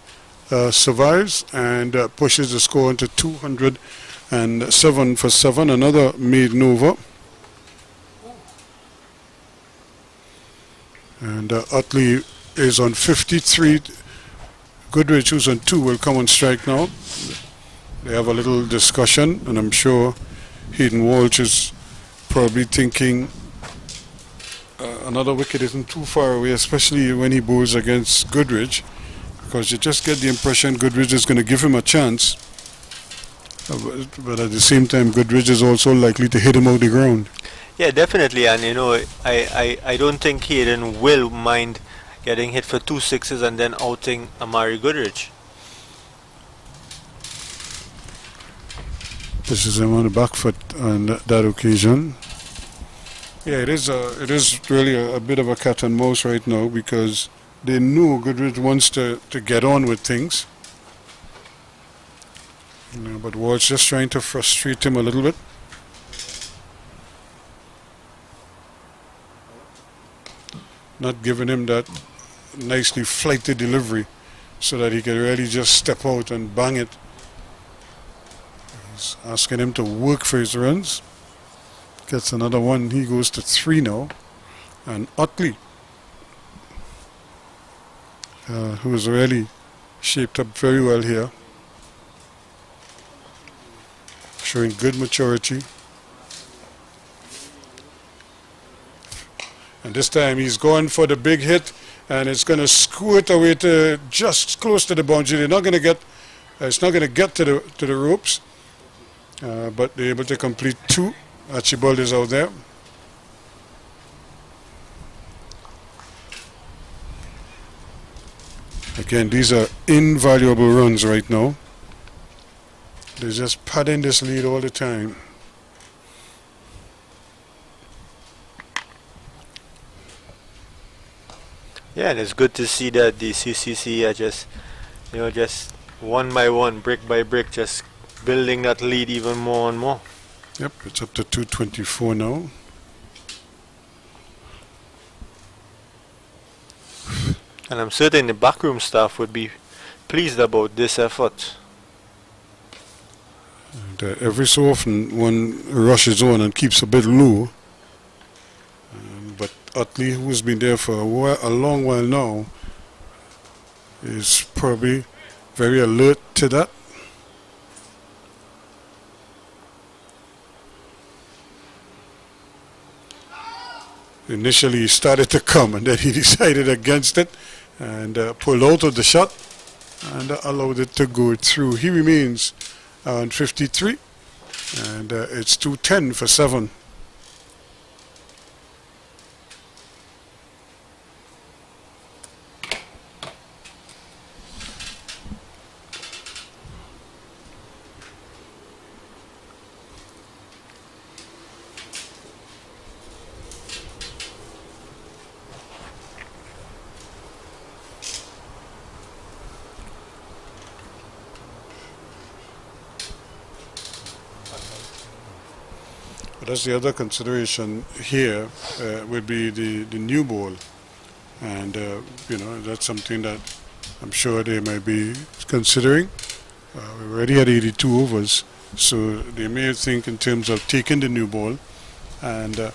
survives and pushes the score into 207 for 7. Another maiden over. And Utley is on 53. Goodrich, who's on 2, will come on strike now. They have a little discussion, and I'm sure Hayden Walsh is probably thinking another wicket isn't too far away, especially when he bowls against Goodrich, because you just get the impression Goodrich is going to give him a chance. But at the same time, Goodrich is also likely to hit him out the ground. Yeah, definitely, and I don't think Hayden will mind getting hit for 2 sixes and then outing Amari Goodrich. This is him on the back foot on that occasion. Yeah, it is really a bit of a cat and mouse right now, because they know Goodrich wants to get on with things. But Walsh just trying to frustrate him a little bit. Not giving him that nicely flighted delivery so that he can really just step out and bang it. He's asking him to work for his runs. Gets another one. He goes to 3 now. And Utley, who is really shaped up very well here, showing good maturity. And this time he's going for the big hit, and it's going to squirt away to just close to the boundary. They're not going to get, it's not going to get to the ropes, but they're able to complete 2. Archibald is out there. Again, these are invaluable runs right now. They're just padding this lead all the time. Yeah, and it's good to see that the CCC are just one by one, brick by brick, just building that lead even more and more. Yep, it's up to 224 now. And I'm certain the backroom staff would be pleased about this effort. And, every so often one rushes on and keeps a bit low. But Utley, who's been there for a long while now, is probably very alert to that. Initially he started to come, and then he decided against it and pulled out of the shot and allowed it to go through. He remains on 53, and it's 210 for 7. That's the other consideration here, would be the new ball, and that's something that I'm sure they might be considering. We're already at 82 overs, so they may think in terms of taking the new ball and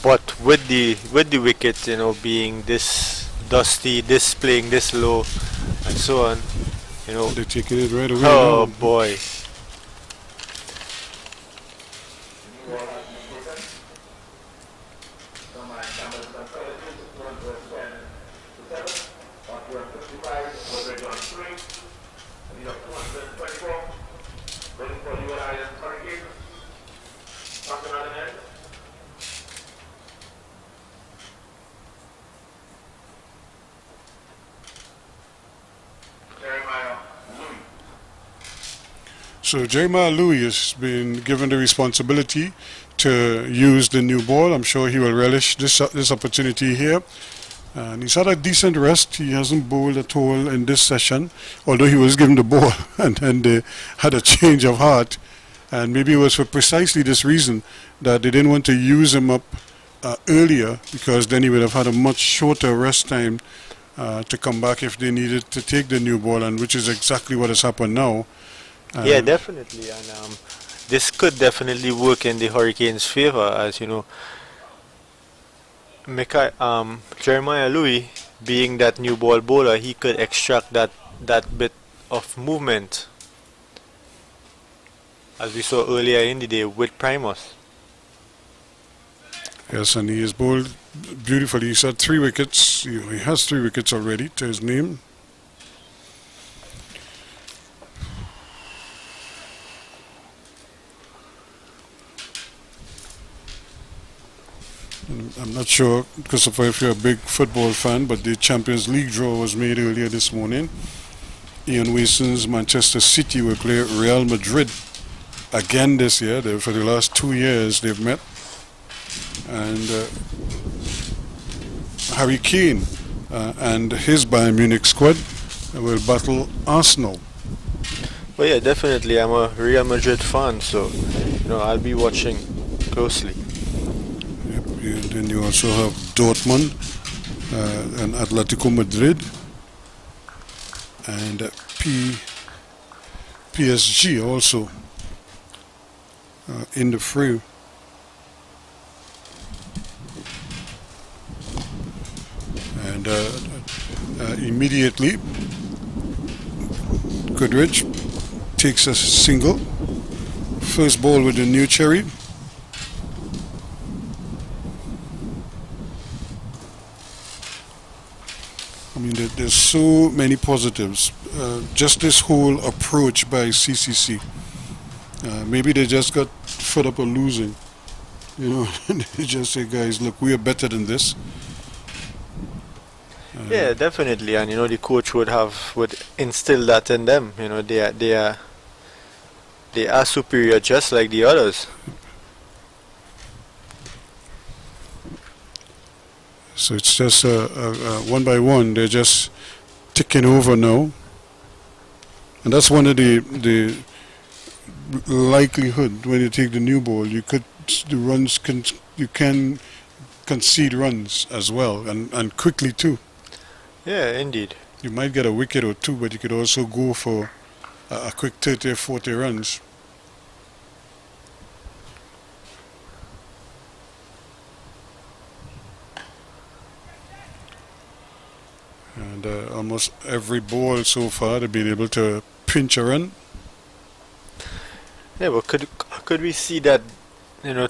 But with the wickets, being this dusty, this playing this low, and so on, they're taking it right away. Oh now. boy, So Jeremiah Louis has been given the responsibility to use the new ball. I'm sure he will relish this opportunity here. And he's had a decent rest. He hasn't bowled at all in this session, although he was given the ball and they had a change of heart. And maybe it was for precisely this reason that they didn't want to use him up earlier, because then he would have had a much shorter rest time to come back if they needed to take the new ball, and which is exactly what has happened now. Yeah, definitely. And this could definitely work in the Hurricanes' favor, as you know. Jeremiah Louis, being that new ball bowler, he could extract that bit of movement, as we saw earlier in the day with Primus. Yes, and he has bowled beautifully. He's had 3 wickets. He has 3 wickets already to his name. I'm not sure, Christopher, if you're a big football fan, but the Champions League draw was made earlier this morning. Ian Wason's Manchester City will play Real Madrid again this year. For the last 2 years they've met. And Harry Kane and his Bayern Munich squad will battle Arsenal. Well, yeah, definitely. I'm a Real Madrid fan, so I'll be watching closely. And then you also have Dortmund and Atletico Madrid and PSG also in the fray. And immediately Goodrich takes a single. First ball with the new cherry. I mean, there's so many positives. Just this whole approach by CCC. Maybe they just got fed up of losing. They just say, guys, look, we are better than this. Yeah, definitely. And the coach would instill that in them. They are superior just like the others. So it's just one by one, they're just ticking over now. And that's one of the likelihood when you take the new ball. You can concede runs as well, and quickly too. Yeah, indeed. You might get a wicket or 2, but you could also go for a quick 30 or 40 runs. And almost every ball so far they've been able to pinch a run. Yeah, but could we see that,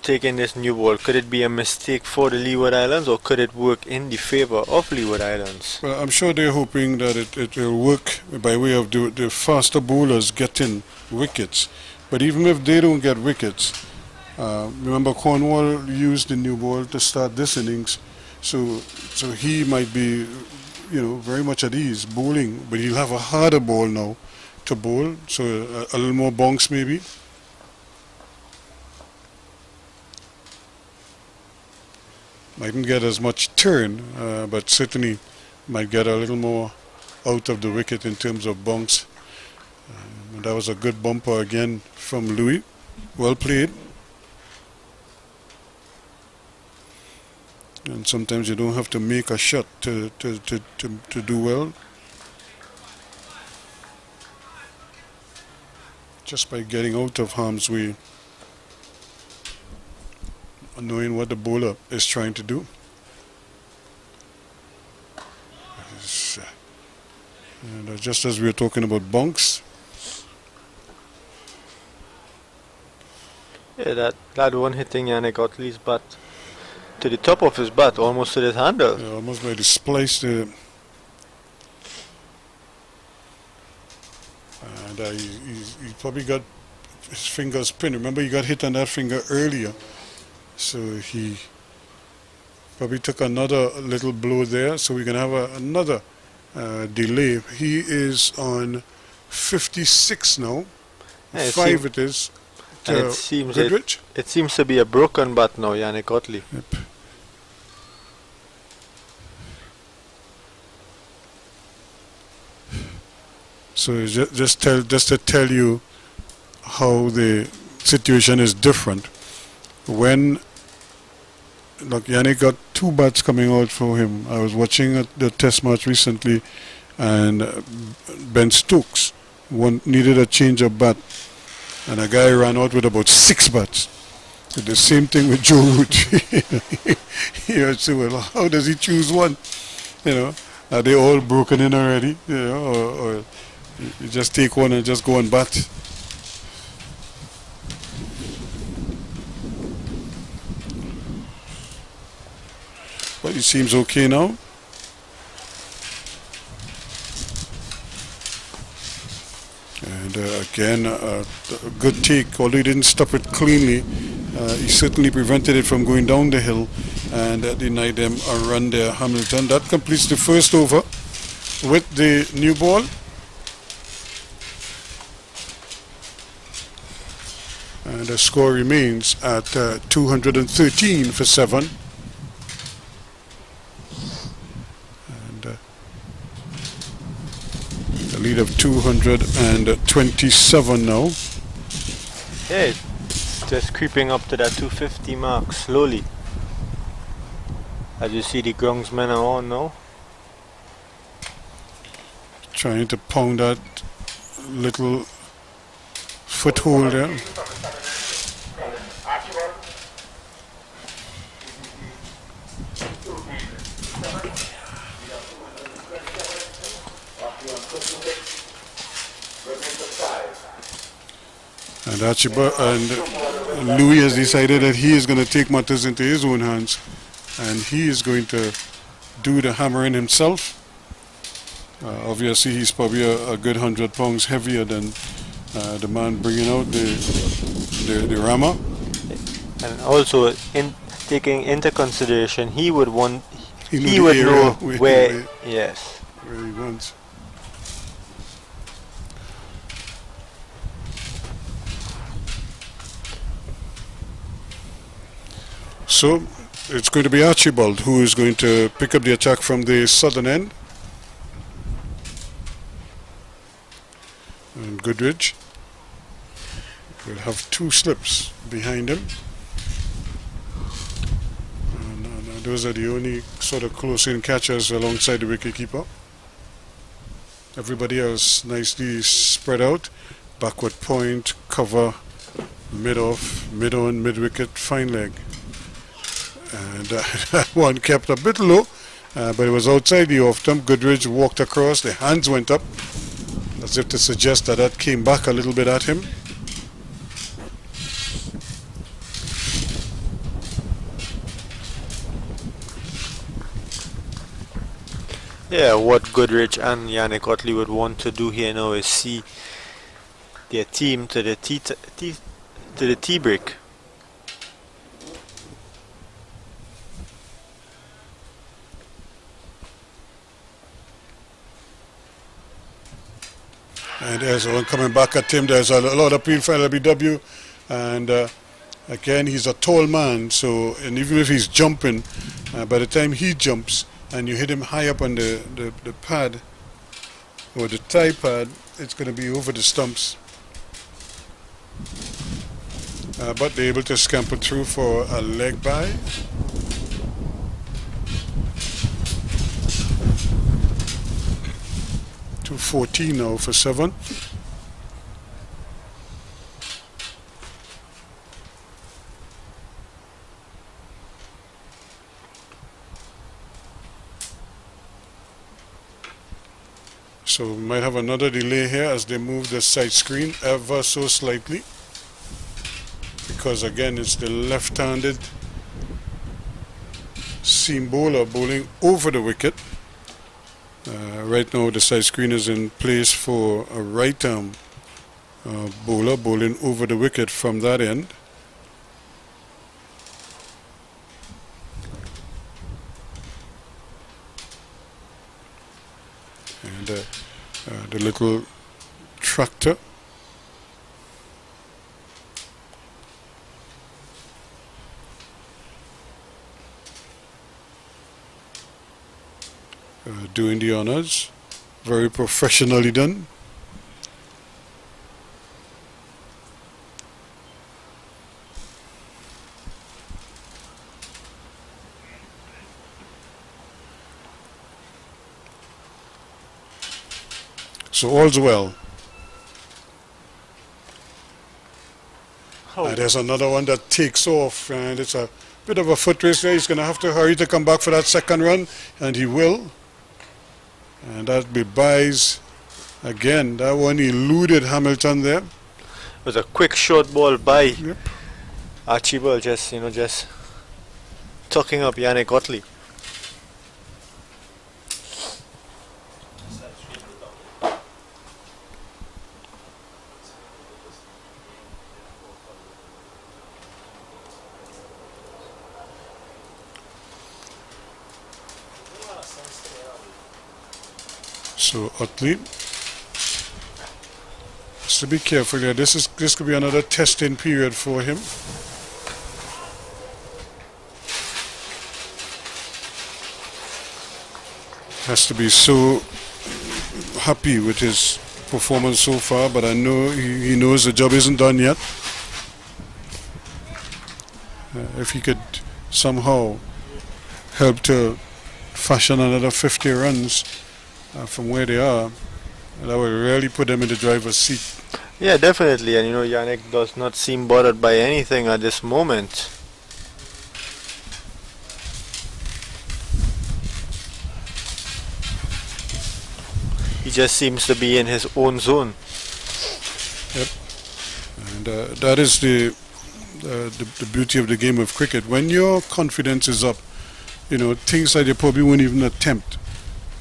taking this new ball, could it be a mistake for the Leeward Islands, or could it work in the favor of Leeward Islands? Well, I'm sure they're hoping that it will work by way of the faster bowlers getting wickets. But even if they don't get wickets, remember Cornwall used the new ball to start this innings, so he might be very much at ease bowling, but he'll have a harder ball now to bowl, so a little more bounce maybe. Mightn't get as much turn, but certainly might get a little more out of the wicket in terms of bounce. And that was a good bumper again from Louis. Well played. And sometimes you don't have to make a shot to do well. Just by getting out of harm's way, knowing what the bowler is trying to do. And just as we were talking about bunks. Yeah, that one hitting Yannick Otley's bat to the top of his bat, almost to his handle. Yeah, almost by the splice there. And he probably got his fingers pinned. Remember, he got hit on that finger earlier. So he probably took another little blow there. So we're going to have another delay. He is on 56 now. Yeah, it 5 it is and to it seems Goodrich. it seems to be a broken bat now, Yannick Otley. Yep. So just to tell you how the situation is different. When look, Yannick got 2 bats coming out for him. I was watching the test match recently, and Ben Stokes needed a change of bat, and a guy ran out with about 6 bats. The same thing with Joe Root. You would say, well, how does he choose one? You know, are they all broken in already? You know, or you just take one and just go and bat. But it seems okay now. And again, a good take, although he didn't stop it cleanly. He certainly prevented it from going down the hill and denied them a run there, Hamilton. That completes the first over with the new ball. And the score remains at 213 for 7. A lead of 227 now. Yeah, it's just creeping up to that 250 mark slowly. As you see, the groundsmen are on now. Trying to pound that little foothold there. And Archibald and Louis has decided that he is going to take matters into his own hands, and he is going to do the hammering himself. Obviously, he's probably a good 100 pounds heavier than the man bringing out the rammer. And also, taking into consideration, he would know where yes, where he wants. So it's going to be Archibald who is going to pick up the attack from the southern end. And Goodrich will have 2 slips behind him. And those are the only sort of close-in catchers alongside the wicketkeeper. Everybody else nicely spread out. Backward point, cover, mid-off, mid-on, mid-wicket, fine leg. And that one kept a bit low, but it was outside the off-stump. Goodrich walked across, the hands went up, as if to suggest that that came back a little bit at him. Yeah, what Goodrich and Yannick Otley would want to do here now is see their team to the tea break. And there's one coming back at him. There's a lot of appeal for LBW, and again, he's a tall man, so, and even if he's jumping, by the time he jumps and you hit him high up on the pad or the tie pad, it's going to be over the stumps. But they're able to scamper through for a leg by. To 14 now for 7. So we might have another delay here as they move the side screen ever so slightly, because again it's the left-handed seam bowler bowling over the wicket. Right now the side screen is in place for a right arm bowler bowling over the wicket from that end. And the little tractor doing the honors. Very professionally done. So all's well. There's another one that takes off, and it's a bit of a foot race there. He's going to have to hurry to come back for that second run, and he will. And that be buys again. That one eluded Hamilton there. It was a quick short ball by Yep. Archibald, just tucking up Yannick Otley. So Utley has to be careful here. This could be another testing period for him. Has to be so happy with his performance so far, but I know he knows the job isn't done yet. If he could somehow help to fashion another 50 runs from where they are, that would really put them in the driver's seat. Yeah, definitely. And Yannick does not seem bothered by anything at this moment. He just seems to be in his own zone. Yep. And that is the beauty of the game of cricket. When your confidence is up, things that you probably wouldn't even attempt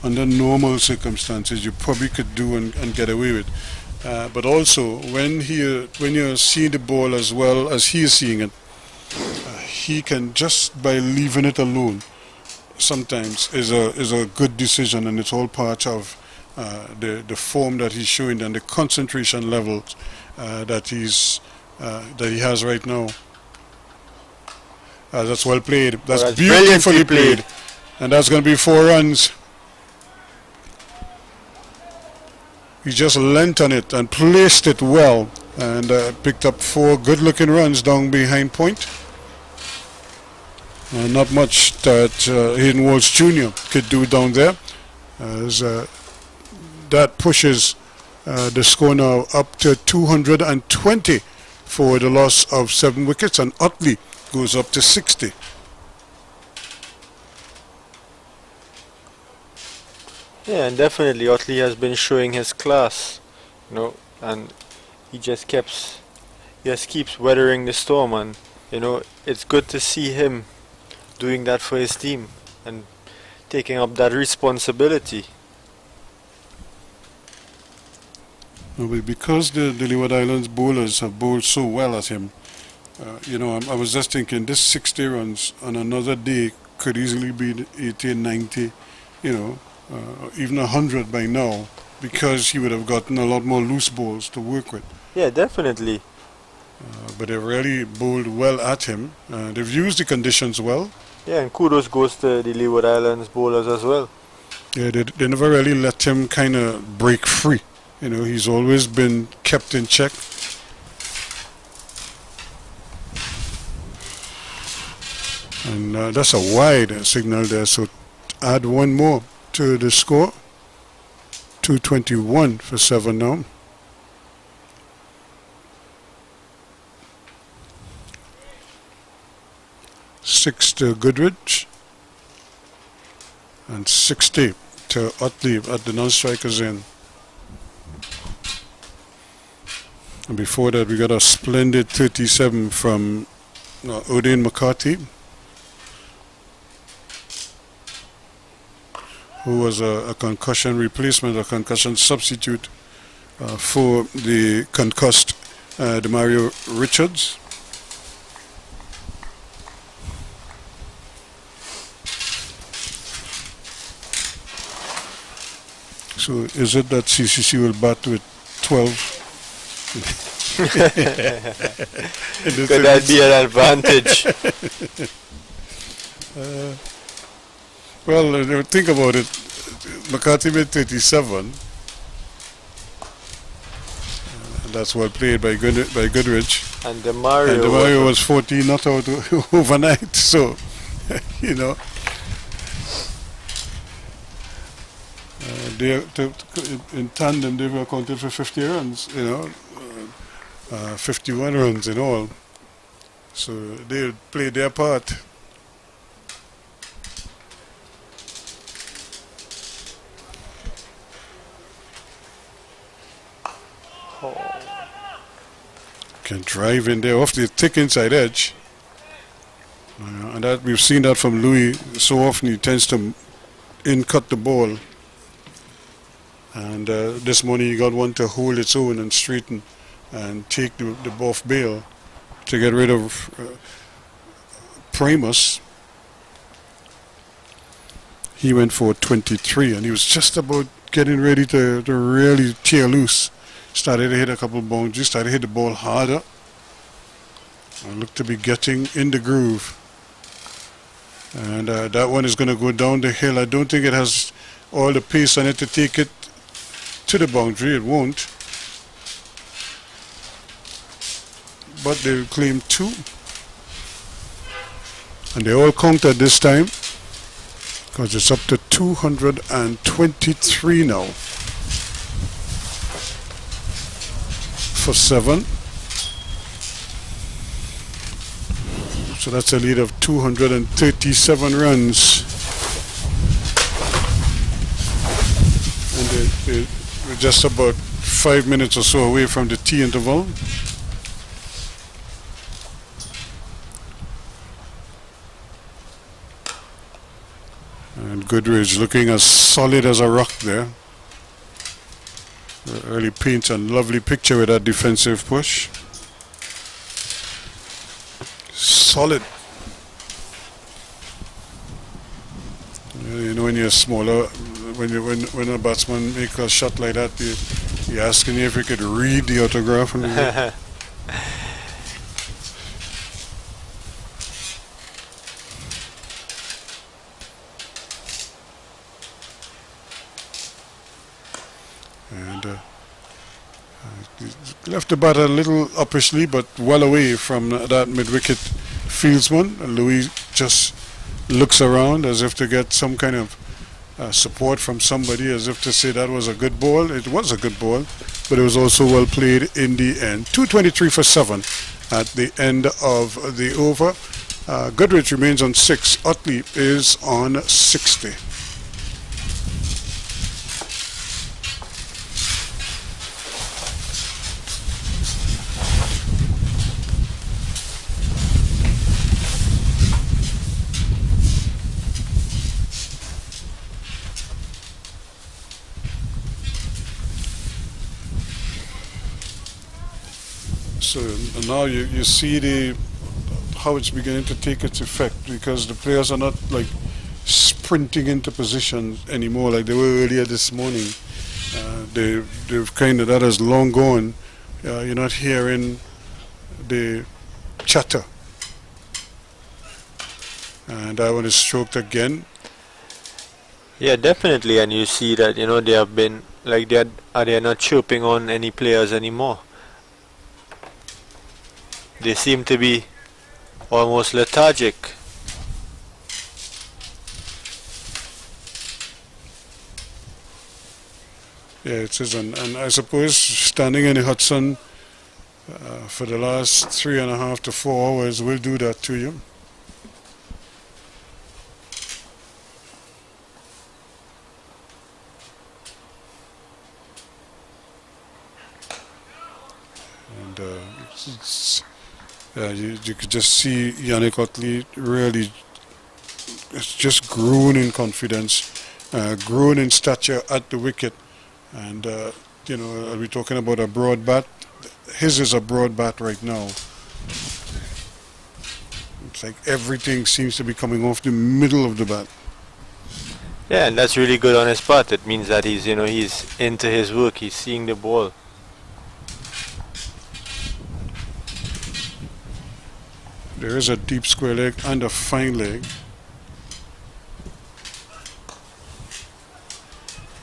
under normal circumstances, you probably could do and get away with. But also, when you're seeing the ball as well as he is seeing it, he can, just by leaving it alone, sometimes is a good decision, and it's all part of the form that he's showing and the concentration levels that he has right now. That's well played. That's beautifully played. And that's going to be 4 runs. He just leant on it and placed it well, and picked up 4 good-looking runs down behind point. Not much that Hayden Walsh Jr. could do down there, as that pushes the score now up to 220 for the loss of 7 wickets, and Utley goes up to 60. Yeah, and definitely Otley has been showing his class, and he just keeps weathering the storm, and it's good to see him doing that for his team and taking up that responsibility. Because the Leeward Islands bowlers have bowled so well at him, I was just thinking this 60 runs on another day could easily be 80, 90, even 100 by now, because he would have gotten a lot more loose balls to work with. Yeah, definitely. But they've really bowled well at him. They've used the conditions well. Yeah, and kudos goes to the Leeward Islands bowlers as well. Yeah, they never really let him kind of break free. He's always been kept in check. And that's a wide signal there, so add 1 more to the score. 221 for 7 now. Six to Goodrich and 60 to Utley at the non-strikers end. And before that, we got a splendid 37 from Odain McCarthy, who was a concussion replacement, a concussion substitute for the concussed Demario Richards. So is it that CCC will bat with 12? Could that be an advantage? Well, think about it. McCarthy made 37. And that's well played by Goodrich. And DeMario, And DeMario was 14 not out overnight. So, you know. In tandem, they were accounted for 50 runs, you know, 51 runs in all. So they played their part. Can drive in there off the thick inside edge. And that we've seen that from Louis so often. He tends to in-cut the ball. And this morning he got one to hold its own and straighten and take the off bail to get rid of Primus. He went for 23 and he was just about getting ready to really tear loose. Started to hit a couple of boundaries, started to hit the ball harder. And looked to be getting in the groove. And that one is going to go down the hill. I don't think it has all the pace on it to take it to the boundary. It won't. But they'll claim 2. And they all count at this time because it's up to 223 now for 7. So that's a lead of 237 runs. And we're just about 5 minutes or so away from the tea interval. And Goodrich looking as solid as a rock there. Early paints a lovely picture with that defensive push. Solid. You know, when you're smaller, when a batsman makes a shot like that, you're asking if you could read the autograph. And left the bat a little uppishly, but well away from that mid-wicket fieldsman. Louis just looks around as if to get some kind of support from somebody, as if to say that was a good ball. It was a good ball, but it was also well played in the end. 223 for 7 at the end of the over. Goodrich remains on 6. Utley is on 60. So now you see how it's beginning to take its effect, because the players are not like sprinting into position anymore like they were earlier this morning. They've kind of, that has long gone. You're not hearing the chatter. And that one is stroked again. Yeah, definitely. And you see that, you know, they have been like they're not chirping on any players anymore. They seem to be almost lethargic. Yeah, it is, and I suppose standing in the Hudson for the last 3.5 to 4 hours will do that to you. And you could just see Yannick Utley really just grown in confidence, grown in stature at the wicket. And, you know, are we talking about a broad bat? His is a broad bat right now. It's like everything seems to be coming off the middle of the bat. Yeah, and that's really good on his part. It means that he's, you know, he's into his work. He's seeing the ball. There is a deep square leg and a fine leg.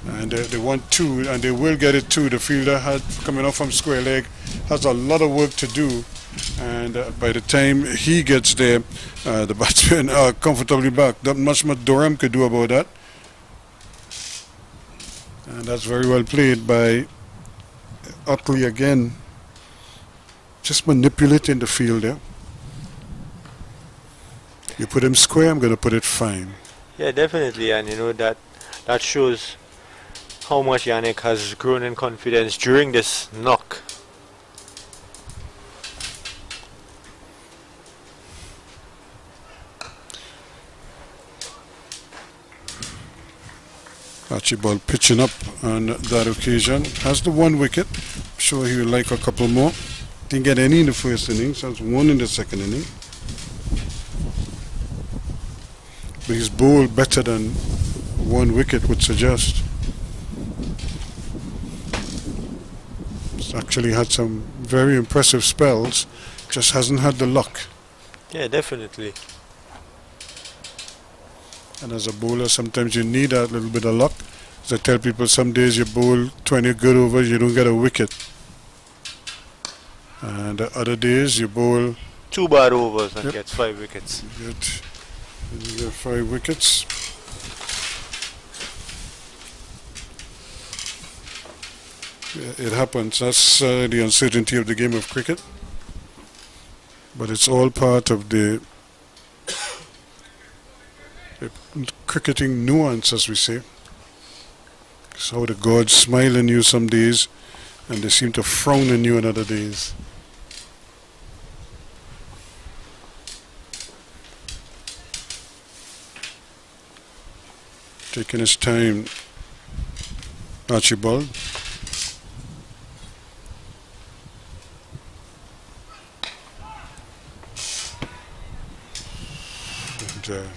And they want two, and they will get it too. The fielder coming off from square leg has a lot of work to do, and by the time he gets there, the batsmen are comfortably back. Not much Durham could do about that. And that's very well played by Utley again. Just manipulating the field there. You put him square, I'm going to put it fine. Yeah, definitely, and that shows how much Yannick has grown in confidence during this knock. Archibald pitching up on that occasion. Has the 1 wicket. I'm sure he will like a couple more. Didn't get any in the first innings. That's 1 in the second inning. But he's bowled better than 1 wicket would suggest. He's actually had some very impressive spells. Just hasn't had the luck. Yeah, definitely. And as a bowler, sometimes you need that little bit of luck. As I tell people, some days you bowl 20 good overs, you don't get a wicket. And other days you bowl 2 bad overs and gets 5 wickets. You get 5 wickets. Yeah, it happens. That's the uncertainty of the game of cricket. But it's all part of the cricketing nuance, as we say. It's how the gods smile on you some days and they seem to frown on you on other days. Taking his time, Archibald. And,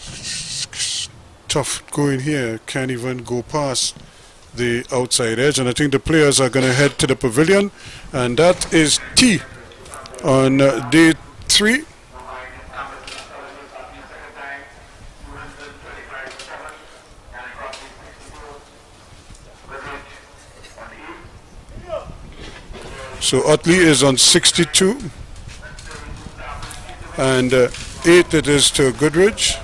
tough going here, can't even go past the outside edge, and I think the players are going to head to the pavilion, and that is T on day 3. So Utley is on 62, and 8 it is to Goodrich.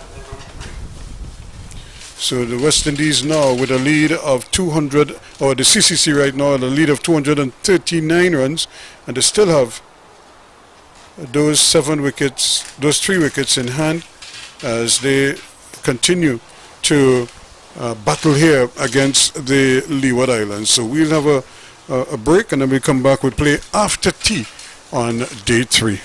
So the West Indies now with a lead of 200, or the CCC right now, the lead of 239 runs, and they still have those 7 wickets, those 3 wickets in hand as they continue to battle here against the Leeward Islands. So we'll have a break, and then we come back with play after tea on day 3.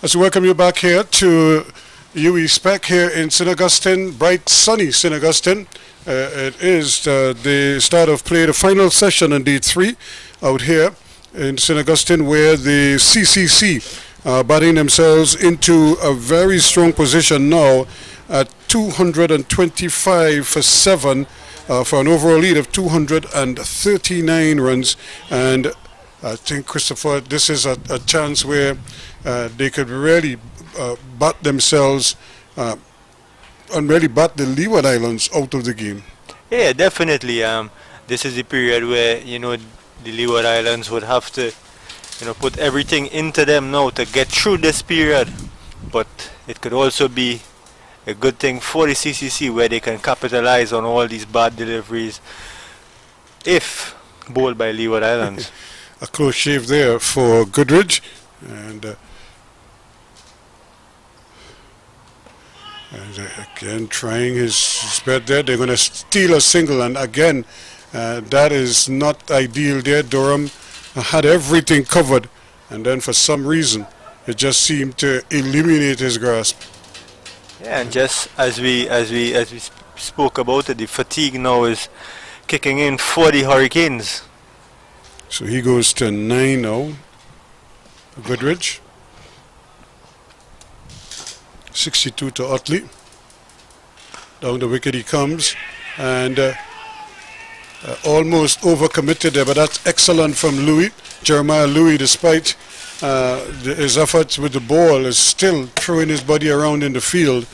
As we welcome you back here to UE Spec here in St. Augustine, bright sunny St. Augustine. It is the start of play, the final session in D3 out here in St. Augustine, where the CCC are batting themselves into a very strong position now at 225 for 7 for an overall lead of 239 runs. And I think, Christopher, this is a chance where they could really bat themselves and really bat the Leeward Islands out of the game. Yeah, definitely. This is the period where, the Leeward Islands would have to, put everything into them now to get through this period. But it could also be a good thing for the CCC, where they can capitalize on all these bad deliveries if bowled by Leeward Islands. A close shave there for Goodridge, and again trying his bet there. They're going to steal a single, and again that is not ideal there. Durham had everything covered, and then for some reason it just seemed to eliminate his grasp. Yeah, and just as we spoke about it, the fatigue now is kicking in for the Hurricanes. So he goes to 9 now. Goodridge. 62 to Utley. Down the wicket he comes, and almost overcommitted there, but that's excellent from Louis. Jeremiah Louis, despite his efforts with the ball, is still throwing his body around in the field,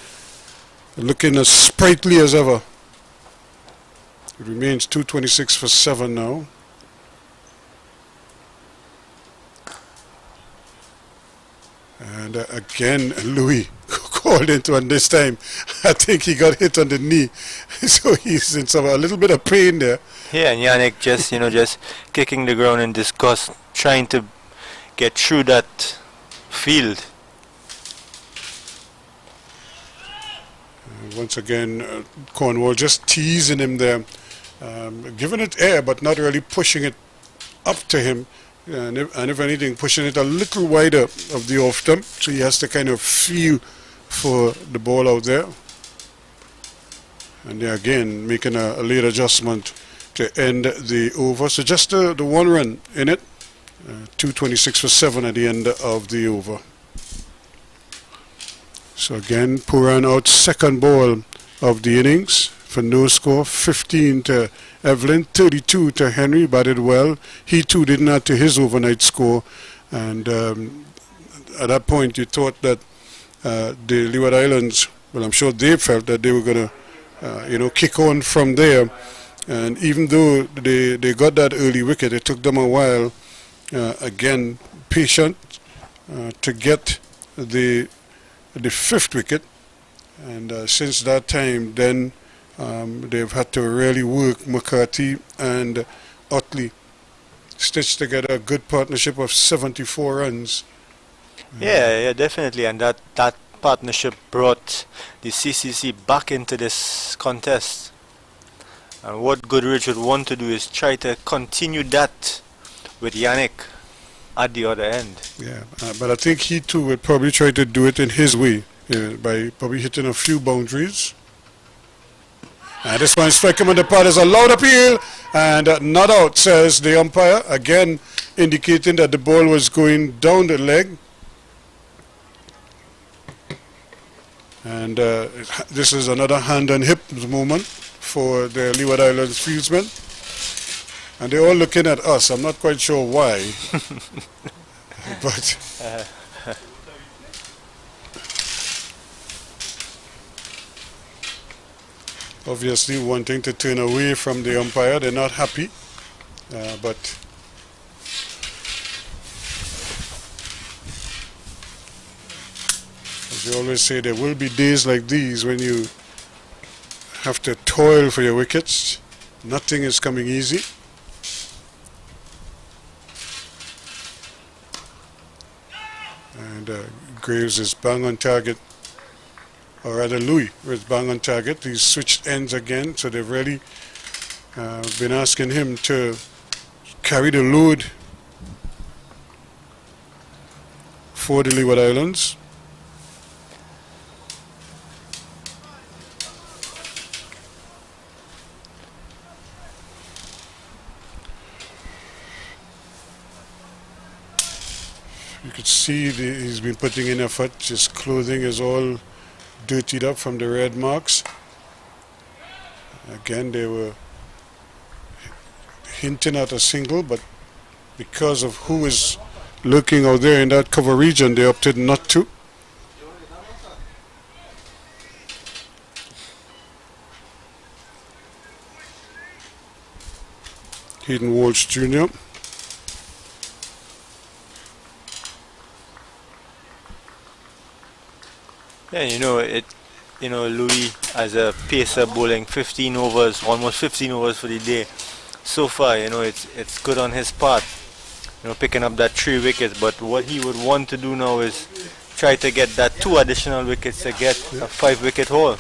looking as sprightly as ever. It remains 226 for 7 now. And again, Louis called into, and this time I think he got hit on the knee, so he's in a little bit of pain there. Yeah, and Yannick just just kicking the ground in disgust, trying to get through that field. Once again, Cornwall just teasing him there, giving it air but not really pushing it up to him. And if anything, pushing it a little wider of the off stump, so he has to kind of feel for the ball out there. And they're again making a late adjustment to end the over. So just the 1 run in it, 226 for 7 at the end of the over. So again, Puran out, second ball of the innings for no score, 15 to Evelyn, 32 to Henry, batted well. He too didn't add to his overnight score, and at that point you thought that the Leeward Islands, well, I'm sure they felt that they were going to kick on from there, and even though they got that early wicket, it took them a while, again patient, to get the 5th wicket, and since that time then they've had to really work. McCarthy and Utley stitched together a good partnership of 74 runs. Yeah, definitely, and that partnership brought the CCC back into this contest. And what Goodridge would want to do is try to continue that with Yannick at the other end. Yeah, but I think he too would probably try to do it in his way, by probably hitting a few boundaries. And this one strike him on the pad is a loud appeal, and not out, says the umpire, again indicating that the ball was going down the leg. And this is another hand and hip moment for the Leeward Islands fieldsmen. And they're all looking at us. I'm not quite sure why. But obviously wanting to turn away from the umpire. They're not happy. But as you always say, there will be days like these when you have to toil for your wickets. Nothing is coming easy. And Graves is bang on target, or rather Louis was bang on target. He's switched ends again, so they've really been asking him to carry the load for the Leeward Islands. You could see he's been putting in effort. His clothing is all dirtied up from the red marks. Again, they were hinting at a single, but because of who is lurking out there in that cover region, they opted not to. Hayden Walsh Jr. Yeah, Louis as a pacer bowling 15 overs, almost 15 overs for the day. So far, it's good on his part, picking up that 3 wickets. But what he would want to do now is try to get that 2 additional wickets to get a 5-wicket haul.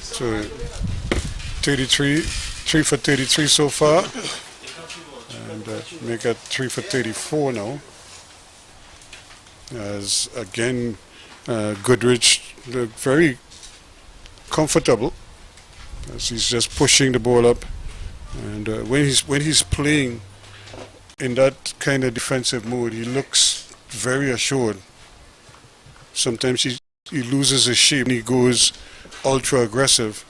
So 33, 3 for 33 so far, and make it 3 for 34 now. As again, Goodrich very comfortable as he's just pushing the ball up, and when he's playing in that kind of defensive mode, he looks very assured. Sometimes he loses his shape and he goes ultra aggressive,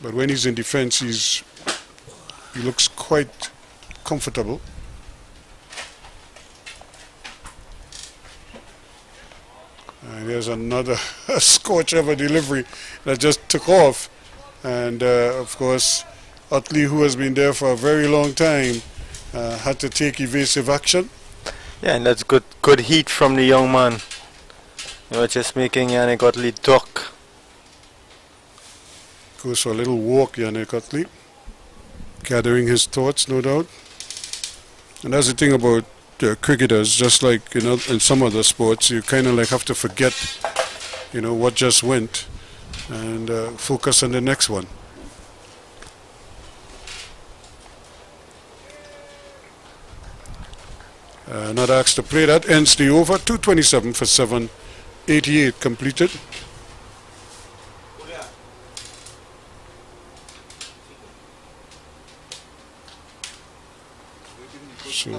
but when he's in defense, he looks quite comfortable. And here's another scorch of a delivery that just took off. And of course, Utley, who has been there for a very long time, had to take evasive action. Yeah, and that's good heat from the young man. Just making Yannick Utley duck. Goes for a little walk, Yannick Utley, gathering his thoughts, no doubt. And that's the thing about cricketers, just like in some other sports, you kind of like have to forget, what just went, and focus on the next one. Not asked to play. That ends the over. 227 for 7, 88 completed. So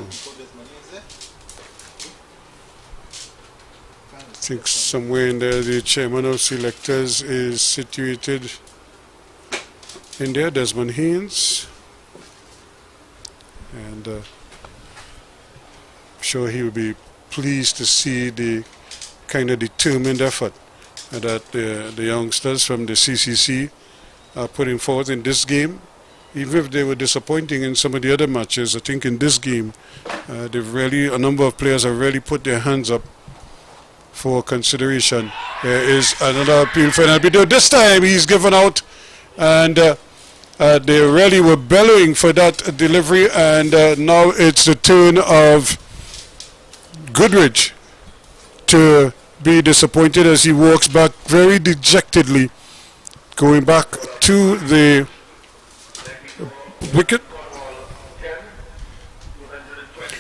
I think somewhere in there the chairman of selectors is situated in there, Desmond Haynes, and I'm sure he will be pleased to see the kind of determined effort that the youngsters from the CCC are putting forth in this game. Even if they were disappointing in some of the other matches, I think in this game a number of players have really put their hands up for consideration. There is another appeal for an arbiter. This time he's given out, and they really were bellowing for that delivery, and now it's the turn of Goodrich to be disappointed as he walks back very dejectedly, going back to the wicket.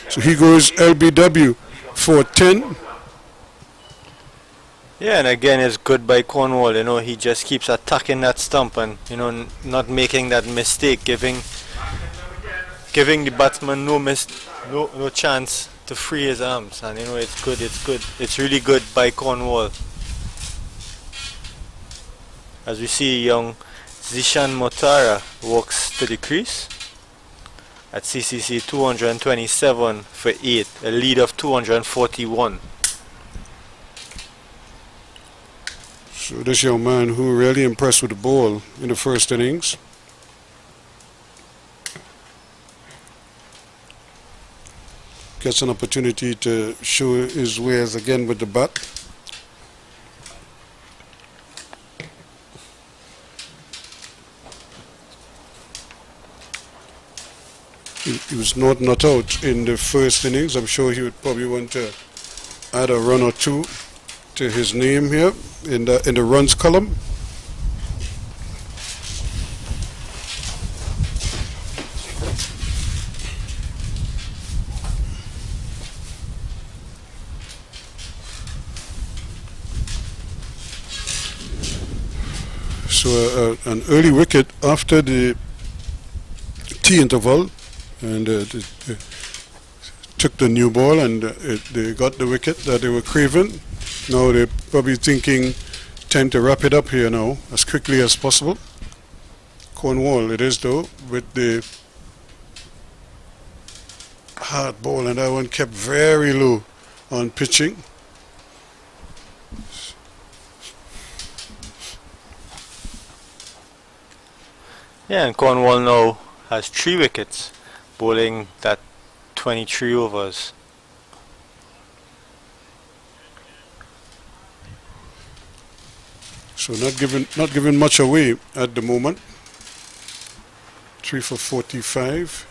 So he goes LBW for 10. Yeah, and again, it's good by Cornwall. He just keeps attacking that stump and not making that mistake, giving the batsman no chance to free his arms. And it's good. It's really good by Cornwall. As we see, young Zishan Motara walks to the crease at CCC 227 for 8, a lead of 241. So this young man who really impressed with the ball in the first innings. Gets an opportunity to show his wares again with the bat. He was not out in the first innings. I'm sure he would probably want to add a run or two to his name here in the runs column. So an early wicket after the tea interval, and the took the new ball and they got the wicket that they were craving. Now they're probably thinking, tend to wrap it up here now as quickly as possible. Cornwall it is though, with the hard ball, and that one kept very low on pitching. Yeah, and Cornwall now has 3 wickets, bowling that 23 overs. So not giving much away at the moment. 3 for 45.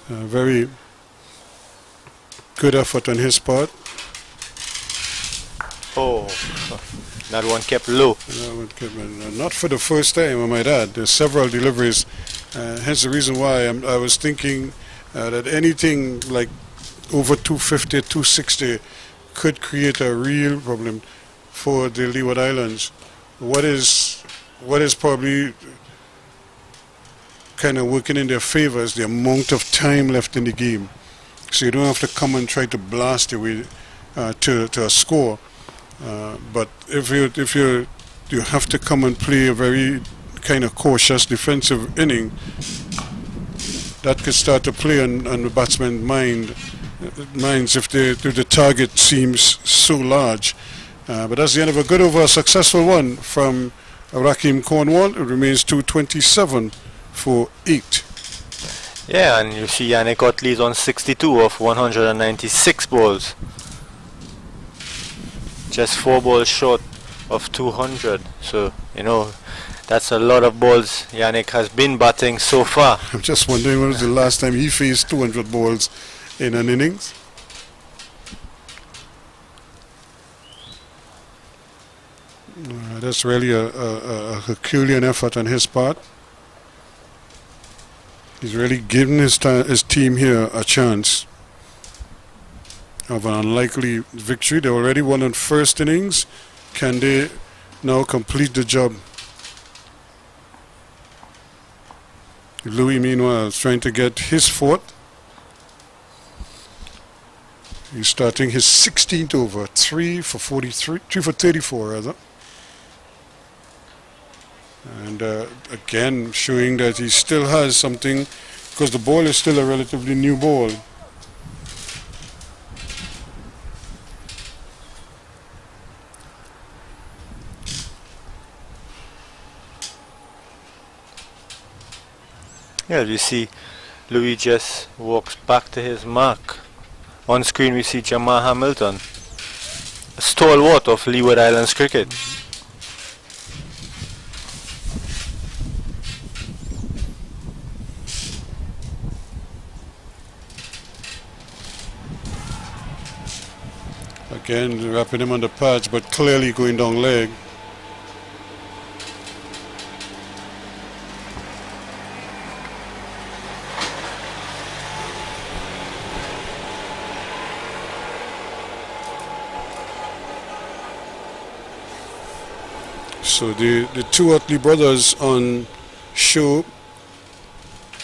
Very good effort on his part. Oh, that one kept low. Not for the first time, I might add. There's several deliveries. Hence the reason why I was thinking that anything like over 250, 260 could create a real problem for the Leeward Islands. What is probably kind of working in their favor is the amount of time left in the game. So you don't have to come and try to blast your way to a score. But if you have to come and play a very kind of cautious defensive inning, that could start to play on the batsman's minds if the target seems so large. But that's the end of a good over, a successful one from Rakeem Cornwall. It remains 227 for 8. Yeah, and you see Yannick Otley's on 62 of 196 balls. Just 4 balls short of 200. So, you know, that's a lot of balls Yannick has been batting so far. I'm just wondering when was the last time he faced 200 balls in an innings. That's really a Herculean effort on his part. He's really given his team here a chance of an unlikely victory. They already won in first innings. Can they now complete the job? Louis, meanwhile, is trying to get his 4th. He's starting his 16th over, 3 for 34 rather. And again, showing that he still has something, because the ball is still a relatively new ball. Yeah, you see Louis just walks back to his mark. On screen we see Jamal Hamilton, a stalwart of Leeward Islands cricket. Again, wrapping him on the pads, but clearly going down leg. So the two Otley brothers on show,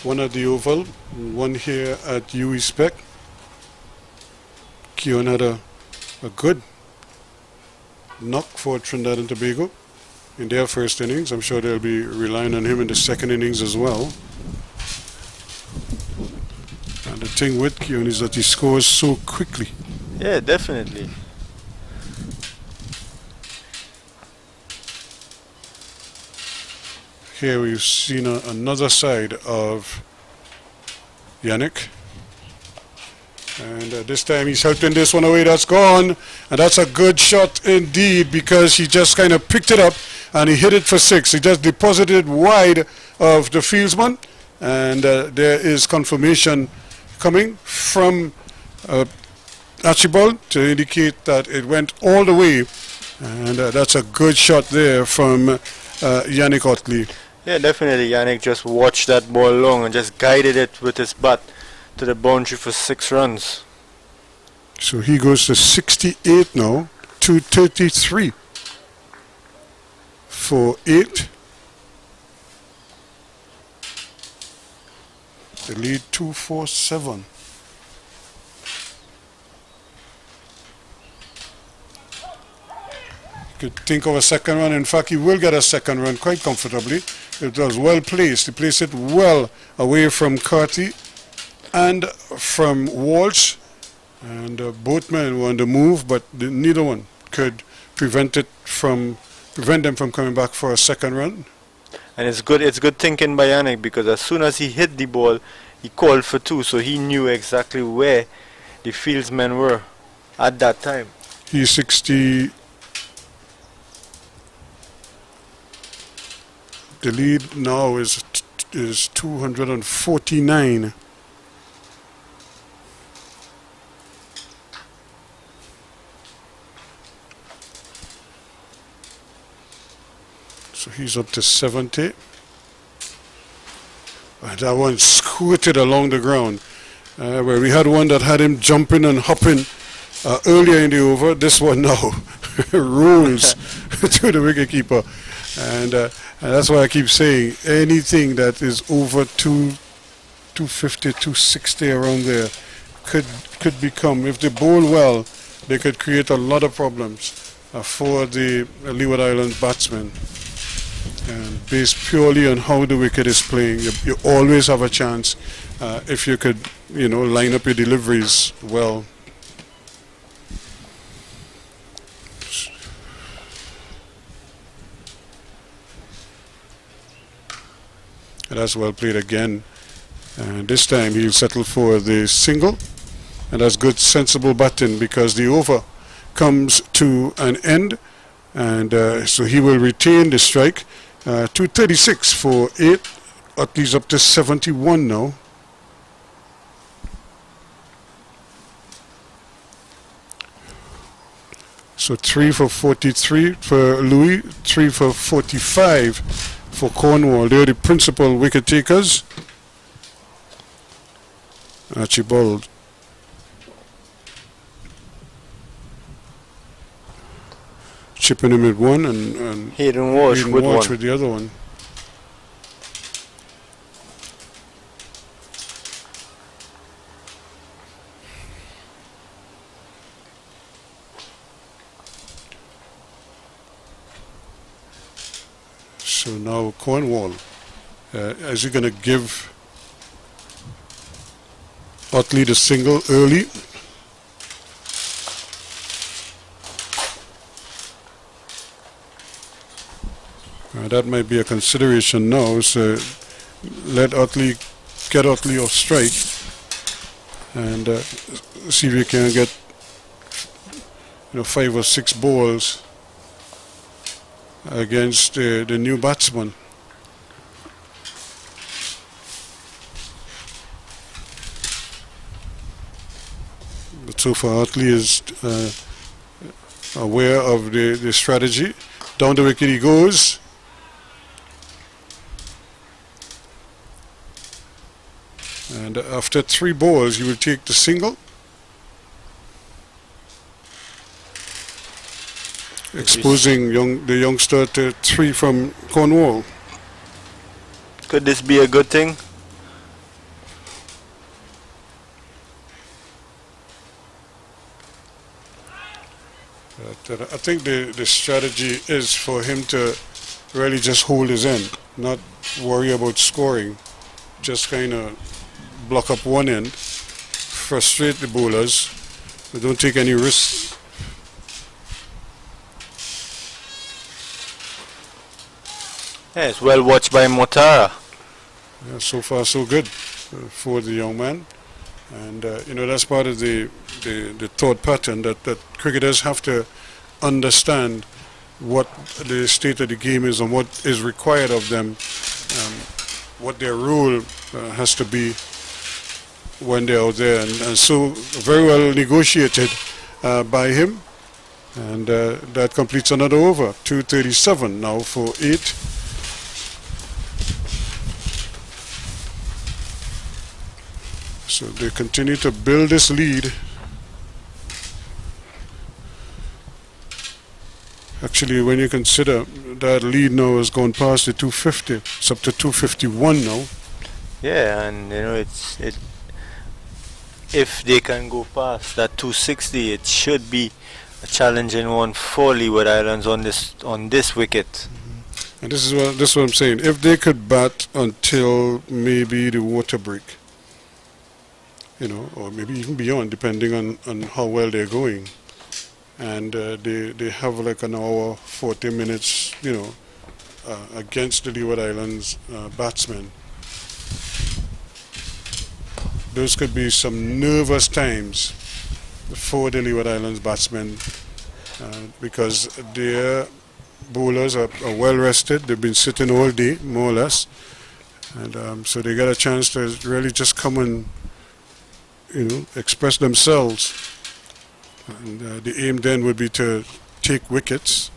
one at the Oval, one here at UE Spec. Keon had a good knock for Trinidad and Tobago in their first innings. I'm sure they'll be relying on him in the second innings as well. And the thing with Keon is that he scores so quickly. Yeah, definitely. Here we've seen another side of Yannick. And this time he's helping this one away. That's gone. And that's a good shot indeed, because he just kind of picked it up and he hit it for 6. He just deposited wide of the fieldsman. And there is confirmation coming from Archibald to indicate that it went all the way. And that's a good shot there from Yannick Otley. Yeah, definitely. Yannick just watched that ball long and just guided it with his bat to the boundary for 6 runs. So he goes to 68 now, 233 for 8. The lead 247. could think of a second run. In fact, he will get a second run quite comfortably. It was well placed. He placed it well away from Carty and from Walsh. And both men were on the move, but neither one could prevent them from coming back for a second run. And it's good thinking by Yannick, because as soon as he hit the ball, he called for two, so he knew exactly where the fieldsmen were at that time. He's 60. The lead now is 249. So he's up to 70. And that one scooted along the ground. Where we had one that had him jumping and hopping earlier in the over. This one now rolls to the wicketkeeper. And that's why I keep saying anything that is over 250, 260 around there could become, if they bowl well, they could create a lot of problems for the Leeward Islands batsmen. And based purely on how the wicket is playing, you always have a chance if you could, line up your deliveries well. And that's well played again. And this time he'll settle for the single. And that's good, sensible batting, because the over comes to an end. And so he will retain the strike. 236 for 8. Utley's up to 71 now. So 3 for 43 for Louis, 3 for 45 for Cornwall. They're the principal wicket takers. Archibald. Chipping him with one and Hayden Walsh with the other one. So now Cornwall, is he going to give Utley the single early? That might be a consideration now. So let Utley get Utley off strike and see if you can get 5 or 6 balls against the new batsman. But so far Utley is aware of the strategy. Down the wicket he goes. And after 3 balls, you will take the single, exposing the youngster to 3 from Cornwall. Could this be a good thing? I think the strategy is for him to really just hold his end, not worry about scoring, just kind of block up one end, frustrate the bowlers, but don't take any risks. Yeah, it's well watched by Motara. Yeah, so far so good for the young man. And that's part of the thought pattern that cricketers have to understand what the state of the game is and what is required of them, what their role has to be when they're out there, and so very well negotiated by him. And that completes another over. 237 now for 8. So they continue to build this lead. Actually, when you consider that lead now has gone past the 250, it's up to 251 now. Yeah, and if they can go past that 260, it should be a challenging one for Leeward Islands on this wicket. And this is what I'm saying. If they could bat until maybe the water break, you know, or maybe even beyond, depending on how well they're going, and they have like an hour, 40 minutes, you know, against the Leeward Islands batsmen. Those could be some nervous times for the Leeward Islands batsmen because their bowlers are well rested. They've been sitting all day, more or less, and so they get a chance to really just come and, you know, express themselves. And the aim then would be to take wickets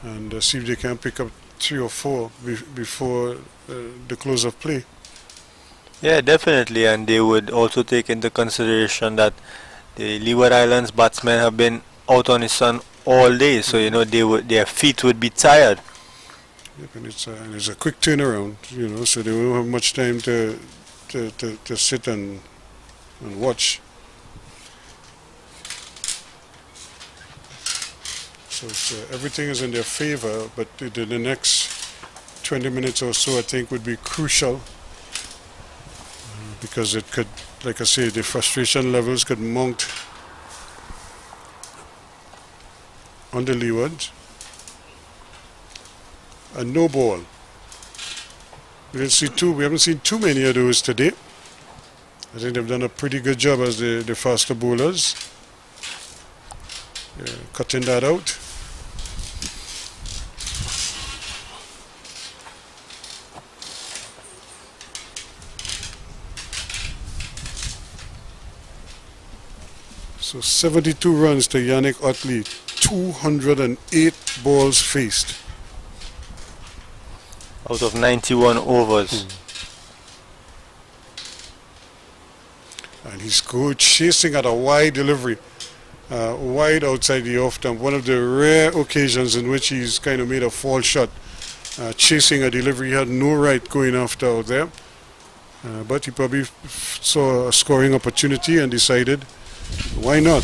and see if they can pick up 3 or 4 before the close of play. Yeah, definitely, and they would also take into consideration that the Leeward Islands batsmen have been out on the sun all day, so you know their feet would be tired. Yep, and it's a quick turnaround, you know, so they won't have much time to sit and watch. So everything is in their favor, but the next 20 minutes or so I think would be crucial because it could, like I say, the frustration levels could mount on the Leeward. A no ball. We haven't seen too many of those today. I think they've done a pretty good job as the faster bowlers. Cutting that out. So 72 runs to Yannick Otley, 208 balls faced. Out of 91 overs. And he scored chasing at a wide delivery, wide outside the off stump. One of the rare occasions in which he's kind of made a false shot, chasing a delivery he had no right going after out there. But he probably saw a scoring opportunity and decided, why not?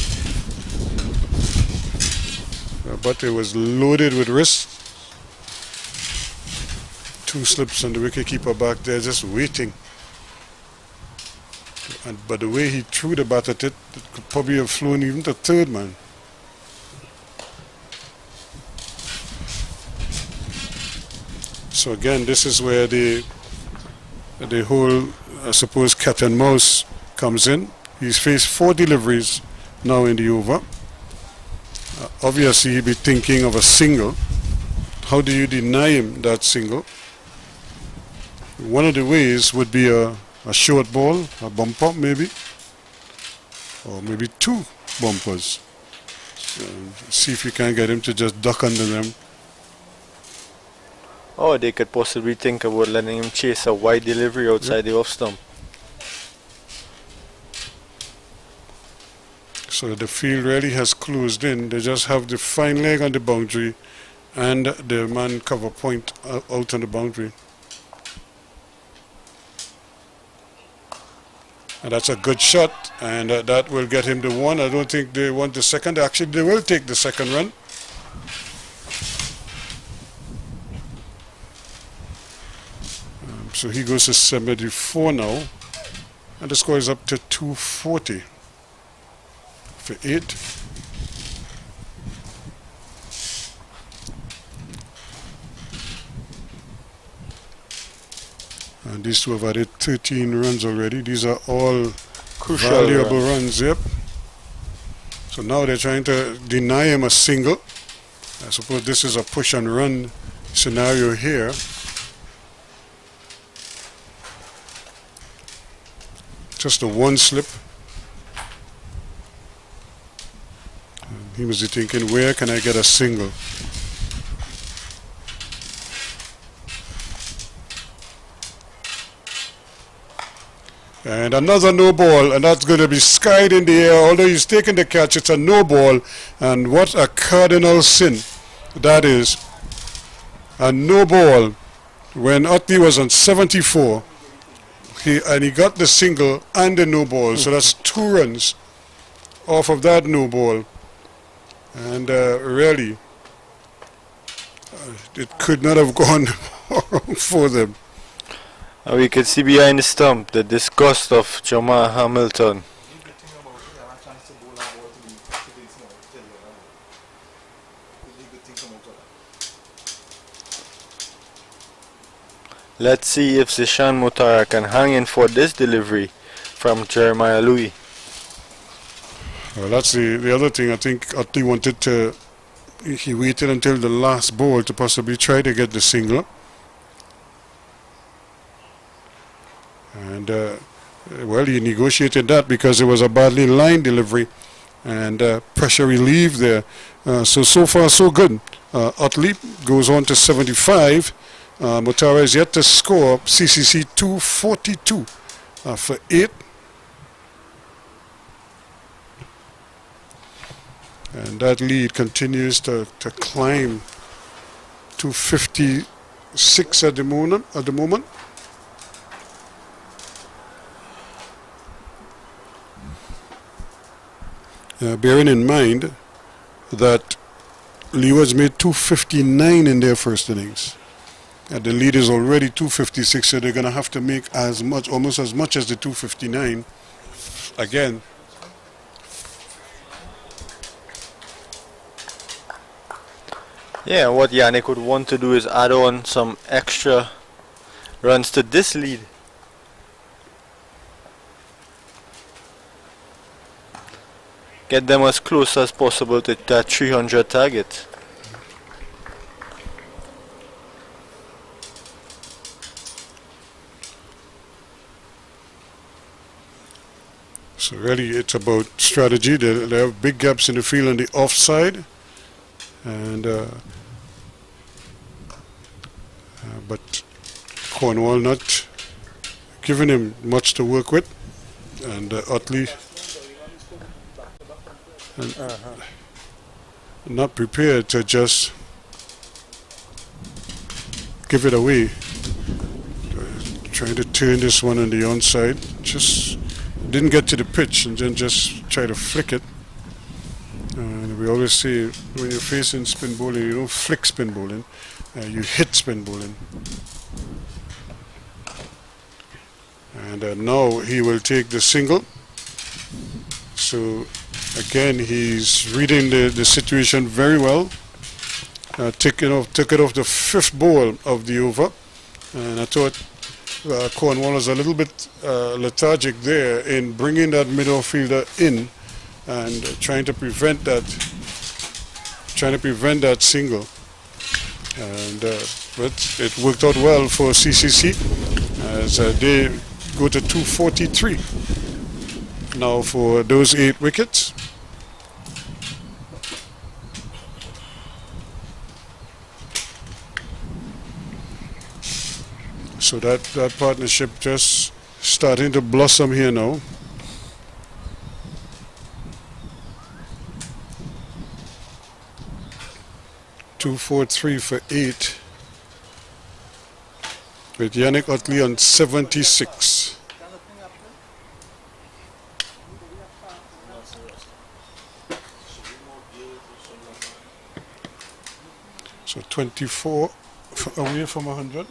But it was loaded with risk. 2 slips and the wicketkeeper back there just waiting. But the way he threw the bat at it, it could probably have flown even to third man. So again, this is where the whole, I suppose, cat and mouse comes in. He's faced 4 deliveries now in the over. Obviously, he'll be thinking of a single. How do you deny him that single? One of the ways would be a short ball, a bumper maybe, or maybe 2 bumpers. See if you can get him to just duck under them. Or they could possibly think about letting him chase a wide delivery outside the off stump. So the field really has closed in. They just have the fine leg on the boundary and the man cover point out on the boundary. And that's a good shot, and that will get him the 1. I don't think they want the second. Actually, they will take the second run. So he goes to 74 now, and the score is up to 240 for 8. And these 2 have added 13 runs already. These are all Crucial valuable runs, yep. So now they're trying to deny him a single. I suppose this is a push and run scenario here. Just a 1 slip. And he must be thinking, where can I get a single? And another no ball, and that's going to be skied in the air. Although he's taking the catch, it's a no ball. And what a cardinal sin that is. A no ball when Otley was on 74. He got the single and the no ball. So that's 2 runs off of that no ball. And really, it could not have gone wrong for them. We could see behind the stump the disgust of Jamal Hamilton. Let's see if Zishan Mutara can hang in for this delivery from Jeremiah Louis. Well, that's the other thing. I think Utley wanted to. He waited until the last ball to possibly try to get the single. And well, he negotiated that because it was a badly lined delivery and pressure relieved there. So far so good. Utley goes on to 75. Mutara is yet to score. CCC 242 for 8. And that lead continues to climb to 56 at the moment. Bearing in mind that Leeward's made 259 in their first innings. The lead is already 256, so they're going to have to make as much, almost as much as the 259 again. Yeah, what Yannick would want to do is add on some extra runs to this lead. Get them as close as possible to that 300 target. So really it's about strategy. They have big gaps in the field on the offside. And but Cornwall not giving him much to work with, and Utley not prepared to just give it away. Trying to turn this one on the onside, just didn't get to the pitch, and then just try to flick it. And we always say when you're facing spin bowling, you don't flick spin bowling, you hit spin bowling. And now he will take the single. So again, he's reading the situation very well. Took it off the 5th ball of the over, and I thought Cornwall was a little bit lethargic there in bringing that middle fielder in and trying to prevent that single. And but it worked out well for CCC as they go to 243 now for those 8 wickets. So that partnership just starting to blossom here now. Two, 4, 3 for 8. With Yannick Utley on 76. So 24 away from 100.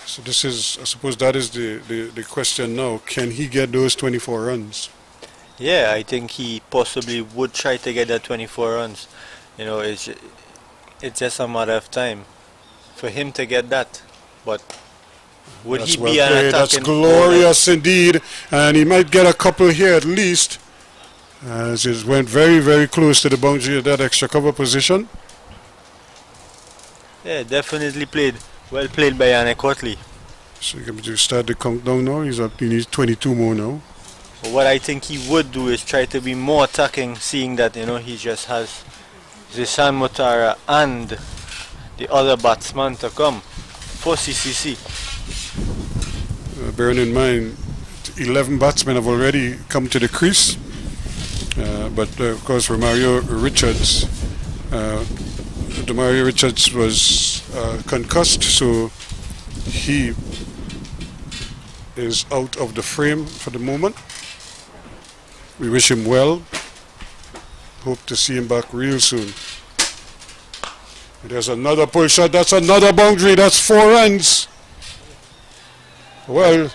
So this is, I suppose that is the question now. Can he get those 24 runs? Yeah, I think he possibly would try to get that 24 runs. You know, it's just a matter of time for him to get that. But would That's he well be an played. attacking That's glorious indeed. And he might get a couple here at least, as it went very, very close to the boundary of that extra cover position. Yeah, definitely played. Well played by Yannick Utley. So you can start the countdown now. He's up. He needs 22 more now. But what I think he would do is try to be more attacking, seeing that, you know, he just has Zishan Mutara and the other batsman to come for CCC. Bearing in mind, 11 batsmen have already come to the crease. But of course, Demario Richards was concussed, so he is out of the frame for the moment. We wish him well. Hope to see him back real soon. There's another pull shot. That's another boundary. That's 4 runs. Well,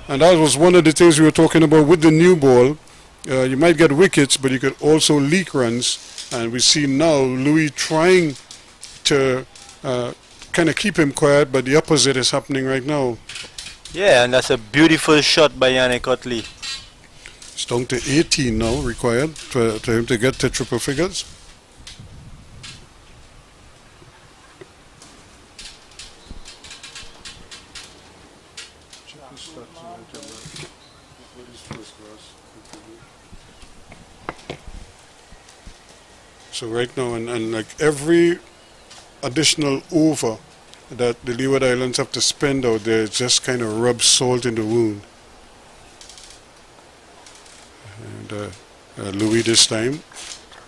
and that was one of the things we were talking about with the new ball. You might get wickets, but you could also leak runs. And we see now Louis trying to kind of keep him quiet, but the opposite is happening right now. Yeah, and that's a beautiful shot by Yannick Utley. It's down to 18 now required for him to get to triple figures. So right now, and like every additional over that the Leeward Islands have to spend out there, just kind of rub salt in the wound. And Louis this time,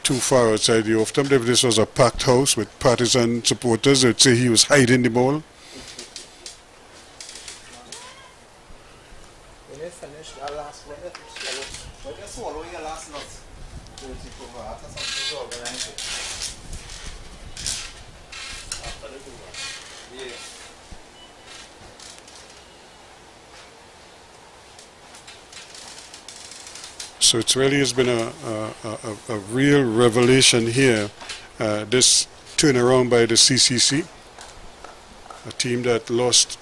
too far outside the off stump. If this was a packed house with partisan supporters, they'd say he was hiding the ball. When you finish that last one, when you swallow your last nut, you take over after something's organized. After the over. Yeah. So it really has been a real revelation here, this turnaround by the CCC, a team that lost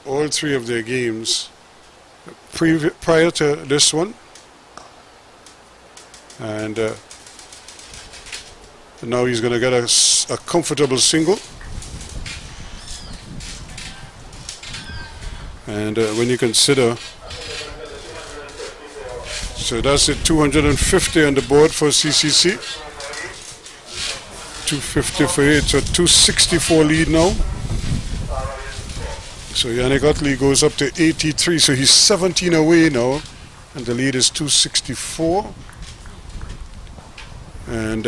all 3 of their games prior to this one, and now he's going to get a comfortable single. And when you consider, so that's it, 250 on the board for CCC. 250 for 8, so 264 lead now. So Yannick Utley goes up to 83, so he's 17 away now, and the lead is 264. And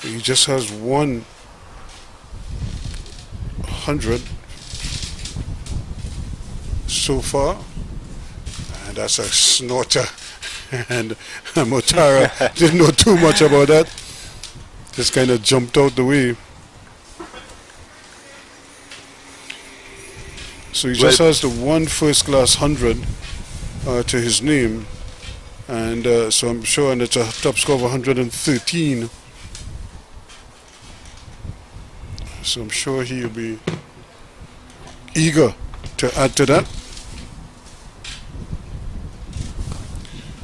he just has 100 so far, and that's a snorter. And Motara didn't know too much about that, just kind of jumped out the way. So he just has the 1 first class 100 to his name, and so I'm sure, and it's a top score of 113, so I'm sure he'll be eager to add to that.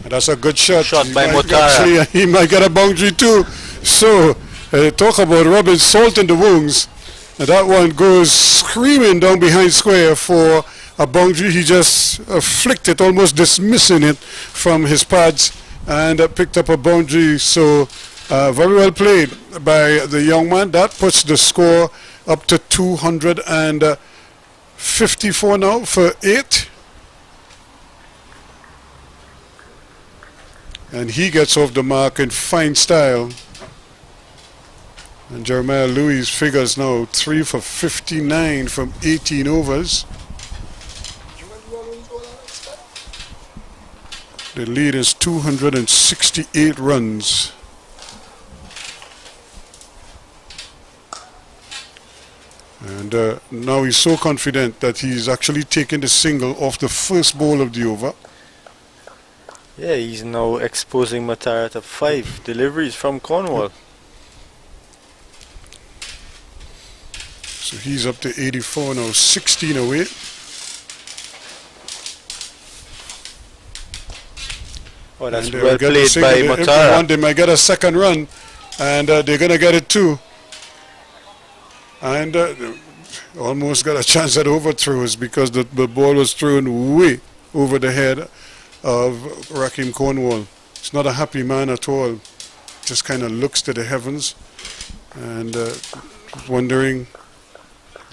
And that's a good shot. Shot by Motara. He might get a boundary too. So talk about rubbing salt in the wounds. And that one goes screaming down behind square for a boundary. He just flicked it, almost dismissing it from his pads, and picked up a boundary. So very well played by the young man. That puts the score up to 254 now for 8. And he gets off the mark in fine style. And Jeremiah Louis figures now 3 for 59 from 18 overs. The lead is 268 runs. And now he's so confident that he's actually taken the single off the first ball of the over. Yeah, he's now exposing Motara to 5 deliveries from Cornwall. So he's up to 84 now, 16 away. Oh, that's And well played by Motara. They might get a second run, and they're going to get it too. And almost got a chance at overthrows because the ball was thrown way over the head of Raheem Cornwall. It's not a happy man at all. Just kind of looks to the heavens and wondering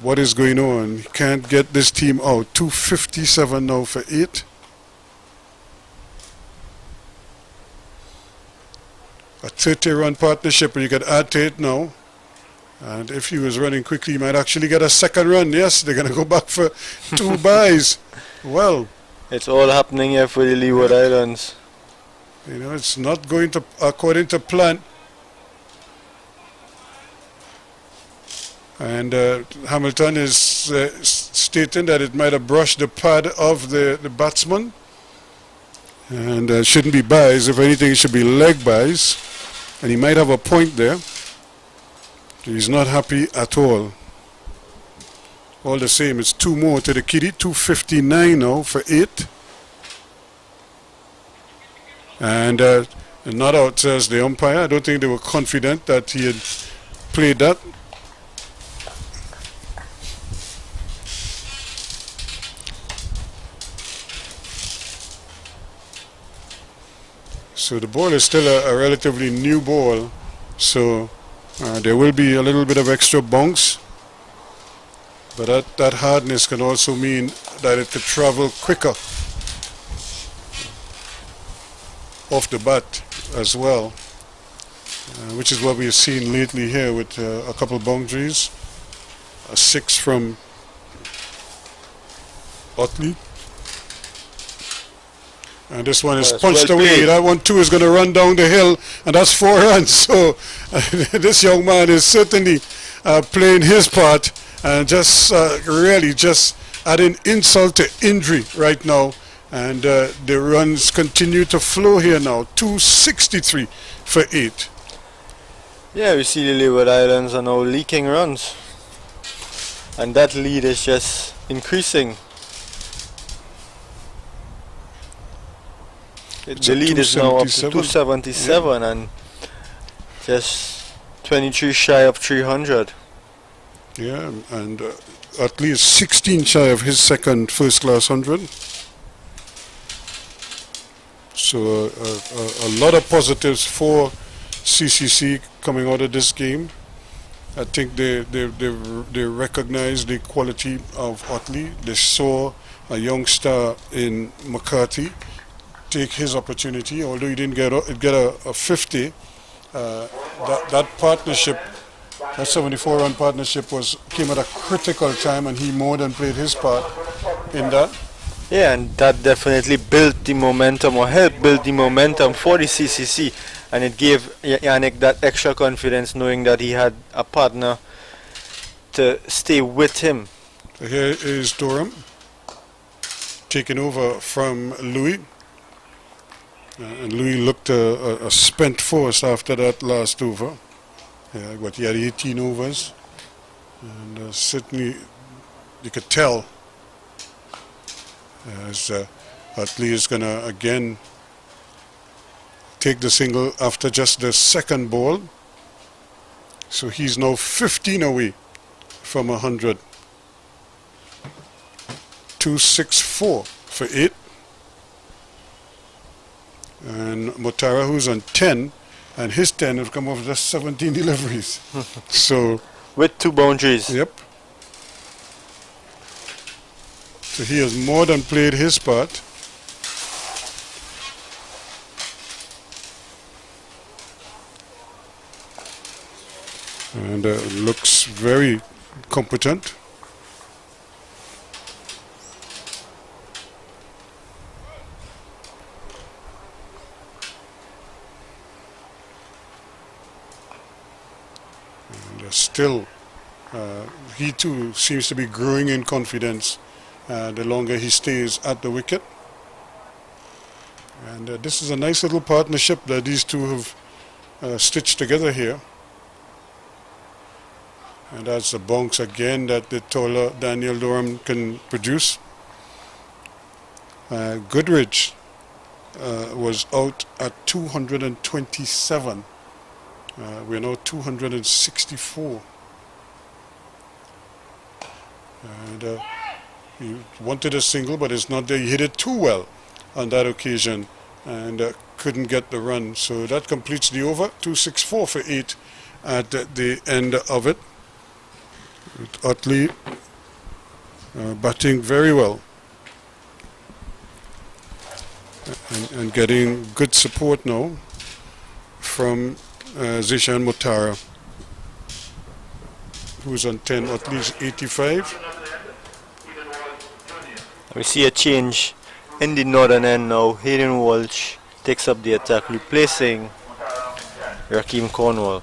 what is going on. He can't get this team out. 257 now for 8. A 30-run partnership, and you can add to it now. And if he was running quickly, he might actually get a second run. Yes, they're going to go back for 2 byes. Well, It's all happening here for the Leeward Islands. you know, it's not going to according to plan. And Hamilton is stating that it might have brushed the pad of the batsman. And shouldn't be byes. If anything, it should be leg byes. And he might have a point there. He's not happy at all. All the same, it's 2 more to the kiddie. 2:59 now for 8. And not out, says the umpire. I don't think they were confident that he had played that. So the ball is still a relatively new ball. So there will be a little bit of extra bounce. But that hardness can also mean that it could travel quicker off the bat as well, which is what we've seen lately here with a couple boundaries. A 6 from Otley. And this one is punched well away. played. That one too is going to run down the hill, and that's 4 runs. So this young man is certainly playing his part and just really just adding insult to injury right now. And the runs continue to flow here now. 263 for 8. Yeah, we see the Leeward Islands are now leaking runs. And that lead is just increasing. The lead is now up to 277 and just 23 shy of 300. Yeah, and at least 16 shy of his second first-class 100. So a lot of positives for CCC coming out of this game. I think they recognize the quality of Otley. They saw a young star in McCarthy take his opportunity, although he didn't get a 50. That partnership, that 74-run partnership, came at a critical time, and he more than played his part in that. Yeah, and that definitely built the momentum, or helped build the momentum for the CCC, and it gave Yannick that extra confidence knowing that he had a partner to stay with him. So here is Durham taking over from Louis. And Louis looked a spent force after that last over. He had 18 overs. And certainly you could tell as Utley is going to again take the single after just the second ball. So he's now 15 away from 100. 264 for 8. And Motara, who's on 10, and his 10 have come off just 17 deliveries. So with 2 boundaries. Yep. So he has more than played his part. And looks very competent. Still, he too seems to be growing in confidence the longer he stays at the wicket. And this is a nice little partnership that these two have stitched together here. And that's the bounce again that the taller Daniel Durham can produce. Goodrich was out at 227. We're now 264. And he wanted a single, but it's not there. He hit it too well on that occasion and couldn't get the run. So that completes the over. 264 for 8 at the end of it. With Utley batting very well and getting good support now from Zishan Motara. who's on 10, Utley's 85. We see a change in the northern end now. Hayden Walsh takes up the attack, replacing Raheem Cornwall.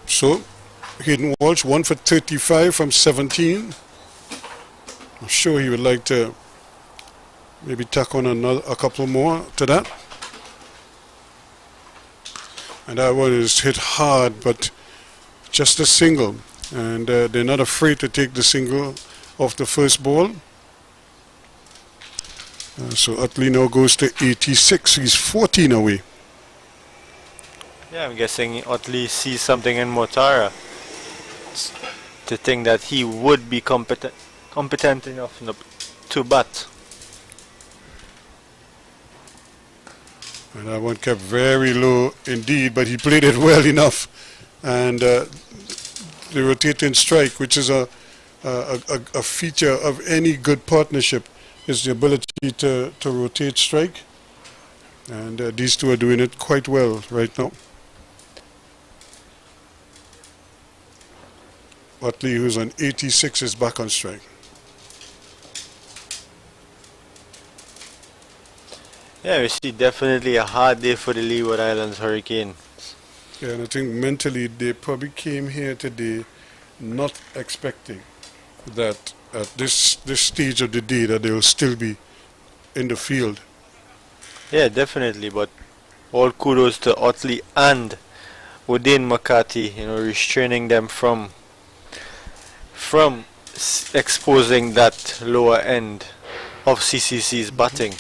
So, Hayden Walsh 1 for 35 from 17. I'm sure he would like to maybe tack on a couple more to that. And that one is hit hard, but just a single. And they're not afraid to take the single off the first ball. So Utley now goes to 86. He's 14 away. Yeah, I'm guessing Utley sees something in Motara to think that he would be competent enough to bat. And that one kept very low indeed, but he played it well enough. And the rotating strike, which is a feature of any good partnership, is the ability to rotate strike. And these two are doing it quite well right now. Utley, who's on 86, is back on strike. Yeah, we see definitely a hard day for the Leeward Islands Hurricane. Yeah, and I think mentally they probably came here today not expecting that at this stage of the day that they will still be in the field. Yeah, definitely, but all kudos to Utley and Udane McCarthy, restraining them from exposing that lower end of CCC's batting.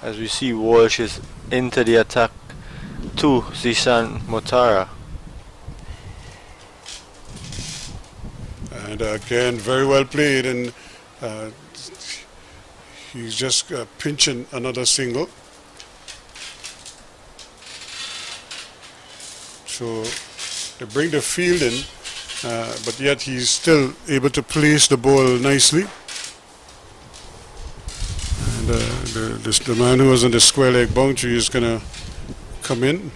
As we see, Walsh is into the attack to Zishan Motara. And again, very well played, and he's just pinching another single. So they bring the field in, but yet he's still able to place the ball nicely. And the man who was on the square leg boundary is going to come in.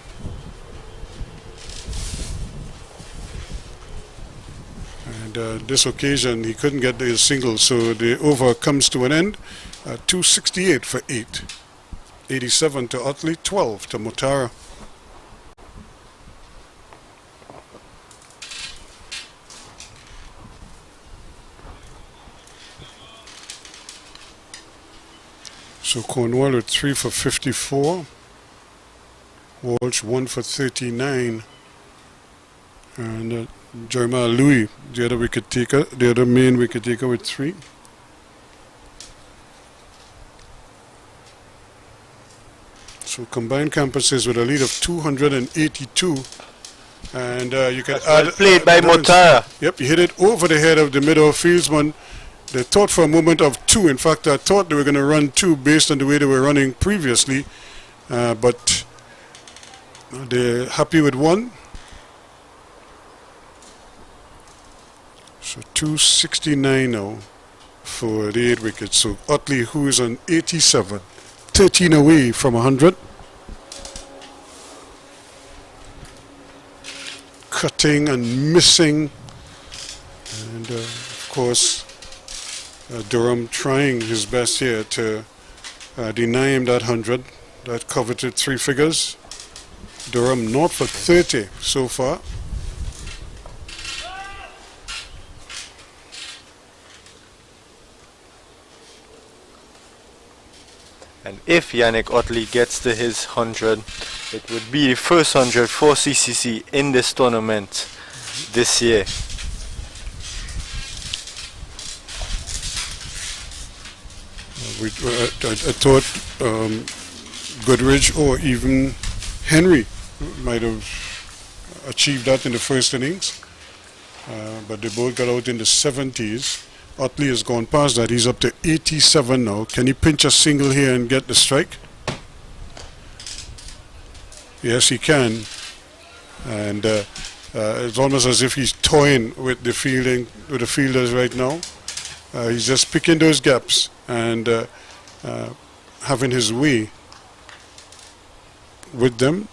And this occasion he couldn't get the single, so the over comes to an end. 268 for 8. 87 to Utley, 12 to Motara. So Cornwall with 3 for 54. Walsh 1 for 39. And Jeremiah Louis, the other wicket taker, the other main wicket taker with 3. So combined campuses with a lead of 282. And you can add... Well played by Motara. Yep, he hit it over the head of the middle fieldsman. They thought for a moment of 2. In fact, I thought they were going to run 2 based on the way they were running previously. But they're happy with 1. So 269 now for the 8 wickets. So Utley, who is on 87, 13 away from 100. Cutting and missing. And of course, Durham trying his best here to deny him that 100, that coveted 3 figures. Durham not for 30 so far. And if Yannick Utley gets to his 100, it would be the first 100 for CCC in this tournament this year. I thought Goodrich or even Henry might have achieved that in the first innings, but they both got out in the 70s. Utley has gone past that. He's up to 87 now. Can he pinch a single here and get the strike? Yes, he can. And it's almost as if he's toying with the fielders right now. He's just picking those gaps and having his way with them.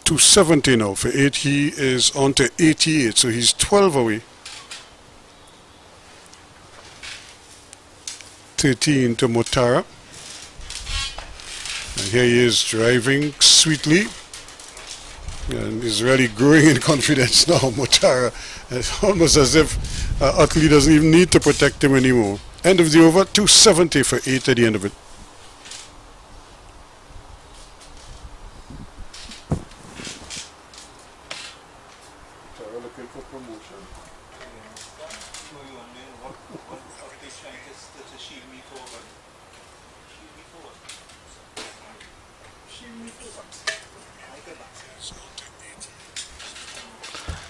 270 now for 8. He is on to 88, so he's 12 away. 13 to Motara. And here he is driving sweetly. And he's really growing in confidence now, Motara. It's almost as if Utley doesn't even need to protect him anymore. End of the over, 270 for 8 at the end of it. Looking for promotion.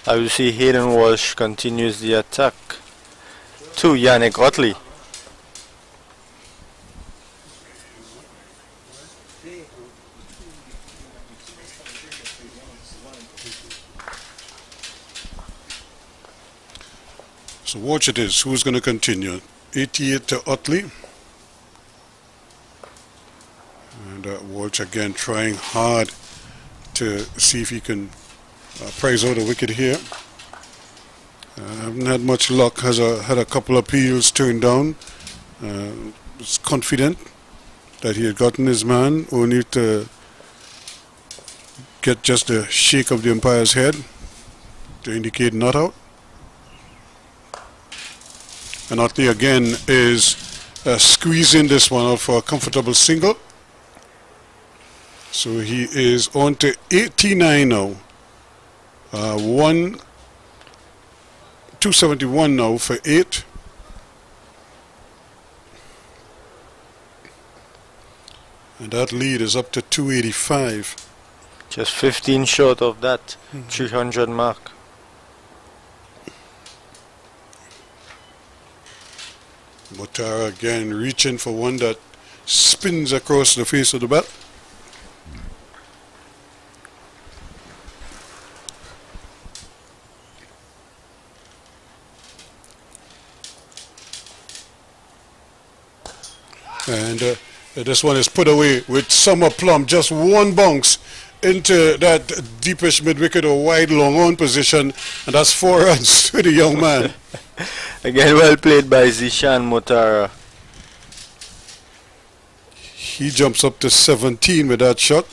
I will see Hayden Walsh continues the attack to Yannick Utley. So watch it is. Who's going to continue? 88 to Utley. And Walsh again trying hard to see if he can prize out a wicket here. Haven't had much luck. Had a couple of appeals turned down. Was confident that he had gotten his man, only to get just a shake of the umpire's head to indicate not out. And Utley again is squeezing this one out for a comfortable single. So he is on to 89 now. 271 now for 8. And that lead is up to 285. Just 15 short of that 300 mark. Motara again reaching for one that spins across the face of the bat. And this one is put away with some aplomb. Just one bounce into that deepish mid-wicket or wide long-on position. And that's 4 runs to the young man. Again, well played by Zishan Motara. He jumps up to 17 with that shot.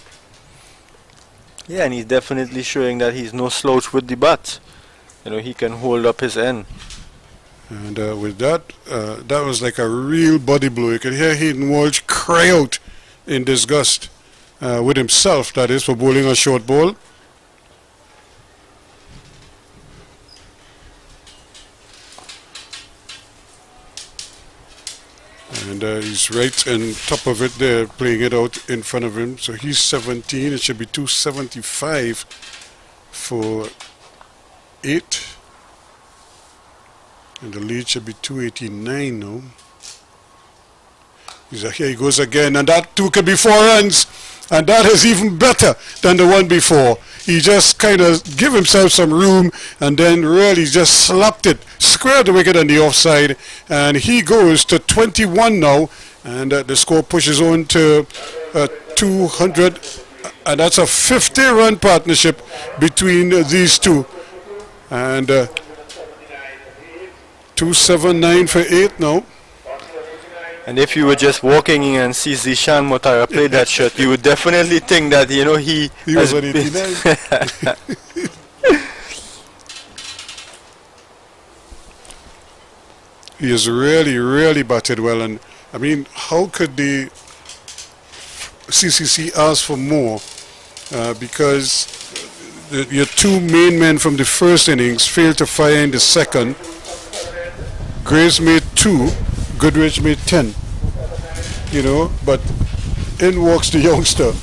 Yeah, and he's definitely showing that he's no slouch with the bat. You know, he can hold up his end. And with that, that was like a real body blow. You could hear Hayden Walsh cry out in disgust with himself, that is, for bowling a short ball. And he's right on top of it there, playing it out in front of him. So he's 17. It should be 275 for 8. And the lead should be 289 now. Here he goes again, and that too could be 4 runs. And that is even better than the one before. He just kind of give himself some room and then really just slapped it, squared the wicket on the offside. And he goes to 21 now. And the score pushes on to 200. And that's a 50-run partnership between these two. And 279 for 8 now. And if you were just walking in and see Zishan Motara play that shot, you would definitely think that, you know, he was on 89. He has really, really batted well. And I mean, how could the CCC ask for more? Because your 2 main men from the first innings failed to fire in the second. Grace made 2. Goodrich made 10, you know, but in walks the youngster,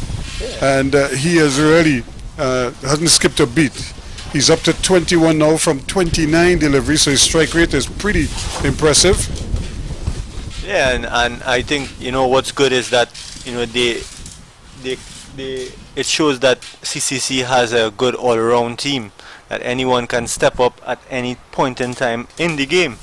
and he has really hasn't skipped a beat. He's up to 21 now from 29 deliveries, so his strike rate is pretty impressive. Yeah, and I think, you know, what's good is that, you know, it shows that CCC has a good all-around team, that anyone can step up at any point in time in the game.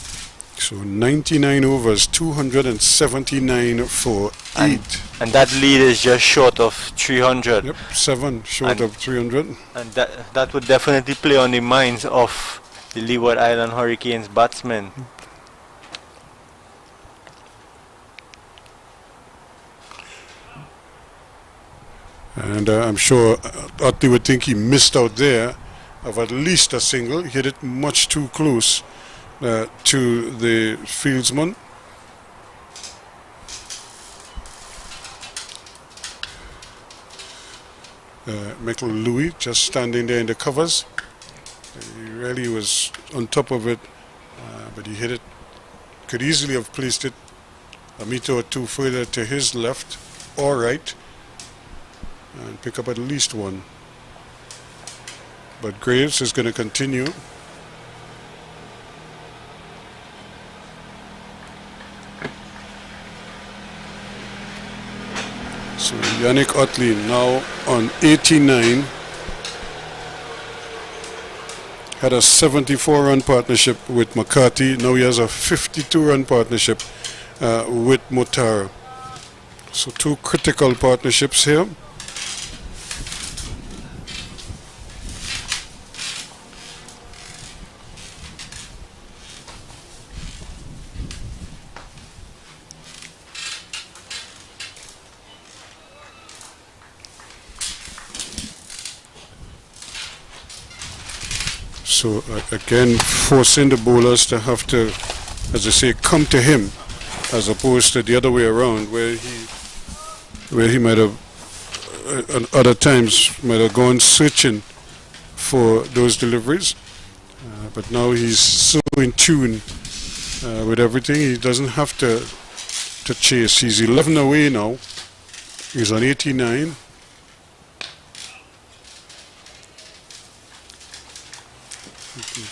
So 99 overs, 279 for 8. And that lead is just short of 300. Yep, 7 short of 300. And that would definitely play on the minds of the Leeward Island Hurricanes batsmen. And I'm sure Otley would think he missed out there of at least a single. He hit it much too close to the fieldsman. Michael Louis just standing there in the covers. He really was on top of it, but he hit it. Could easily have placed it a meter or two further to his left or right and pick up at least one. But Graves is going to continue. So Yannick Otley now on 89. Had a 74-run partnership with McCarthy. Now he has a 52-run partnership with Motara. So 2 critical partnerships here. So again, forcing the bowlers to have to, as I say, come to him, as opposed to the other way around, where he might have, at other times, might have gone searching for those deliveries. But now he's so in tune with everything, he doesn't have to chase. He's 11 away now. He's on 89.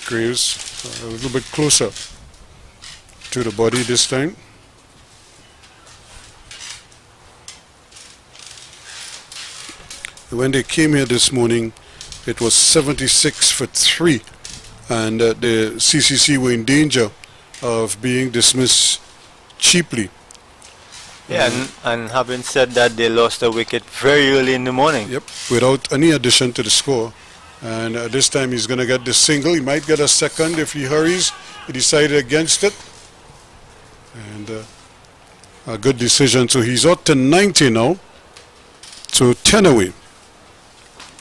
Graves a little bit closer to the body this time. When they came here this morning, it was 76 for 3, and the CCC were in danger of being dismissed cheaply. Yeah, and having said that, they lost a wicket very early in the morning. Yep, without any addition to the score. And this time he's going to get the single. He might get a second if he hurries. He decided against it. And a good decision. So he's up to 90 now. So 10 away.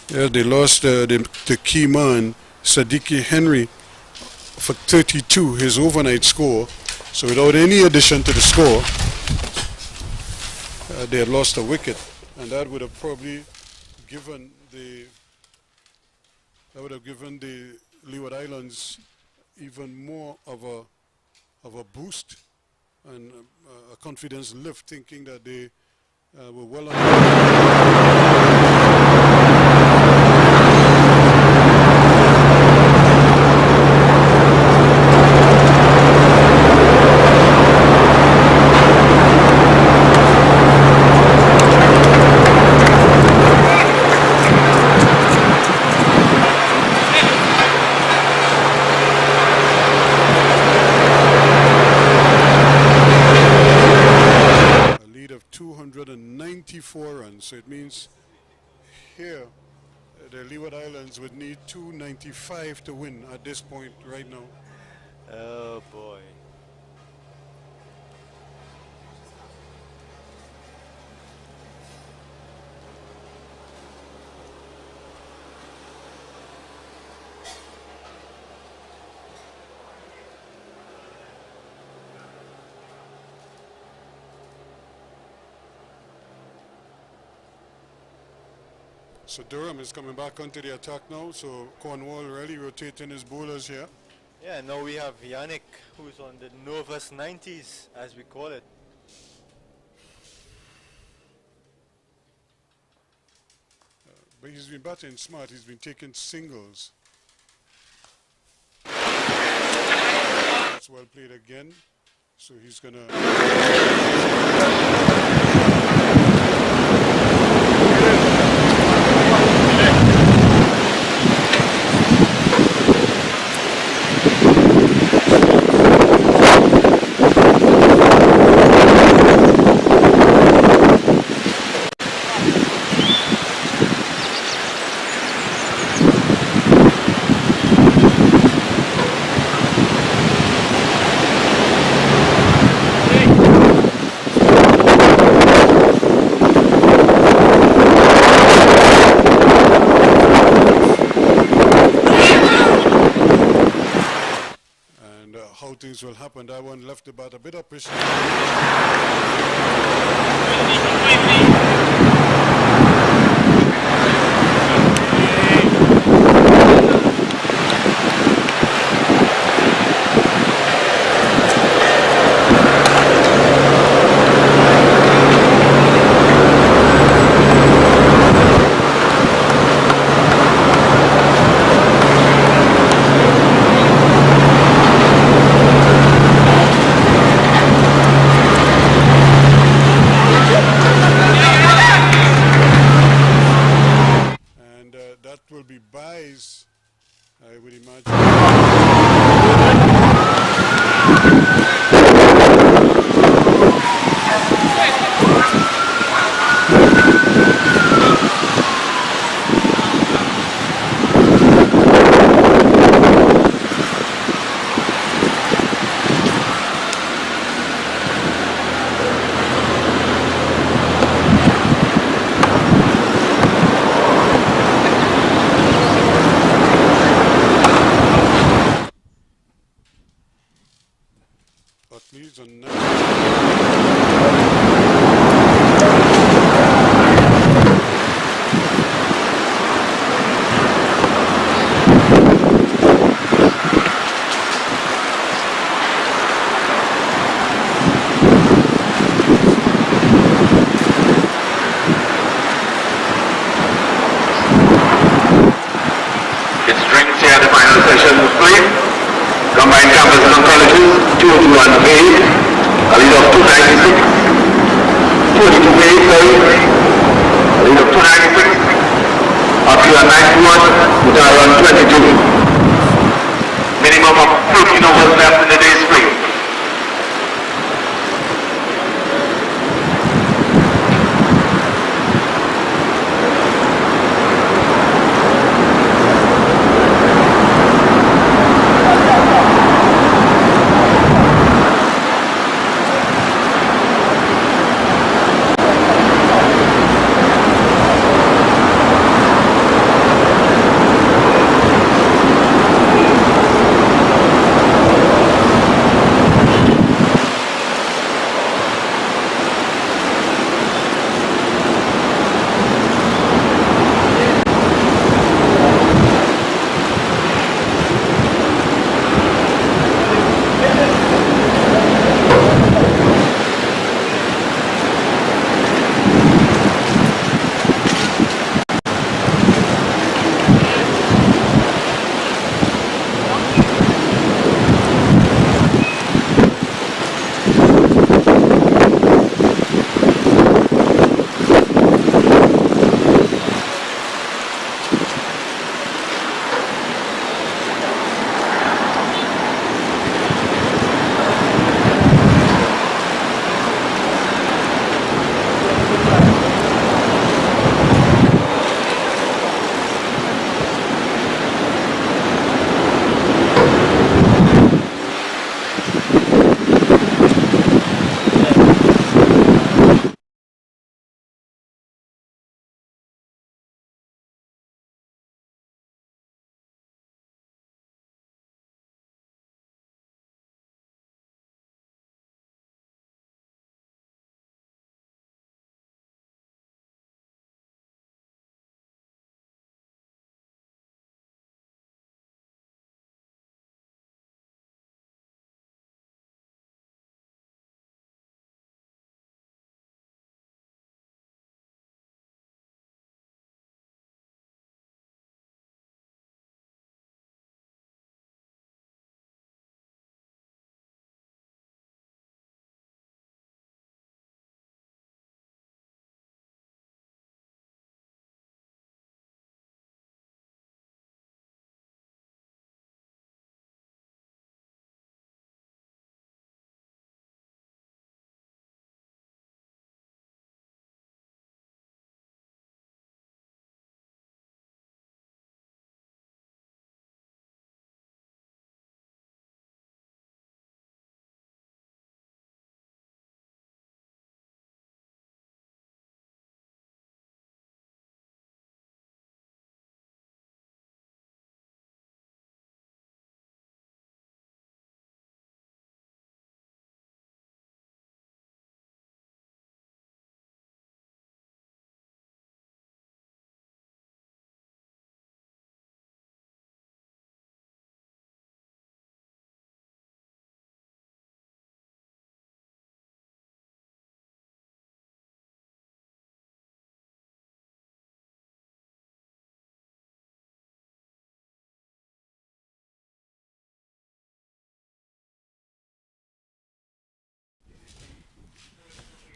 Yeah, they lost the key man, Sadiqi Henry, for 32, his overnight score. So without any addition to the score, they had lost a wicket. And that would have probably given the Leeward Islands even more of a boost and a confidence lift, thinking that they were well on. Lead of 294 runs. So it means here the Leeward Islands would need 295 to win at this point right now. Oh boy. So Durham is coming back onto the attack now. So Cornwall really rotating his bowlers here. Yeah, now we have Yannick, who's on the nervous 90s, as we call it. But he's been batting smart. He's been taking singles. well played again. So he's gonna. How things will happen. That one left about a bit of pressure. That will be buys, I would imagine. Please on now. It's drinks here at the final session, please. Combined campus and colleges, 221A, a lead of 296, 22A, sorry, a lead of 296, up here at 91, with around 22. Minimum of 15 hours left in the day's free.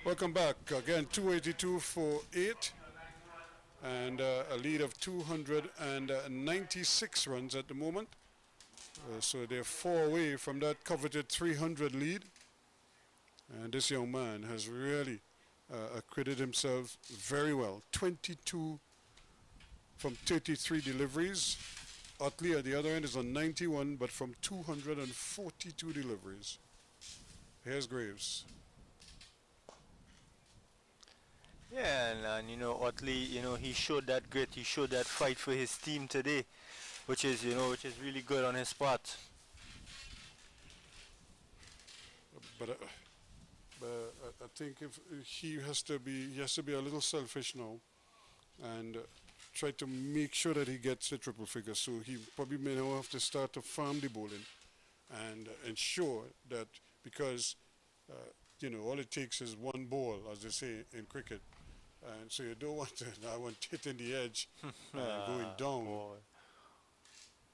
Welcome back. Again, 282 for 8 and a lead of 296 runs at the moment. So they're 4 away from that coveted 300 lead. And this young man has really acquitted himself very well. 22 from 33 deliveries. Utley at the other end is on 91, but from 242 deliveries. Here's Graves. Yeah, and you know, Utley, you know, he showed that grit, he showed that fight for his team today, which is, you know, which is really good on his part. But I think if he has to be a little selfish now, and try to make sure that he gets the triple figure. So he probably may now have to start to farm the bowling and ensure that, because you know, all it takes is one ball, as they say in cricket, and so you don't want to hitting the edge and going down. Boy.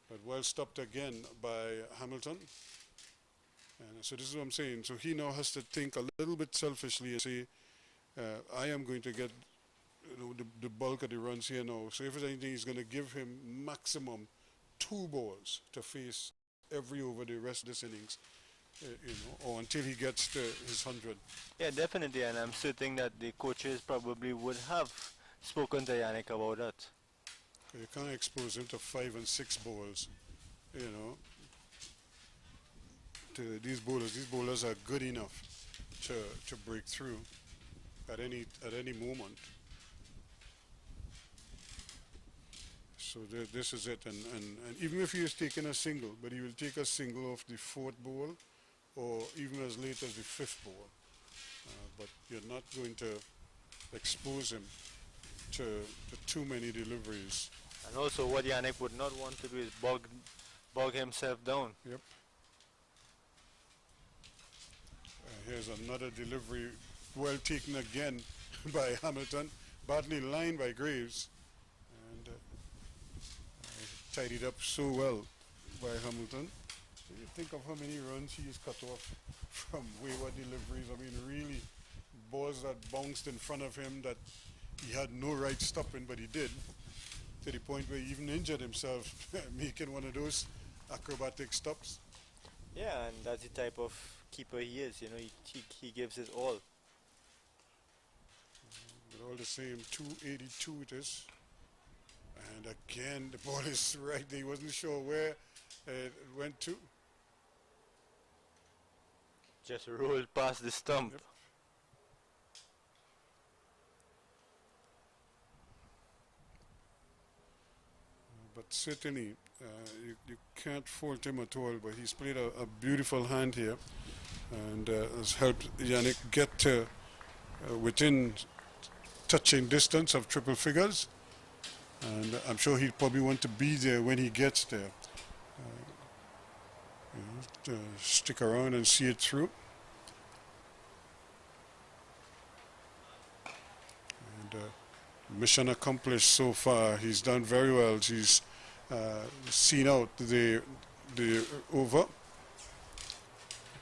But well stopped again by Hamilton. And so this is what I'm saying. So he now has to think a little bit selfishly and say, I am going to get, you know, the bulk of the runs here now. So if there's anything, he's going to give him maximum 2 balls to face every over the rest of this innings, you know, or until he gets to his 100. Yeah, definitely, and I'm certain that the coaches probably would have spoken to Yannick about that. You can't expose him to 5 and 6 balls, you know. To these bowlers are good enough to break through at any moment. So this is it, and even if he is taking a single, but he will take a single off the 4th ball, or even as late as the 5th ball. But you're not going to expose him to too many deliveries. And also, what Yannick would not want to do is bog himself down. Yep. Here's another delivery, well taken again by Hamilton, badly lined by Graves, and tidied up so well by Hamilton. So you think of how many runs he's cut off from wayward deliveries. I mean, really, balls that bounced in front of him that he had no right stopping, but he did, to the point where he even injured himself making one of those acrobatic stops. Yeah, and that's the type of keeper he is. You know, he gives his all. But all the same, 282 it is. And again, the ball is right there. He wasn't sure where it went to. Just rolled past the stump. Yep. But certainly, you can't fault him at all. But he's played a beautiful hand here, and has helped Yannick get to within touching distance of triple figures. And I'm sure he'll probably want to be there when he gets there. You know, to stick around and see it through. And mission accomplished so far. He's done very well. He's seen out the over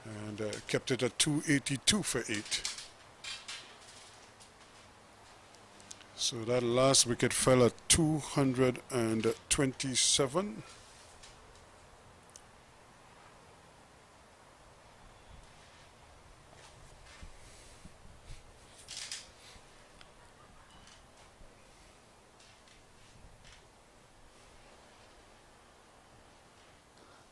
and kept it at 282 for 8. So that last wicket fell at 227.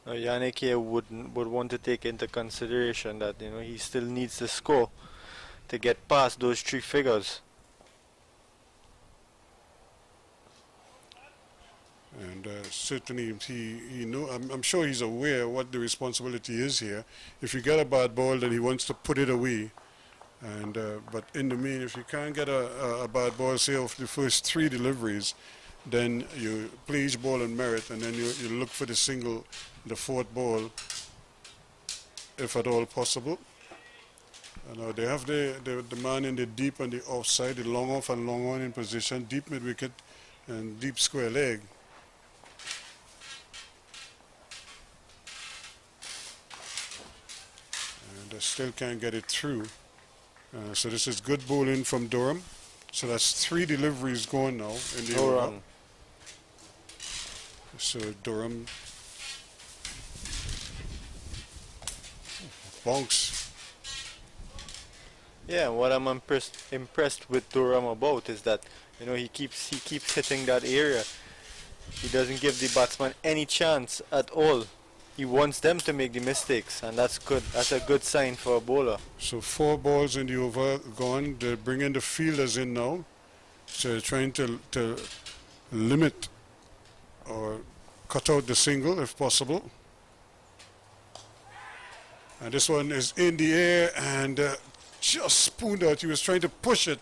Yannick here would want to take into consideration that, you know, he still needs to score to get past those 3 figures. And certainly he know. I'm sure he's aware what the responsibility is here. If you get a bad ball, then he wants to put it away. And but in the main, if you can't get a bad ball, say off the first 3 deliveries, then you play each ball on merit, and then you look for the single, the 4th ball, if at all possible. And they have the man in the deep and the offside, the long off and long on in position, deep mid wicket and deep square leg. And they still can't get it through. So this is good bowling from Durham. So that's 3 deliveries going now in the No over. run. So Durham bonks. Yeah, what I'm impressed with Durham about is that, you know, he keeps hitting that area. He doesn't give the batsman any chance at all. He wants them to make the mistakes, and that's good. That's a good sign for a bowler. So 4 balls in the over gone. They're bringing the fielders in now. So they're trying to limit or cut out the single if possible. And this one is in the air and just spooned out. He was trying to push it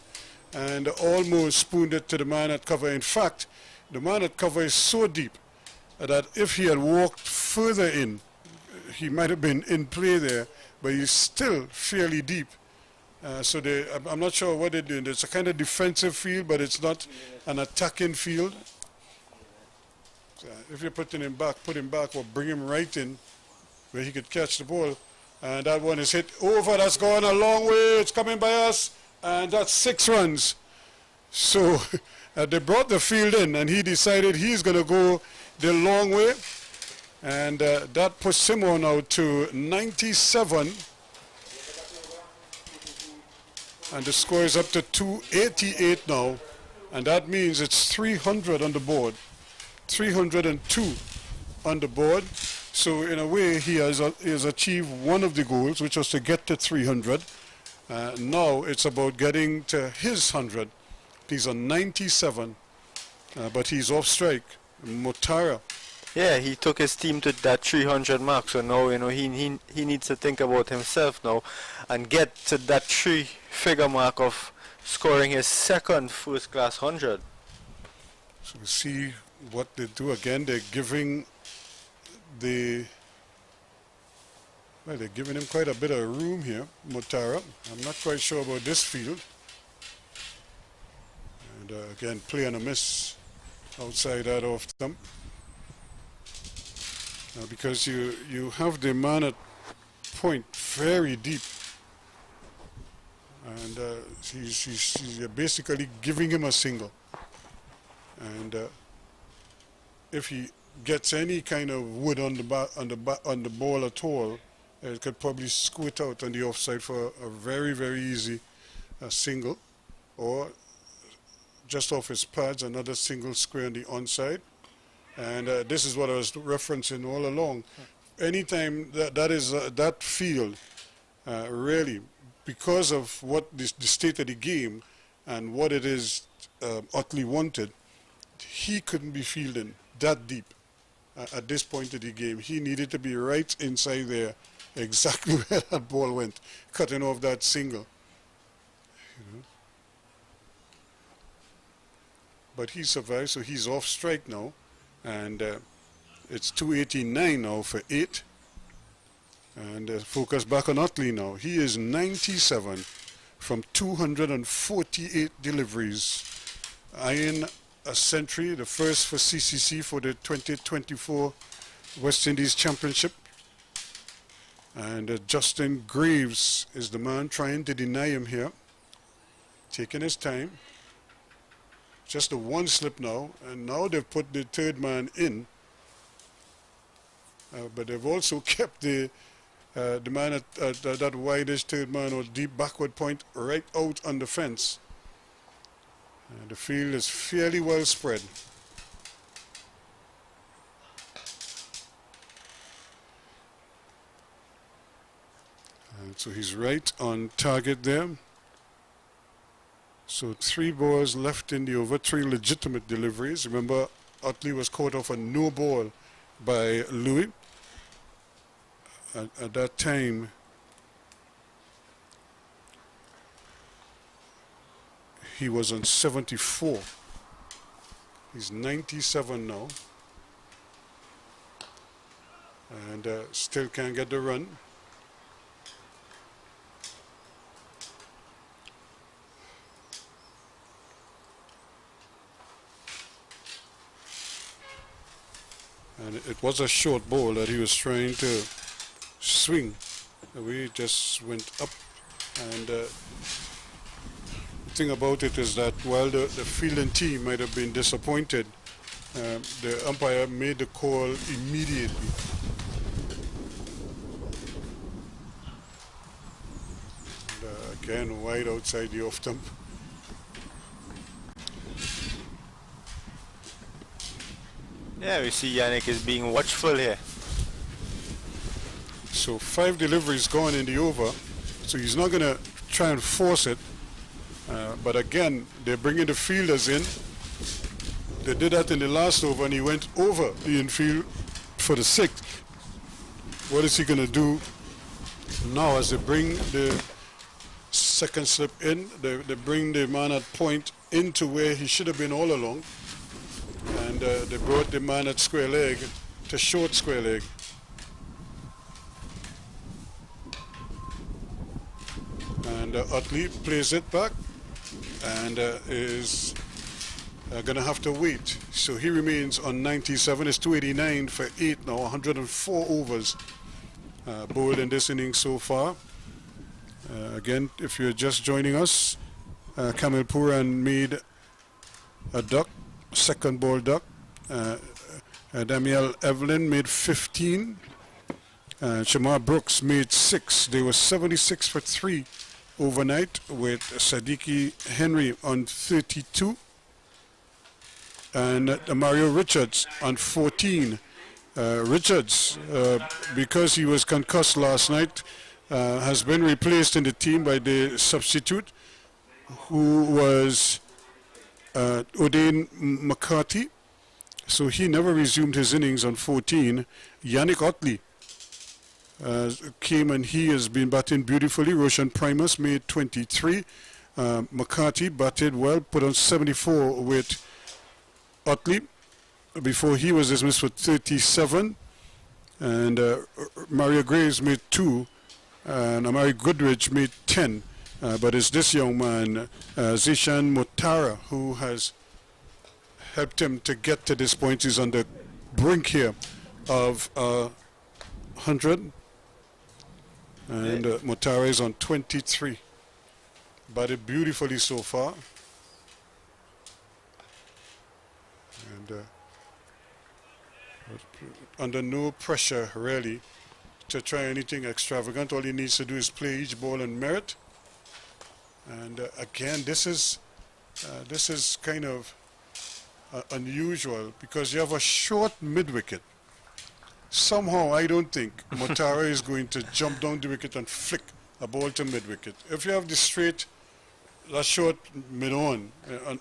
and almost spooned it to the man at cover. In fact, the man at cover is so deep that if he had walked further in, he might have been in play there, but he's still fairly deep. So I'm not sure what they're doing. It's a kind of defensive field, but it's not an attacking field. So if you're putting him back, put him back or bring him right in where he could catch the ball. And that one is hit over. That's gone a long way. It's coming by us. And that's 6 runs. So they brought the field in, and he decided he's going to go the long way. And that puts him on now to 97. And the score is up to 288 now. And that means it's 300 on the board. 302 on the board. So in a way, he has achieved one of the goals, which was to get to 300. Now it's about getting to his 100. He's on 97, but he's off strike. Motara. Yeah, he took his team to that 300 mark. So now, you know, he needs to think about himself now and get to that 3-figure mark of scoring his second first-class 100. So we see what they do again. They're giving they're giving him quite a bit of room here, Motara. I'm not quite sure about this field. And again, play and a miss outside that off stump. Because you have the man at point very deep. And you're basically giving him a single. And if he gets any kind of wood on the ball at all, it could probably squirt out on the offside for a very, very easy single, or just off his pads, another single square on the onside. And this is what I was referencing all along. Anytime that field really, because of what the state of the game and what it is Utley wanted, he couldn't be fielding that deep. At this point of the game, he needed to be right inside there, exactly where that ball went, cutting off that single. You know. But he survived, so he's off strike now, and it's 289 now for 8. And focus back on Utley now. He is 97 from 248 deliveries, eyeing a century, the first for CCC for the 2024 West Indies Championship. And Justin Graves is the man trying to deny him here, taking his time. Just a one slip now, and now they've put the third man in, but they've also kept the man at that widest third man or deep backward point right out on the fence. The field is fairly well spread. And so he's right on target there. So 3 balls left in the over, 3 legitimate deliveries. Remember, Utley was caught off a no ball by Louis. At that time, he was on 74. He's 97 now. And still can't get the run. And it was a short ball that he was trying to swing. We just went up And the thing about it is that while the fielding team might have been disappointed, the umpire made the call immediately. And, again, wide outside the off stump. Yeah, we see Yannick is being watchful here. So 5 deliveries gone in the over. So he's not going to try and force it. But again, they're bringing the fielders in. They did that in the last over, and he went over the infield for the 6th. What is he going to do now as they bring the second slip in? They bring the man at point into where he should have been all along. And they brought the man at square leg to short square leg. And Utley plays it back and is going to have to wait. So he remains on 97. It's 289 for 8 now, 104 overs bowled in this inning so far. Again, if you're just joining us, Kamil Puran made a duck, second ball duck. Damiel Evelyn made 15. Shamar Brooks made 6. They were 76 for 3 overnight, with Sadiki Henry on 32 and Mario Richards on 14. Richards, because he was concussed last night, has been replaced in the team by the substitute, who was Odain McCarthy. So he never resumed his innings on 14. Yannick Utley came and he has been batting beautifully. Roshan Primus made 23. McCarthy batted well, put on 74 with Utley before he was dismissed for 37. And Mario Graves made 2. And Amari Goodrich made 10. But it's this young man, Zishan Motara, who has helped him to get to this point. He's on the brink here of 100. And Motara is on 23. Batted beautifully so far. And under no pressure, really, to try anything extravagant. All he needs to do is play each ball on merit. And again, this is kind of unusual because you have a short mid-wicket. Somehow, I don't think Motara is going to jump down the wicket and flick a ball to mid-wicket. If you have the straight, that short mid-on,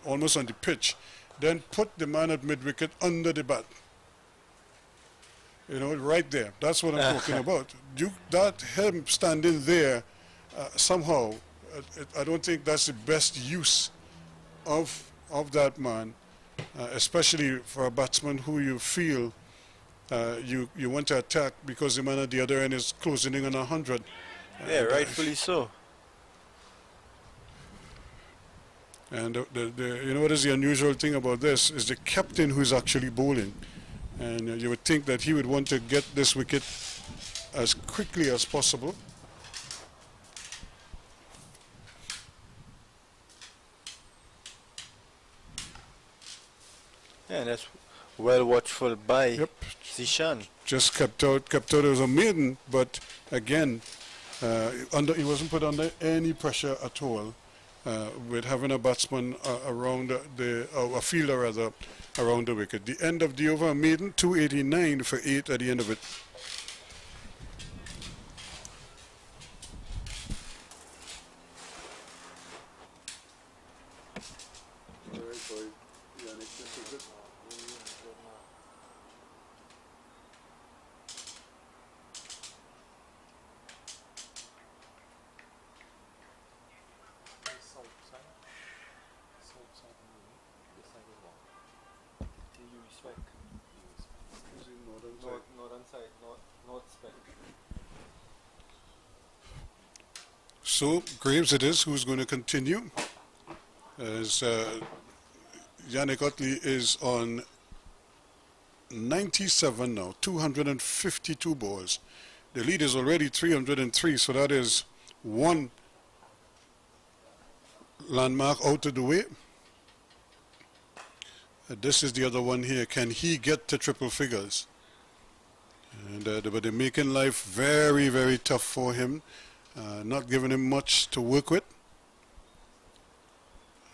almost on the pitch, then put the man at mid-wicket under the bat. You know, right there. That's what I'm talking about. That him standing there, somehow, I don't think that's the best use of that man, especially for a batsman who you feel you want to attack because the man at the other end is closing in on 100. Yeah, rightfully so. And you know what is the unusual thing about this is the captain who's actually bowling. And you would think that he would want to get this wicket as quickly as possible. Yeah, that's well watchful by Zishan. Just kept out as a maiden, but again, he wasn't put under any pressure at all with having a batsman around a fielder rather, around the wicket. The end of the over, maiden, 289 for 8 at the end of it. So Graves it is who's going to continue, as Yannick Utley is on 97 now, 252 balls. The lead is already 303, so that is one landmark out of the way. This is the other one here. Can he get to triple figures? And but they're making life very, very tough for him, not giving him much to work with.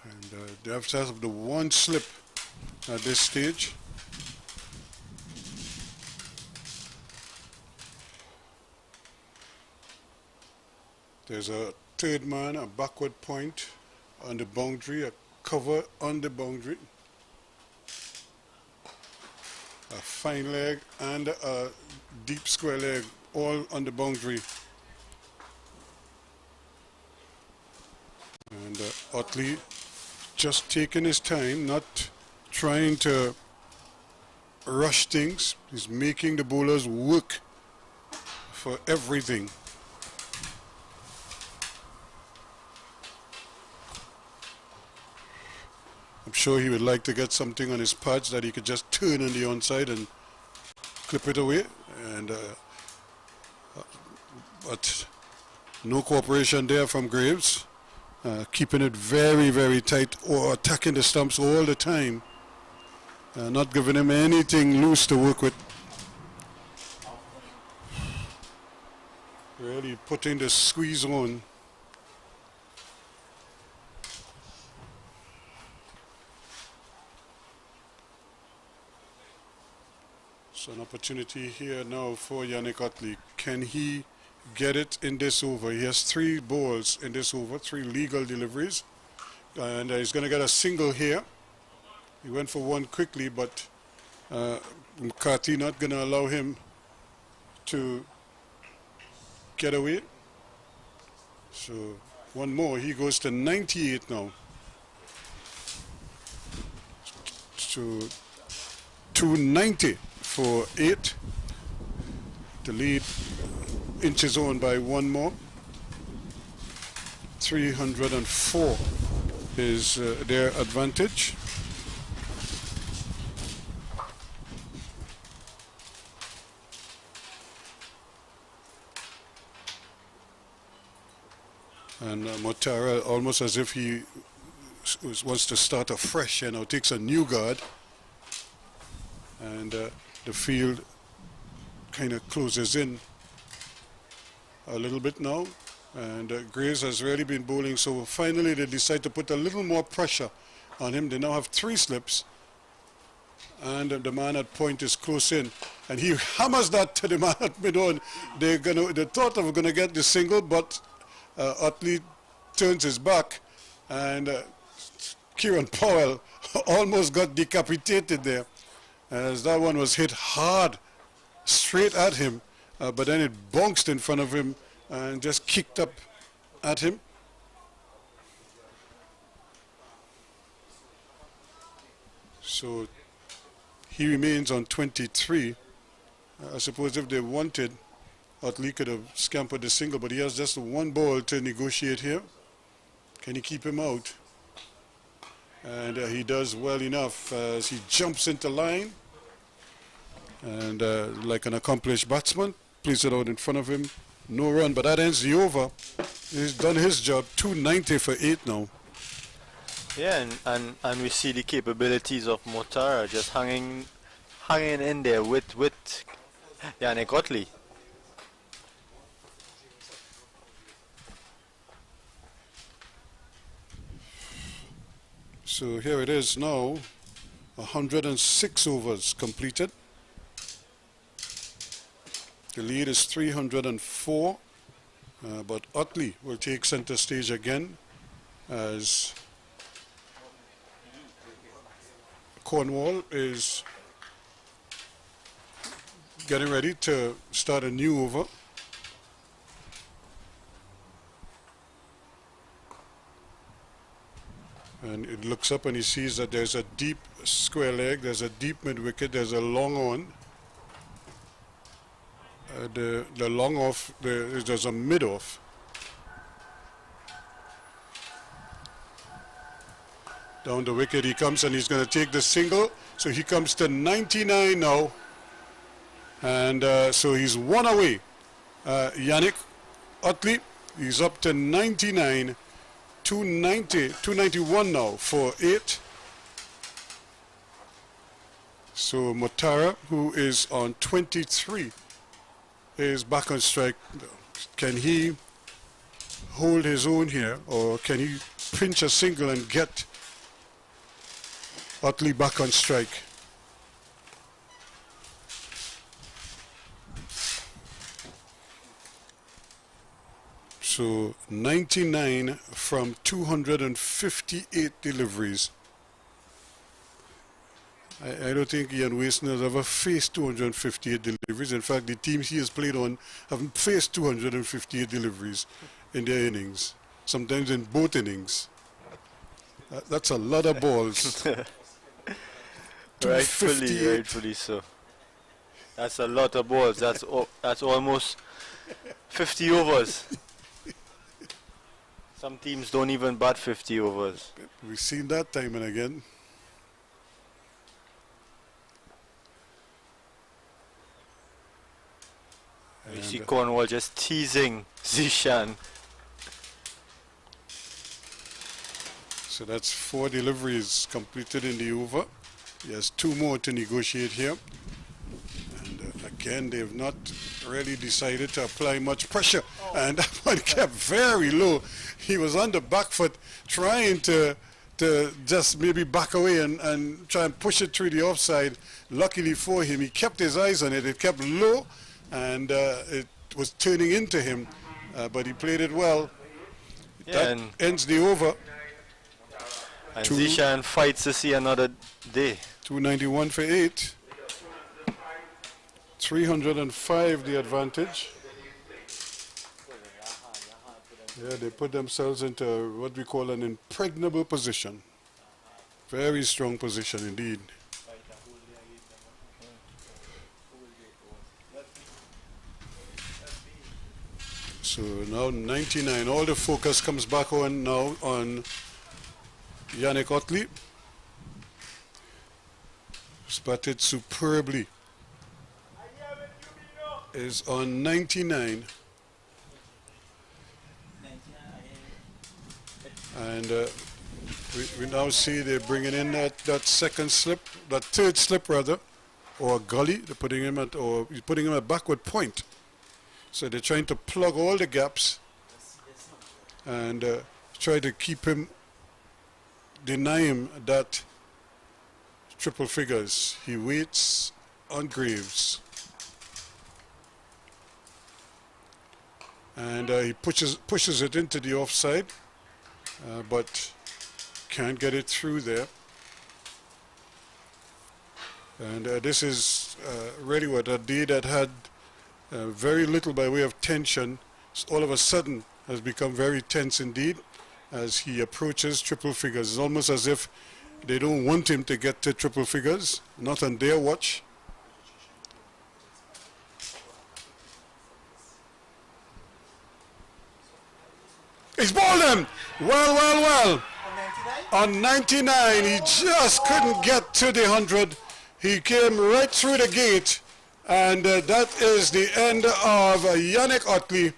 And they have to have the one slip at this stage. There's a third man, a backward point on the boundary, a cover on the boundary, a fine leg and a deep square leg all on the boundary. And Utley just taking his time, not trying to rush things. He's making the bowlers work for everything. I'm sure he would like to get something on his pads that he could just turn on the onside and clip it away. And but no cooperation there from Graves. Keeping it very, very tight, or attacking the stumps all the time. Not giving him anything loose to work with. Really putting the squeeze on. So an opportunity here now for Yannick Utley. Can he get it in this over? He has 3 balls in this over, 3 legal deliveries, and he's going to get a single here. He went for one quickly, but McCarthy not going to allow him to get away. So one more, he goes to 98 now. So 290 for 8. The lead inches on by one more. 304 is their advantage. And Motara, almost as if he wants to start afresh, takes a new guard. And the field kind of closes in a little bit now, and Graves has really been bowling, so finally they decide to put a little more pressure on him. They now have 3 slips, and the man at point is close in, and he hammers that to the man at mid-on. They thought of going to get the single, but Utley turns his back, and Kieran Powell almost got decapitated there, as that one was hit hard straight at him, but then it bounced in front of him and just kicked up at him. So he remains on 23. I suppose if they wanted, Utley could have scampered the single, but he has just one ball to negotiate here. Can he keep him out? And he does well enough as he jumps into line. And like an accomplished batsman, plays it out in front of him. No run, but that ends the over. He's done his job. 290 for 8 now. Yeah, and we see the capabilities of Motara just hanging in there with Yannick Utley. So here it is now, 106 overs completed. The lead is 304, but Utley will take center stage again as Cornwall is getting ready to start a new over. And it looks up and he sees that there's a deep square leg, there's a deep mid wicket, there's a long on. The long off, there's a mid off. Down the wicket he comes and he's going to take the single. So he comes to 99 now. And so he's one away. Yannick Utley, he's up to 99. 291 now for 8. So Motara, who is on 23, is back on strike. Can he hold his own here, or can he pinch a single and get Utley back on strike? So 99 from 258 deliveries. I don't think Ian Waston has ever faced 258 deliveries. In fact, the teams he has played on haven't faced 258 deliveries in their innings, sometimes in both innings. That's a lot of balls. Rightfully so. That's a lot of balls. That's almost 50 overs. Some teams don't even bat 50 overs. We've seen that time and again. We see Cornwall just teasing Zishan. So that's 4 deliveries completed in the over. He has 2 more to negotiate here. And again, they have not really decided to apply much pressure. And that one kept very low. He was on the back foot trying to just maybe back away and try and push it through the offside. Luckily for him, he kept his eyes on it. It kept low, and it was turning into him, but he played it well. Yeah, that ends the over. And Zishan fights to see another day. 291 for 8. 305 the advantage. Yeah, they put themselves into what we call an impregnable position. Very strong position indeed. So now 99. All the focus comes back on now on Yannick Utley. Spotted superbly. Is on 99. And we now see they're bringing in that second slip, that third slip rather, or gully. They're putting him at, or he's putting him at backward point. So they're trying to plug all the gaps and try to keep him, deny him that triple figures. He waits on Graves. And he pushes it into the offside, but can't get it through there. And this is really what a day that had very little by way of tension, all of a sudden has become very tense indeed as he approaches triple figures. It's almost as if they don't want him to get to triple figures, not on their watch. He's bowled him! Well. On 99, he just couldn't get to the 100. He came right through the gate, and that is the end of Yannick Utley,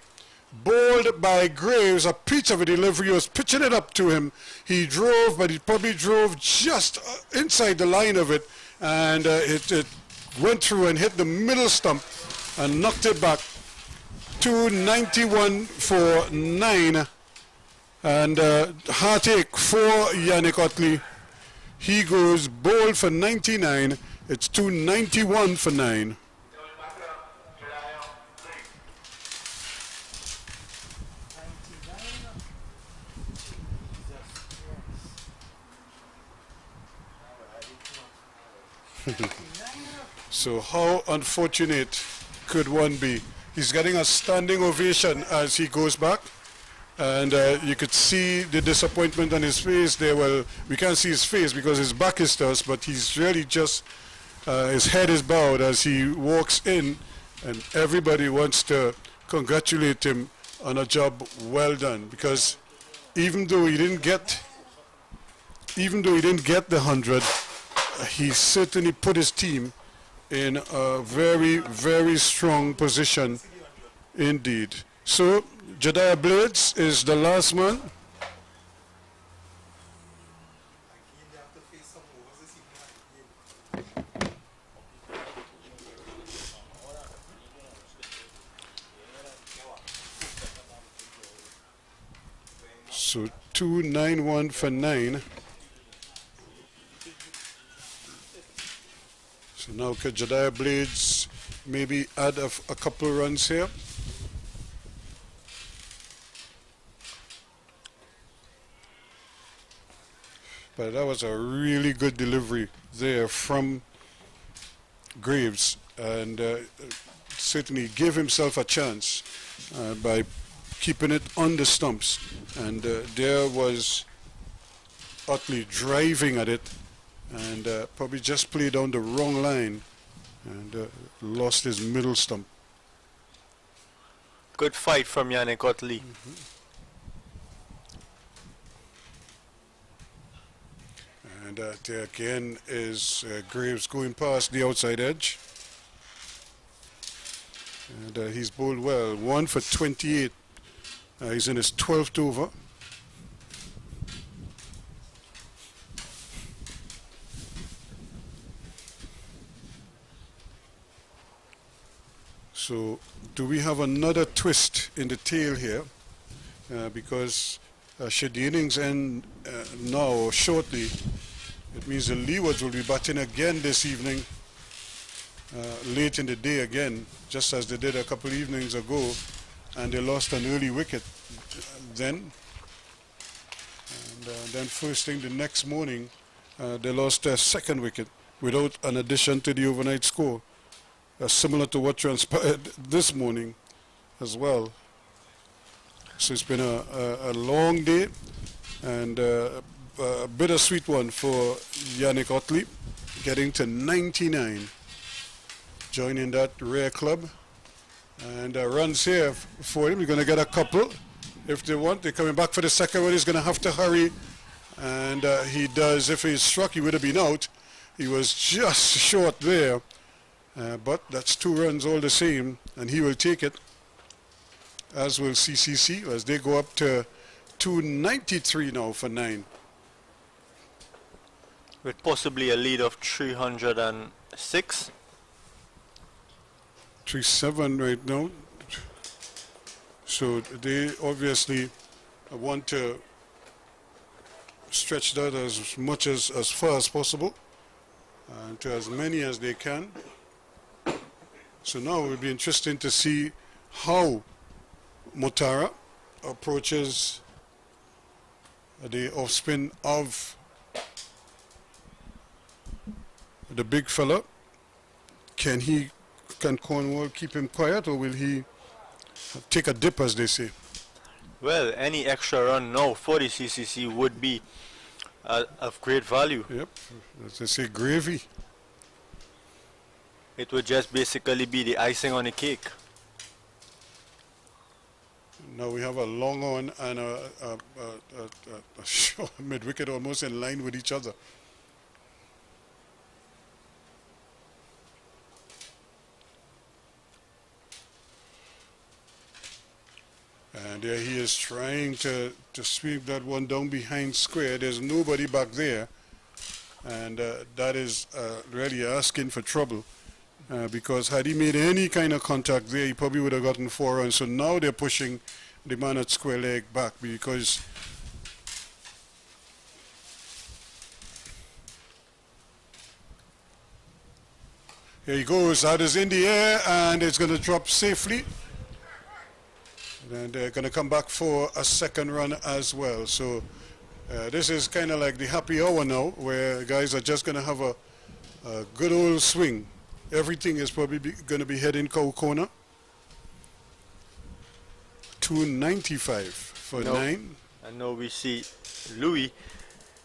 bowled by Graves. A piece of a delivery, was pitching it up to him. He drove, but he probably drove just inside the line of it, and it went through and hit the middle stump and knocked it back. 291 for 9. And heartache for Yannick Utley. He goes bowled for 99. It's 291 for 9. So how unfortunate could one be? He's getting a standing ovation as he goes back. And you could see the disappointment on his face there. Well, we can't see his face because his back is to us, but he's really just, his head is bowed as he walks in, and everybody wants to congratulate him on a job well done, because even though he didn't get the 100, he certainly put his team in a very, very strong position indeed. So Jediah Blades is the last man. So 291 for 9. So now could Jediah Blades maybe add a couple runs here? But that was a really good delivery there from Graves, and certainly gave himself a chance by keeping it on the stumps. And there was Utley driving at it, and probably just played down the wrong line and lost his middle stump. Good fight from Yannick Utley. And there again is Graves going past the outside edge. And he's bowled well. 1 for 28. He's in his 12th over. So do we have another twist in the tail here? Because should the innings end now or shortly, it means the Leewards will be batting again this evening, late in the day again, just as they did a couple evenings ago, and they lost an early wicket then. And then first thing the next morning, they lost their second wicket without an addition to the overnight score, similar to what transpired this morning as well. So it's been a long day and a bittersweet one for Yannick Utley, getting to 99, joining that rare club. And runs here for him. He's going to get a couple if they want. They're coming back for the second one. He's going to have to hurry, and he does. If he's struck, he would have been out. He was just short there, but that's 2 runs all the same, and he will take it, as will CCC, as they go up to 293 now for 9. With possibly a lead of 306. 3-7 right now. So they obviously want to stretch that as much as far as possible, and to as many as they can. So now it will be interesting to see how Motara approaches the off-spin of the big fella. Can Cornwall keep him quiet, or will he take a dip, as they say? Well, any extra run now for the CCC would be of great value. Yep, as they say, gravy. It would just basically be the icing on the cake. Now we have a long on and a short mid-wicket almost in line with each other. And there he is trying to sweep that one down behind square. There's nobody back there. And that is really asking for trouble. Because had he made any kind of contact there, he probably would have gotten 4 runs. So now they're pushing the man at square leg back, because here he goes. That is in the air, and it's going to drop safely. And they're going to come back for a second run as well. So this is kind of like the happy hour now, where guys are just going to have a good old swing. Everything is probably going to be heading cow corner. 295 for 9. And now we see Louis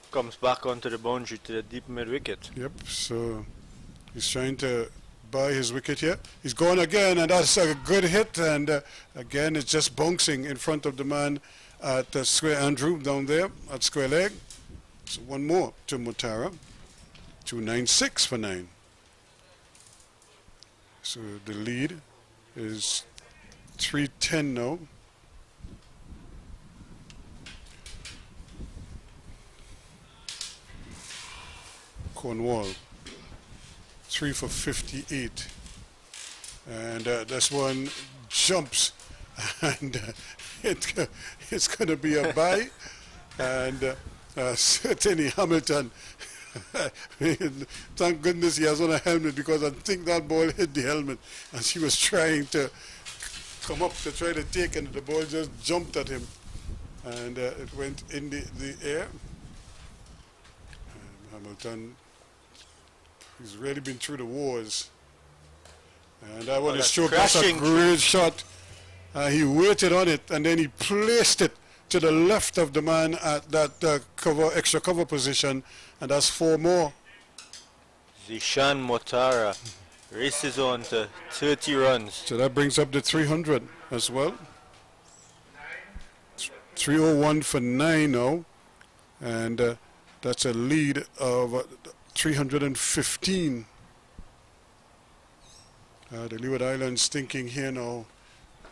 comes back onto the boundary to the deep mid wicket. Yep, so he's trying to buy his wicket here. He's gone again, and that's a good hit, and again it's just bouncing in front of the man at square Andrew down there at square leg. So one more to Motara. 296 for 9. So the lead is 310 now. Cornwall 3 for 58, and this one jumps and it's going to be a bye, and certainly Hamilton. Thank goodness he has on a helmet, because I think that ball hit the helmet and she was trying to come up to try to take, and the ball just jumped at him and it went in the air. Hamilton, he's really been through the wars, and that was a stroke. That's a great shot. He waited on it and then he placed it to the left of the man at that extra cover position, and that's 4 more. Zishan Motara races on to 30 runs. So that brings up the 300 as well. 301 for 9 now, and that's a lead of 315. The Leeward Islands thinking here now,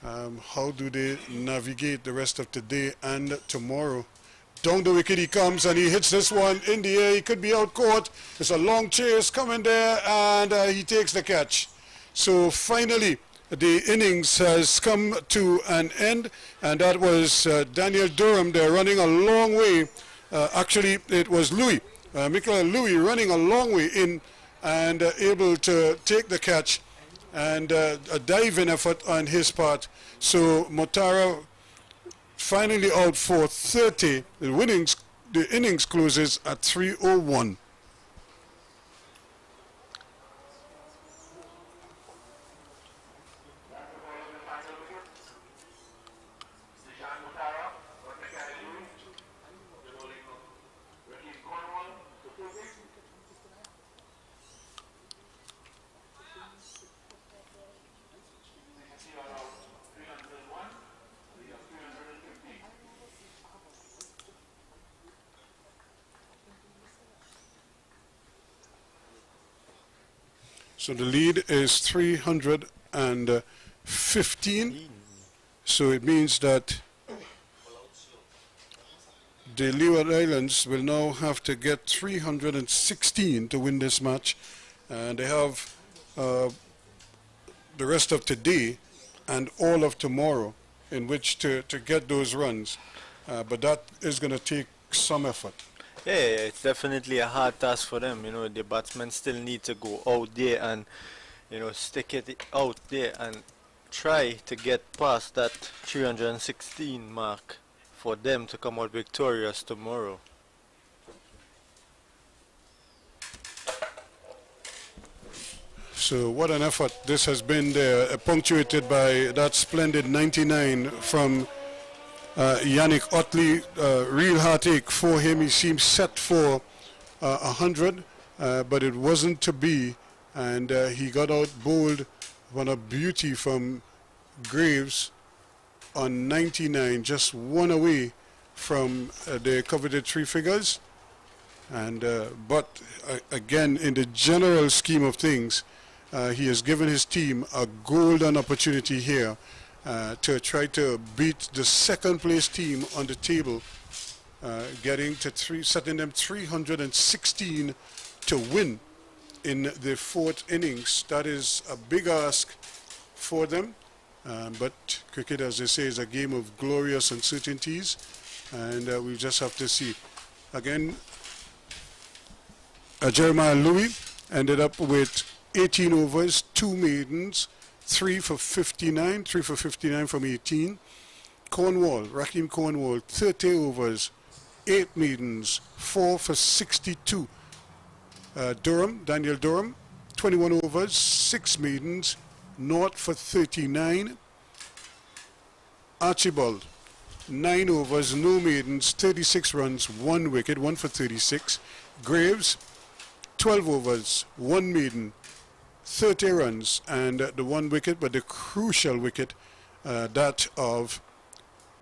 how do they navigate the rest of today and tomorrow? Down the wicket he comes, and he hits this one in the air. He could be out caught. It's a long chase coming there, and he takes the catch. So finally the innings has come to an end, and that was Daniel Durham there running a long way. Actually it was Louis, Michael Louis, running a long way in and able to take the catch, and a diving effort on his part. So Motara finally out for 30. The innings closes at 301. So the lead is 315. So it means that the Leeward Islands will now have to get 316 to win this match, and they have the rest of today and all of tomorrow in which to get those runs, but that is going to take some effort. Yeah, it's definitely a hard task for them. You know, the batsmen still need to go out there and, you know, stick it out there and try to get past that 316 mark for them to come out victorious tomorrow. So what an effort this has been there, punctuated by that splendid 99 from Yannick Otley. Real heartache for him. He seemed set for 100, but it wasn't to be, and he got out bowled on a beauty from Graves on 99, just one away from the coveted 3 figures. And but again, in the general scheme of things, he has given his team a golden opportunity here to try to beat the second place team on the table, getting to setting them 316 to win in the 4th innings. That is a big ask for them, but cricket, as they say, is a game of glorious uncertainties, and we just have to see. Again, Jeremiah Louis ended up with 18 overs, 2 maidens, 3 for 59 from 18. Raheem Cornwall, 30 overs, 8 maidens, 4 for 62. Daniel Durham, 21 overs, 6 maidens, 0 for 39. Archibald, 9 overs, no maidens, 36 runs, 1 wicket, 1 for 36. Graves, 12 overs, 1 maiden, 30 runs and the 1 wicket, but the crucial wicket, that of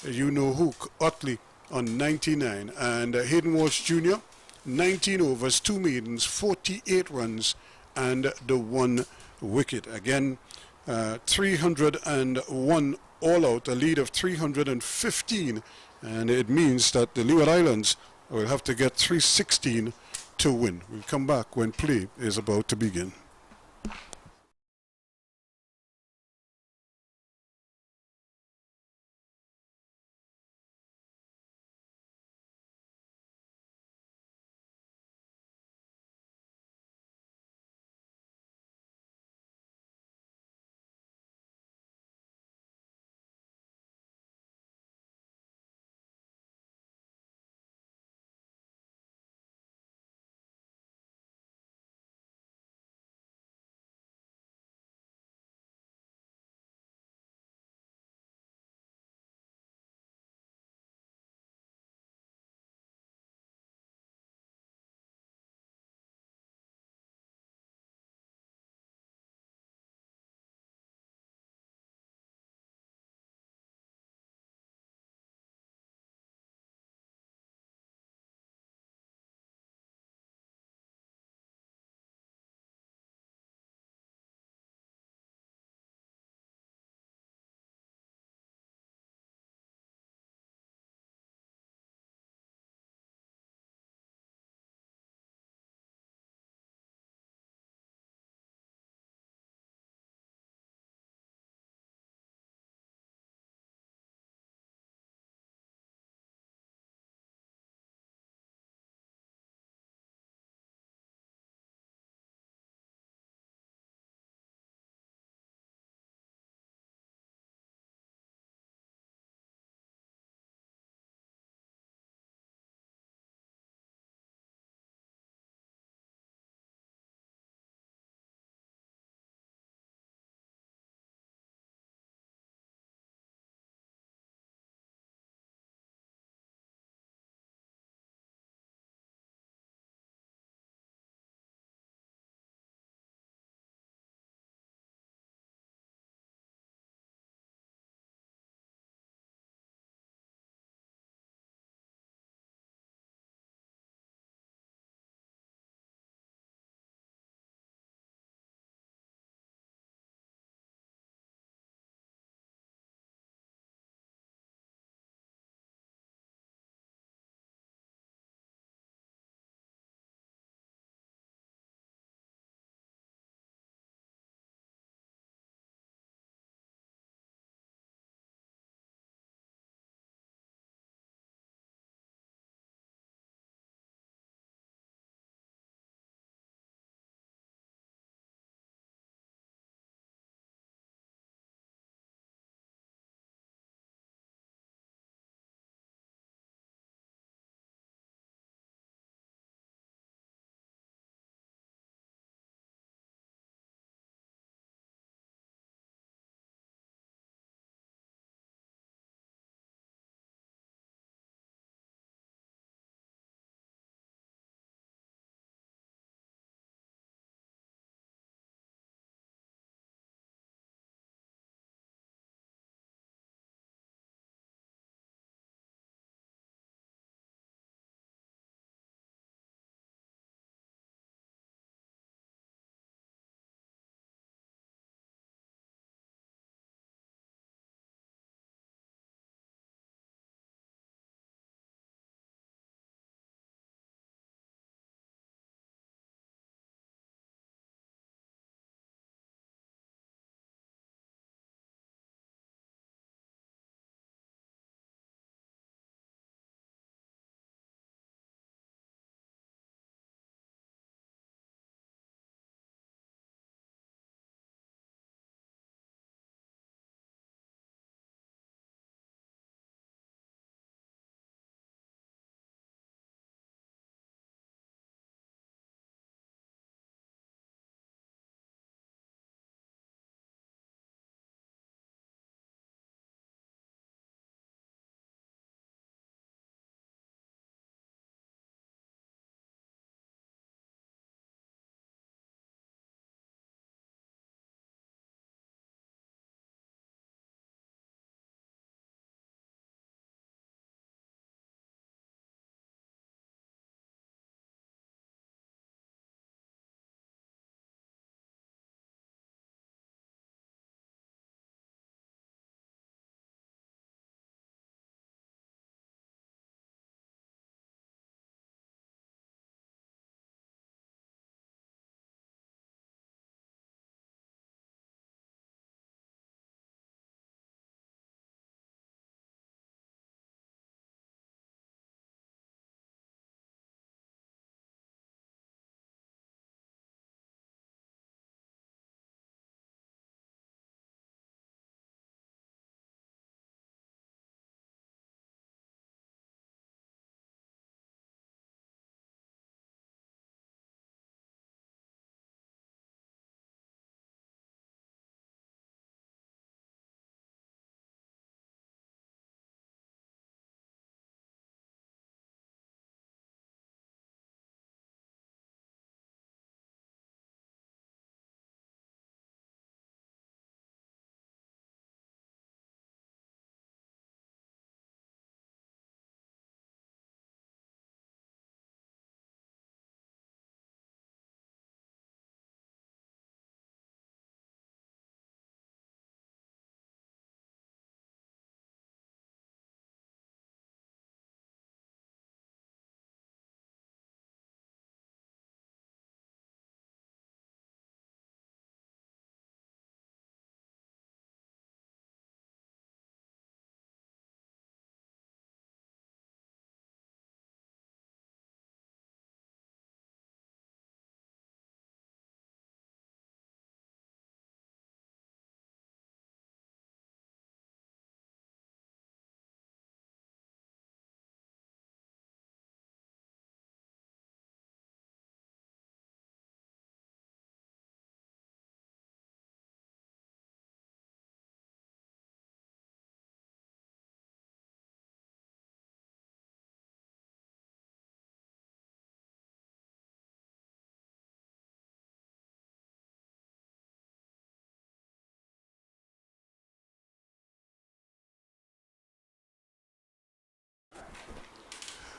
you-know-who, Otley on 99. And Hayden Walsh Jr., 19 overs, 2 maidens, 48 runs and the 1 wicket. Again, 301 all out, a lead of 315, and it means that the Leeward Islands will have to get 316 to win. We'll come back when play is about to begin.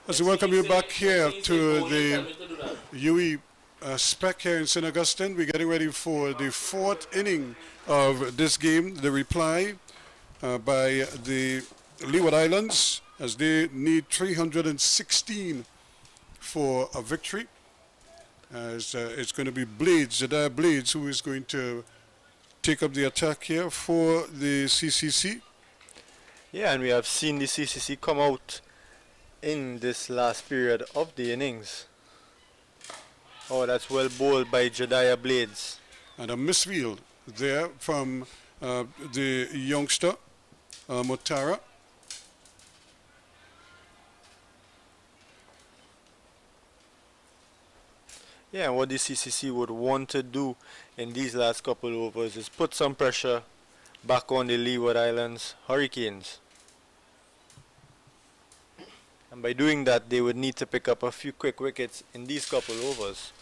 As we welcome you back here to the UE spec here in St. Augustine, we're getting ready for the fourth inning of this game. The reply by the Leeward Islands, as they need 316 for a victory. As it's going to be Blades, Jediah Blades, who is going to take up the attack here for the CCC. Yeah, and we have seen the CCC come out in this last period of the innings. Oh, that's well bowled by Jediah Blades. And a misfield there from the youngster, Motara. Yeah, and what the CCC would want to do in these last couple overs is put some pressure back on the Leeward Islands Hurricanes. And by doing that, they would need to pick up a few quick wickets in these couple overs.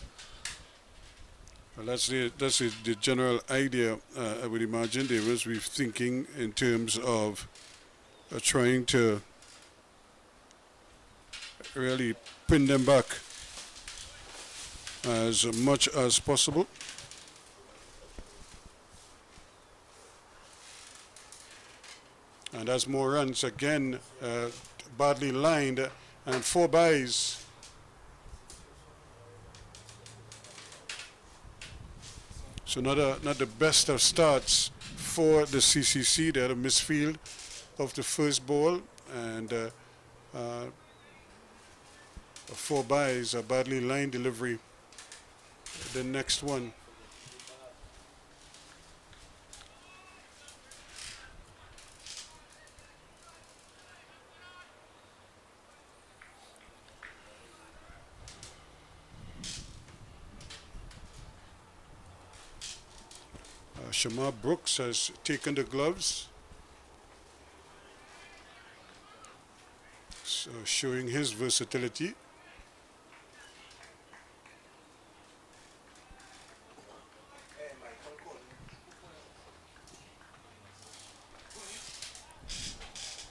Well, that's the general idea, I would imagine. They must be thinking in terms of trying to really pin them back as much as possible. And that's more runs again, badly lined, and 4 byes. So not the best of starts for the CCC. They had a misfield of the first ball, and 4 byes, a badly lined delivery. The next one. Shamar Brooks has taken the gloves, so showing his versatility.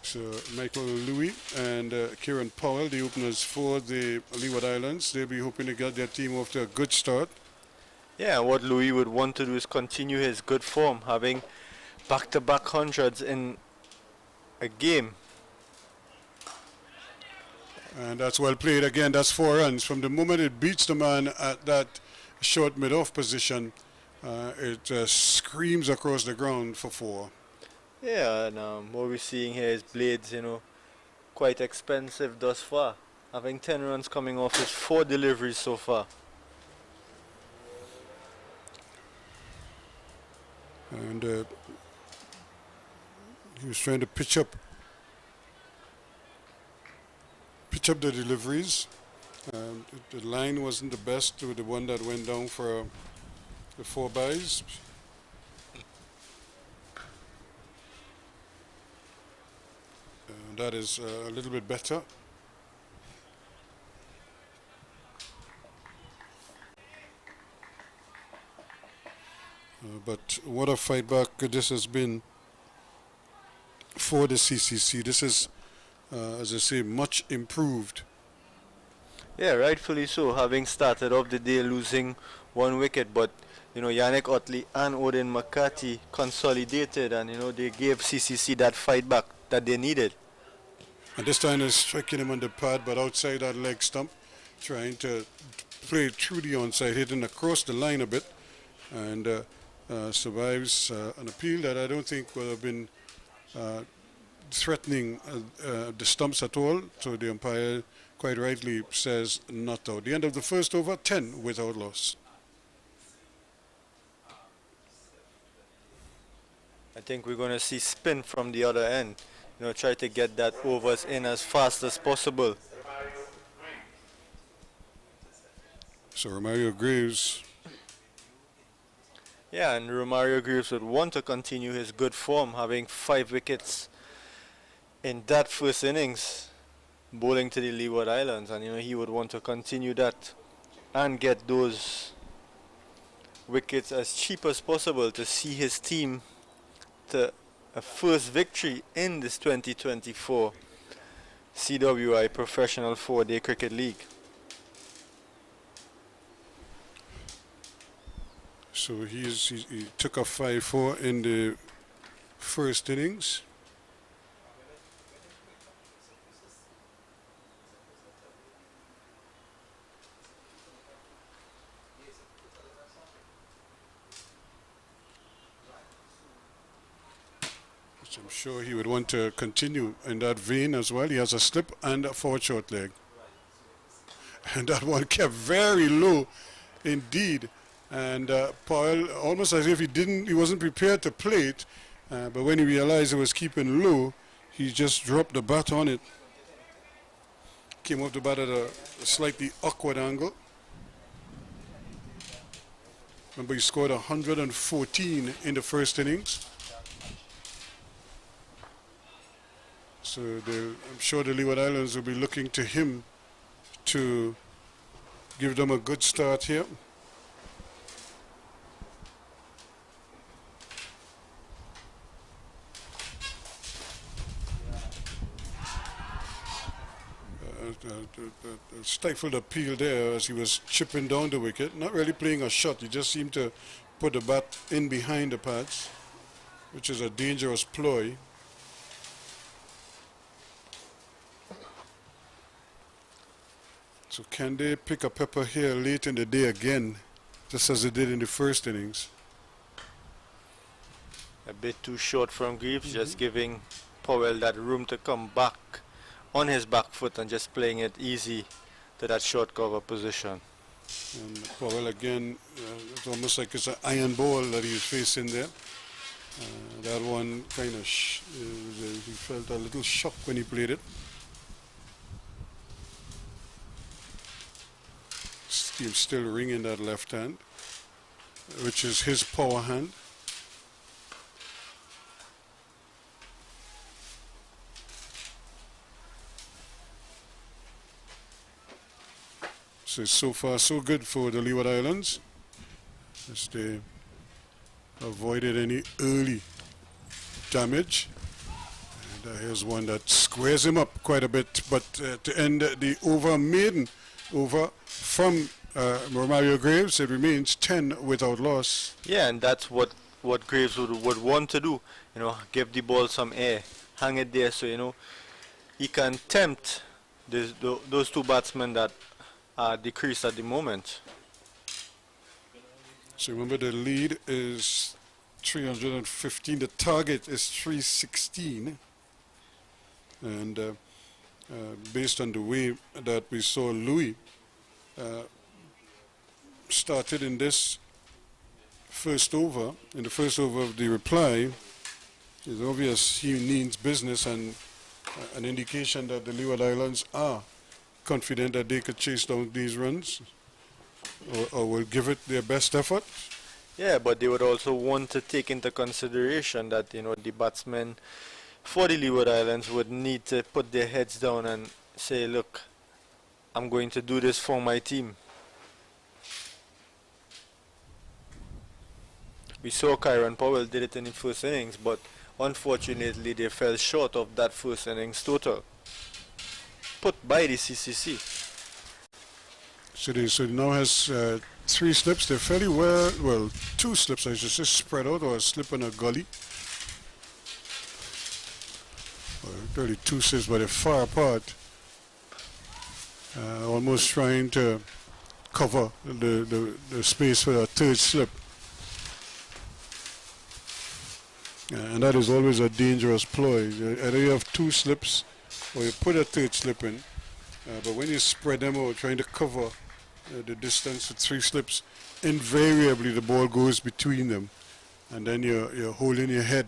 So Michael Louis and Kieran Powell, the openers for the Leeward Islands, they'll be hoping to get their team off to a good start. Yeah, what Louis would want to do is continue his good form, having back-to-back hundreds in a game. And that's well played again. That's 4 runs. From the moment it beats the man at that short mid-off position, it screams across the ground for 4. Yeah, and what we're seeing here is Blades, quite expensive thus far. Having 10 runs coming off his 4 deliveries so far. And he was trying to pitch up the deliveries. The line wasn't the best with the one that went down for the 4 byes. That is a little bit better. But what a fight back this has been for the CCC. This is, as I say, much improved. Yeah, rightfully so, having started off the day losing 1 wicket, but Yannick Otley and Odin McCarthy consolidated, and they gave CCC that fight back that they needed. And this time they're striking him on the pad, but outside that leg stump, trying to play through the onside, hitting across the line a bit, and survives an appeal that I don't think would have been threatening the stumps at all. So the umpire quite rightly says not out. The end of the first over, 10 without loss. I think we're going to see spin from the other end. Try to get that overs in as fast as possible. So Romario Graves. Yeah, and Romario Graves would want to continue his good form, having 5 wickets in that first innings, bowling to the Leeward Islands, and he would want to continue that and get those wickets as cheap as possible to see his team to a first victory in this 2024 CWI Professional 4-Day Cricket League. So he took a 5-4 in the first innings. Which I'm sure he would want to continue in that vein as well. He has a slip and a forward short leg. And that one kept very low indeed. And Powell, almost as if he wasn't prepared to play it, but when he realized it was keeping low, he just dropped the bat on it. Came off the bat at a slightly awkward angle. Remember, he scored 114 in the first innings. So I'm sure the Leeward Islands will be looking to him to give them a good start here. Stifled appeal there as he was chipping down the wicket, not really playing a shot. He just seemed to put the bat in behind the pads, which is a dangerous ploy. So can they pick a pepper here late in the day again, just as they did in the first innings? A bit too short from Greaves, just giving Powell that room to come back on his back foot and just playing it easy to that short cover position. And Powell again, it's almost like it's an iron ball that he's facing there. That one kind of, he felt a little shock when he played it. He's still ringing that left hand, which is his power hand. So far so good for the Leeward Islands, as they avoided any early damage. And here's one that squares him up quite a bit, but to end the over, maiden over from Romario Graves, it remains 10 without loss. Yeah, and that's what Graves would want to do, you know, give the ball some air, hang it there, so, you know, he can tempt those two batsmen that are decreased at the moment. So remember, the lead is 315, the target is 316, and based on the way that we saw Louis started in this first over, in the first over of the reply, it's obvious he means business, and an indication that the Leeward Islands are confident that they could chase down these runs, or will give it their best effort. Yeah, but they would also want to take into consideration that, you know, the batsmen for the Leeward Islands would need to put their heads down and say, look, I'm going to do this for my team. We saw Kyron Powell did it in the first innings, but unfortunately they fell short of that first innings total put by the CCC. So they now has 3 slips. They're fairly well, 2 slips I should say, spread out, or a slip and a gully. Really 2 slips, but they're far apart. Almost trying to cover the space for a 3rd slip. And that is always a dangerous ploy. Either you have 2 slips or you put a 3rd slip in, but when you spread them out trying to cover the distance with 3 slips, invariably the ball goes between them, and then you're holding your head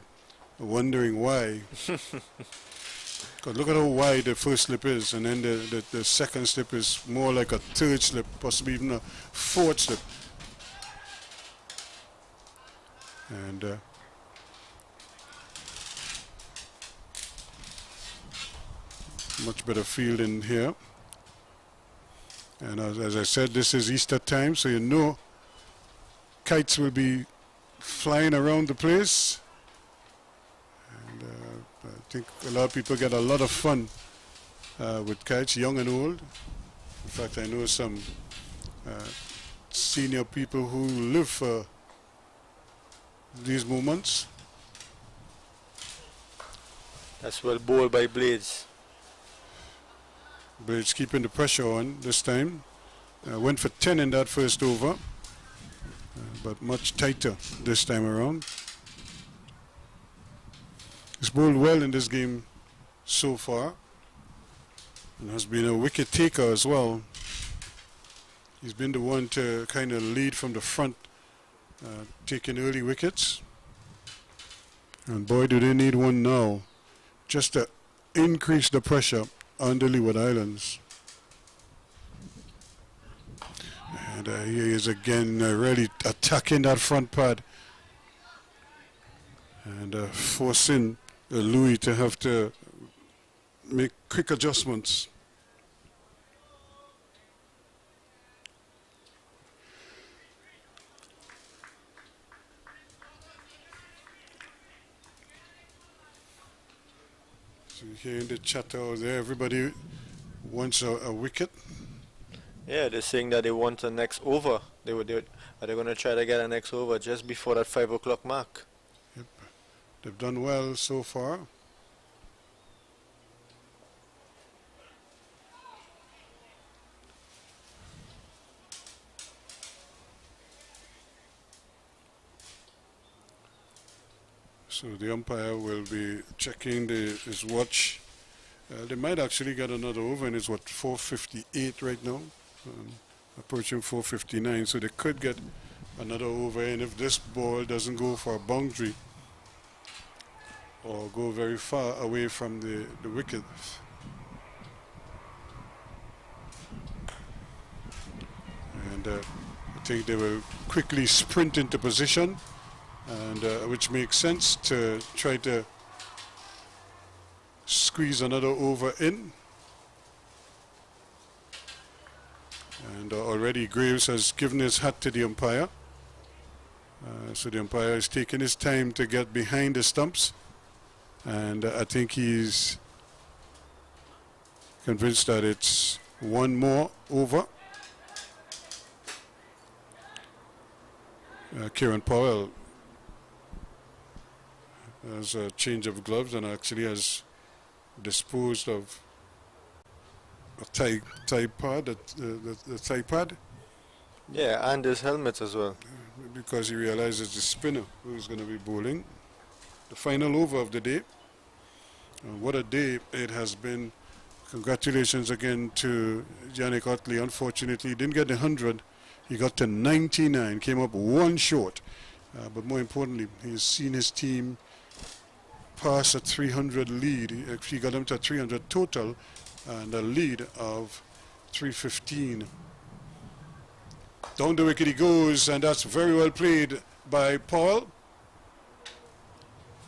wondering why. Because look at how wide the first slip is, and then the second slip is more like a 3rd slip, possibly even a 4th slip. And much better field in here. And as I said, this is Easter time, so you know kites will be flying around the place. And I think a lot of people get a lot of fun with kites, young and old. In fact, I know some senior people who live for these moments. That's well bowled by Blades. Blades keeping the pressure on this time. Went for 10 in that first over, but much tighter this time around. He's bowled well in this game so far, and has been a wicket taker as well. He's been the one to kind of lead from the front, taking early wickets. And boy, do they need one now, just to increase the pressure on the Leeward Islands. And here he is again, really attacking that front pad and forcing Louis to have to make quick adjustments. So hearing the chatter out there, everybody wants a wicket. Yeah, they're saying that they want a next over. Are they going to try to get a next over just before that 5 o'clock mark? Yep. They've done well so far. So the umpire will be checking his watch. They might actually get another over, and it's what, 4:58 right now, approaching 4:59. So they could get another over, and if this ball doesn't go for a boundary or go very far away from the wicket, and I think they will quickly sprint into position, and which makes sense to try to squeeze another over in. And already Graves has given his hat to the umpire, so the umpire is taking his time to get behind the stumps, and I think he's convinced that it's one more over. Kieran Powell has a change of gloves and actually has disposed of a tie pad, the tie pad. Yeah, and his helmet as well. Because he realizes the spinner who is going to be bowling. The final over of the day. What a day it has been. Congratulations again to Yannick Otley. Unfortunately, he didn't get the 100. He got to 99, came up one short. But more importantly, he's seen his team pass a 300 lead. He actually got them to 300 total and a lead of 315. Down the wicket he goes, and that's very well played by Powell.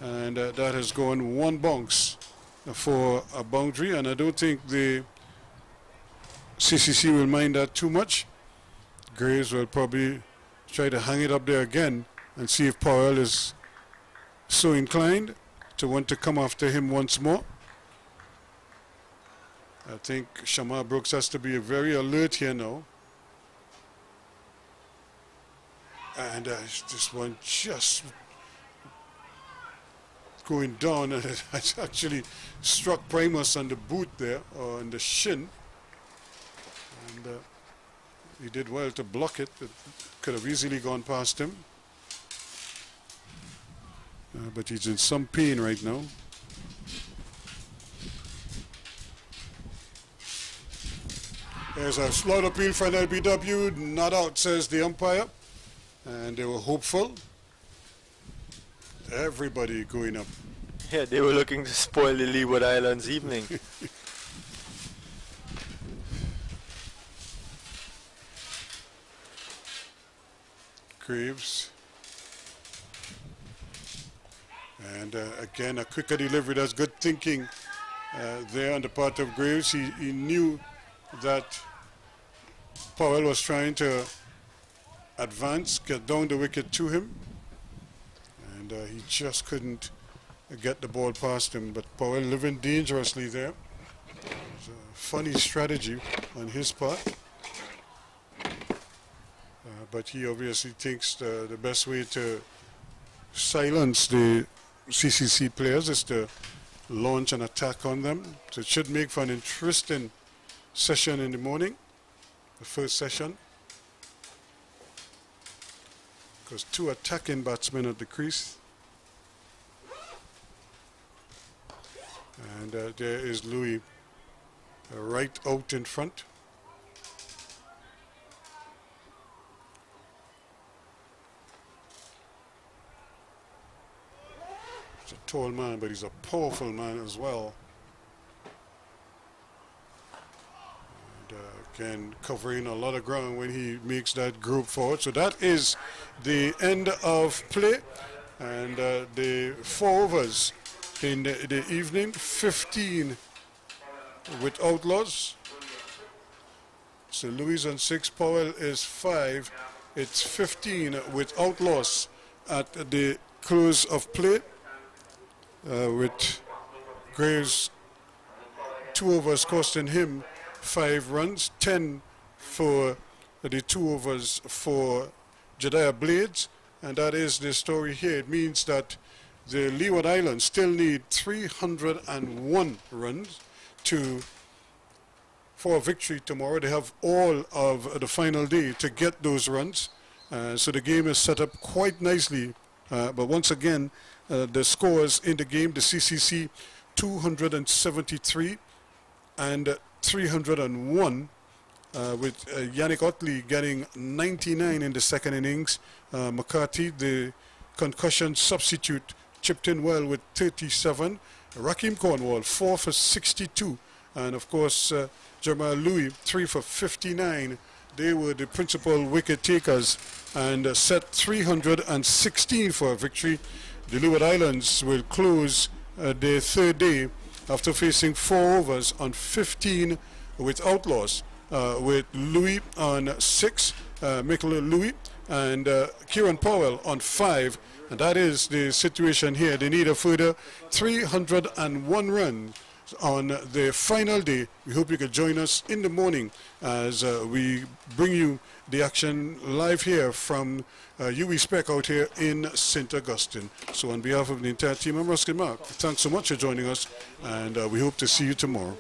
And that has gone one bounce for a boundary, and I don't think the CCC will mind that too much. Graves will probably try to hang it up there again and see if Powell is so inclined to want to come after him once more. I think Shamar Brooks has to be very alert here now. And this one just going down, and it has actually struck Primus on the boot there, or on the shin. And he did well to block it. It could have easily gone past him. But he's in some pain right now. There's a slot appeal for an LBW, not out, says the umpire. And they were hopeful. Everybody going up. Yeah, they were looking to spoil the Leeward Islands evening. Graves. And again, a quicker delivery. That's good thinking there on the part of Graves. He knew that Powell was trying to advance, get down the wicket to him. And he just couldn't get the ball past him. But Powell living dangerously there. So funny strategy on his part. But he obviously thinks the best way to silence the CCC players is to launch an attack on them. So it should make for an interesting session in the morning, the first session. Because 2 attacking batsmen at the crease. And there is Louis right out in front. He's a tall man, but he's a powerful man as well. And again, covering a lot of ground when he makes that group forward. So that is the end of play. And the 4 overs in the evening, 15 with Outlaws. So Louis on 6, Powell is 5. It's 15 with Outlaws at the close of play, with Graves 2 overs costing him 5 runs, 10 for the 2 overs for Jediah Blades, and that is the story here. It means that the Leeward Islands still need 301 runs for a victory tomorrow. They have all of the final day to get those runs. So the game is set up quite nicely. But once again, the scores in the game, the CCC 273 and 301, with Yannick Otley getting 99 in the second innings. McCarthy, the concussion substitute, chipped in well with 37. Raheem Cornwall 4 for 62, and of course Jamal Louis 3 for 59. They were the principal wicket takers and set 316 for a victory. The Leeward Islands will close their third day after facing 4 overs on 15 with Outlaws, with Louis on 6, Michael Louis, and Kieran Powell on 5. And that is the situation here. They need a further 301 runs on the final day. We hope you can join us in the morning as we bring you the action live here from UE Spec out here in St. Augustine. So on behalf of the entire team, I'm Ruskin Mark. Thanks so much for joining us, and we hope to see you tomorrow.